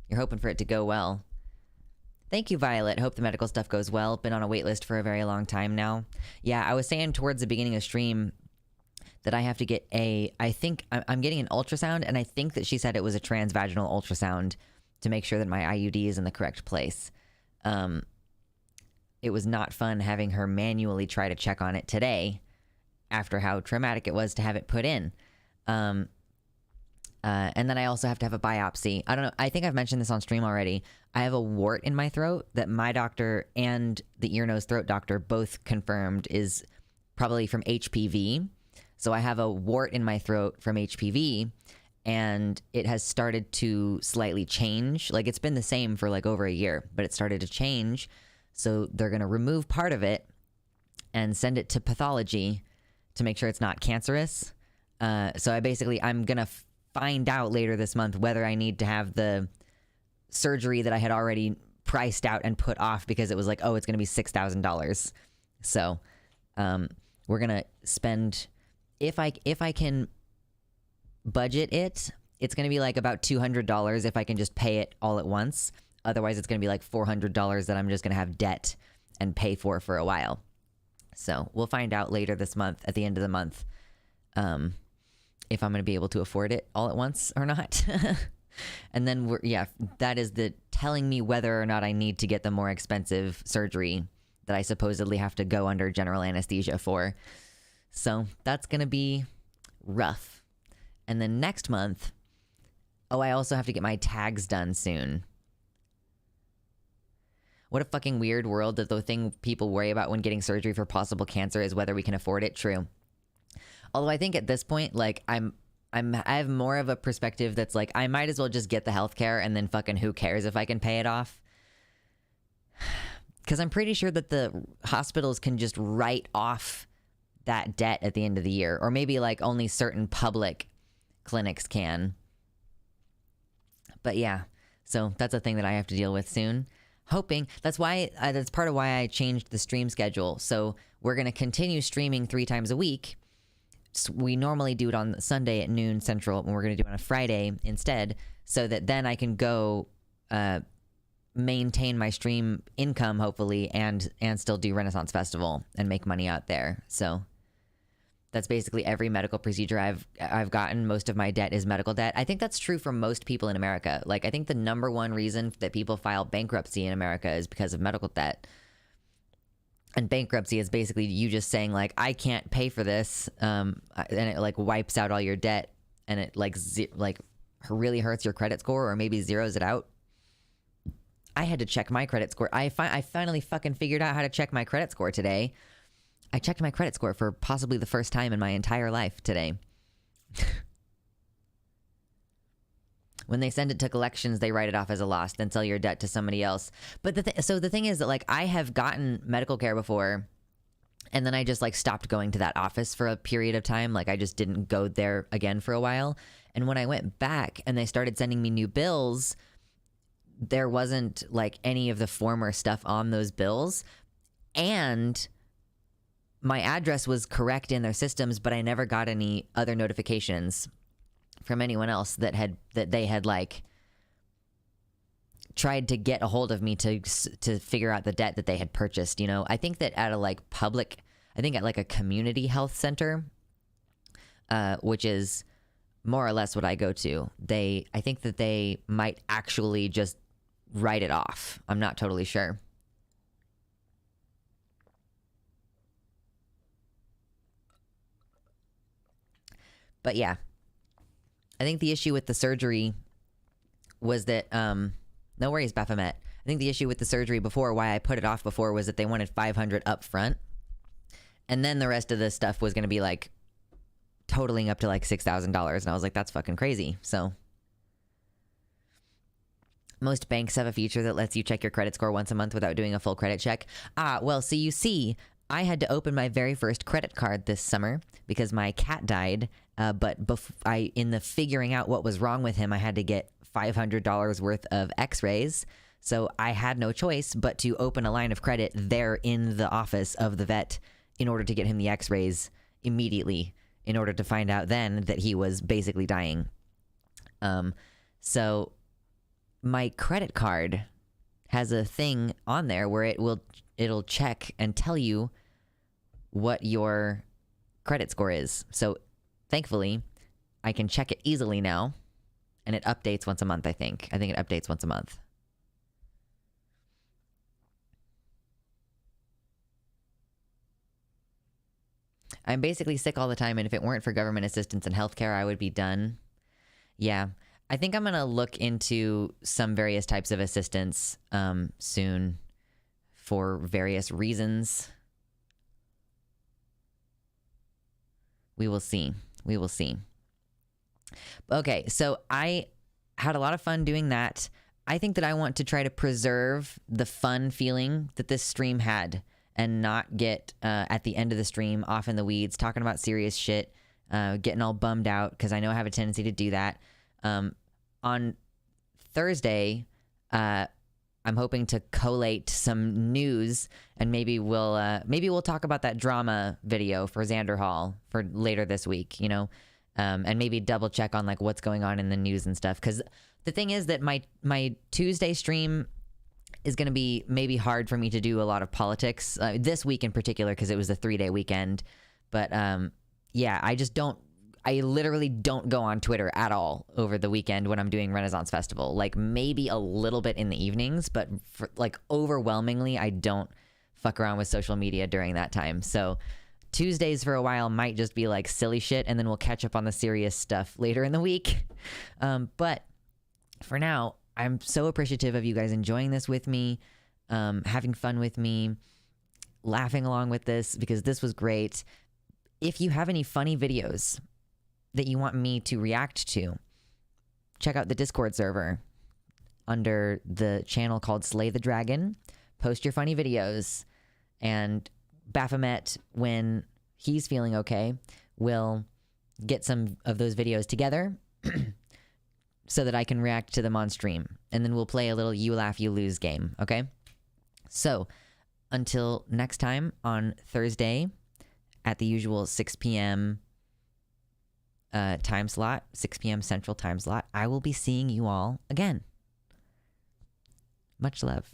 you're hoping for it to go well. Thank you, Violet. Hope the medical stuff goes well. Been on a wait list for a very long time now. Yeah, I was saying towards the beginning of stream that I have to get I think I'm getting an ultrasound, and I think that she said it was a transvaginal ultrasound to make sure that my IUD is in the correct place. It was not fun having her manually try to check on it today after how traumatic it was to have it put in. And then I also have to have a biopsy. I don't know. I think I've mentioned this on stream already. I have a wart in my throat that my doctor and the ear, nose, throat doctor both confirmed is probably from HPV. So I have a wart in my throat from HPV, and it has started to slightly change. Like, it's been the same for like over a year, but it started to change. So they're going to remove part of it and send it to pathology to make sure it's not cancerous. So I'm going to find out later this month whether I need to have the surgery that I had already priced out and put off because it was like, oh, it's going to be $6,000. So we're going to spend, if I can budget it, it's going to be like about $200 if I can just pay it all at once. Otherwise, it's going to be like $400 that I'm just going to have debt and pay for a while. So we'll find out later this month, at the end of the month, if I'm going to be able to afford it all at once or not. And then, that is the telling me whether or not I need to get the more expensive surgery that I supposedly have to go under general anesthesia for. So that's going to be rough. And then next month, I also have to get my tags done soon. What a fucking weird world that the thing people worry about when getting surgery for possible cancer is whether we can afford it. True. Although I think at this point, like, I have more of a perspective that's like, I might as well just get the healthcare and then fucking who cares if I can pay it off. Because I'm pretty sure that the hospitals can just write off that debt at the end of the year. Or maybe like only certain public clinics can. But yeah, so that's a thing that I have to deal with soon. Hoping, that's part of why I changed the stream schedule. So we're going to continue streaming 3 times a week. We normally do it on Sunday at noon Central, and we're going to do it on a Friday instead, so that then I can go maintain my stream income, hopefully, and still do Renaissance Festival and make money out there. So that's basically every medical procedure I've gotten. Most of my debt is medical debt. I think that's true for most people in America. Like, I think the number one reason that people file bankruptcy in America is because of medical debt. And bankruptcy is basically you just saying like, I can't pay for this, and it like wipes out all your debt, and it like really hurts your credit score, or maybe zeroes it out. I had to check my credit score. I finally fucking figured out how to check my credit score today. I checked my credit score for possibly the first time in my entire life today. When they send it to collections, they write it off as a loss, then sell your debt to somebody else. But the thing is that like I have gotten medical care before, and then I just like stopped going to that office for a period of time. Like I just didn't go there again for a while. And when I went back and they started sending me new bills, there wasn't like any of the former stuff on those bills. And my address was correct in their systems, but I never got any other notifications from anyone else that they had like tried to get a hold of me to figure out the debt that they had purchased. You know, I think that at a like at like a community health center, which is more or less what I go to, I think that they might actually just write it off. I'm not totally sure. But yeah, I think the issue with the surgery was that, no worries, Baphomet. I think the issue with the surgery before, why I put it off before, was that they wanted $500 up front. And then the rest of the stuff was going to be like totaling up to like $6,000. And I was like, that's fucking crazy. So most banks have a feature that lets you check your credit score once a month without doing a full credit check. Well, so you see, I had to open my very first credit card this summer because my cat died. But in the figuring out what was wrong with him, I had to get $500 worth of x-rays. So I had no choice but to open a line of credit there in the office of the vet in order to get him the x-rays immediately, in order to find out then that he was basically dying. So my credit card has a thing on there where it'll check and tell you what your credit score is. So thankfully, I can check it easily now, and it updates once a month, I think. I think it updates once a month. I'm basically sick all the time, and if it weren't for government assistance and healthcare, I would be done. Yeah. I think I'm going to look into some various types of assistance soon for various reasons. We will see. We will see. Okay, so I had a lot of fun doing that. I think that I want to try to preserve the fun feeling that this stream had and not get at the end of the stream off in the weeds, talking about serious shit, getting all bummed out, because I know I have a tendency to do that. On Thursday, I'm hoping to collate some news, and maybe we'll talk about that drama video for Xander Hall for later this week, you know, and maybe double check on like what's going on in the news and stuff. Because the thing is that my Tuesday stream is going to be maybe hard for me to do a lot of politics this week in particular, because it was a 3-day weekend. But yeah, I literally don't go on Twitter at all over the weekend when I'm doing Renaissance Festival. Like maybe a little bit in the evenings, but like overwhelmingly, I don't fuck around with social media during that time. So Tuesdays for a while might just be like silly shit, and then we'll catch up on the serious stuff later in the week. But for now, I'm so appreciative of you guys enjoying this with me, having fun with me, laughing along with this, because this was great. If you have any funny videos that you want me to react to, check out the Discord server under the channel called Slay the Dragon. Post your funny videos, and Baphomet, when he's feeling okay, will get some of those videos together so that I can react to them on stream. And then we'll play a little you laugh, you lose game, okay? So until next time on Thursday at the usual 6 p.m. Time slot, 6 p.m. Central Time slot, I will be seeing you all again. Much love.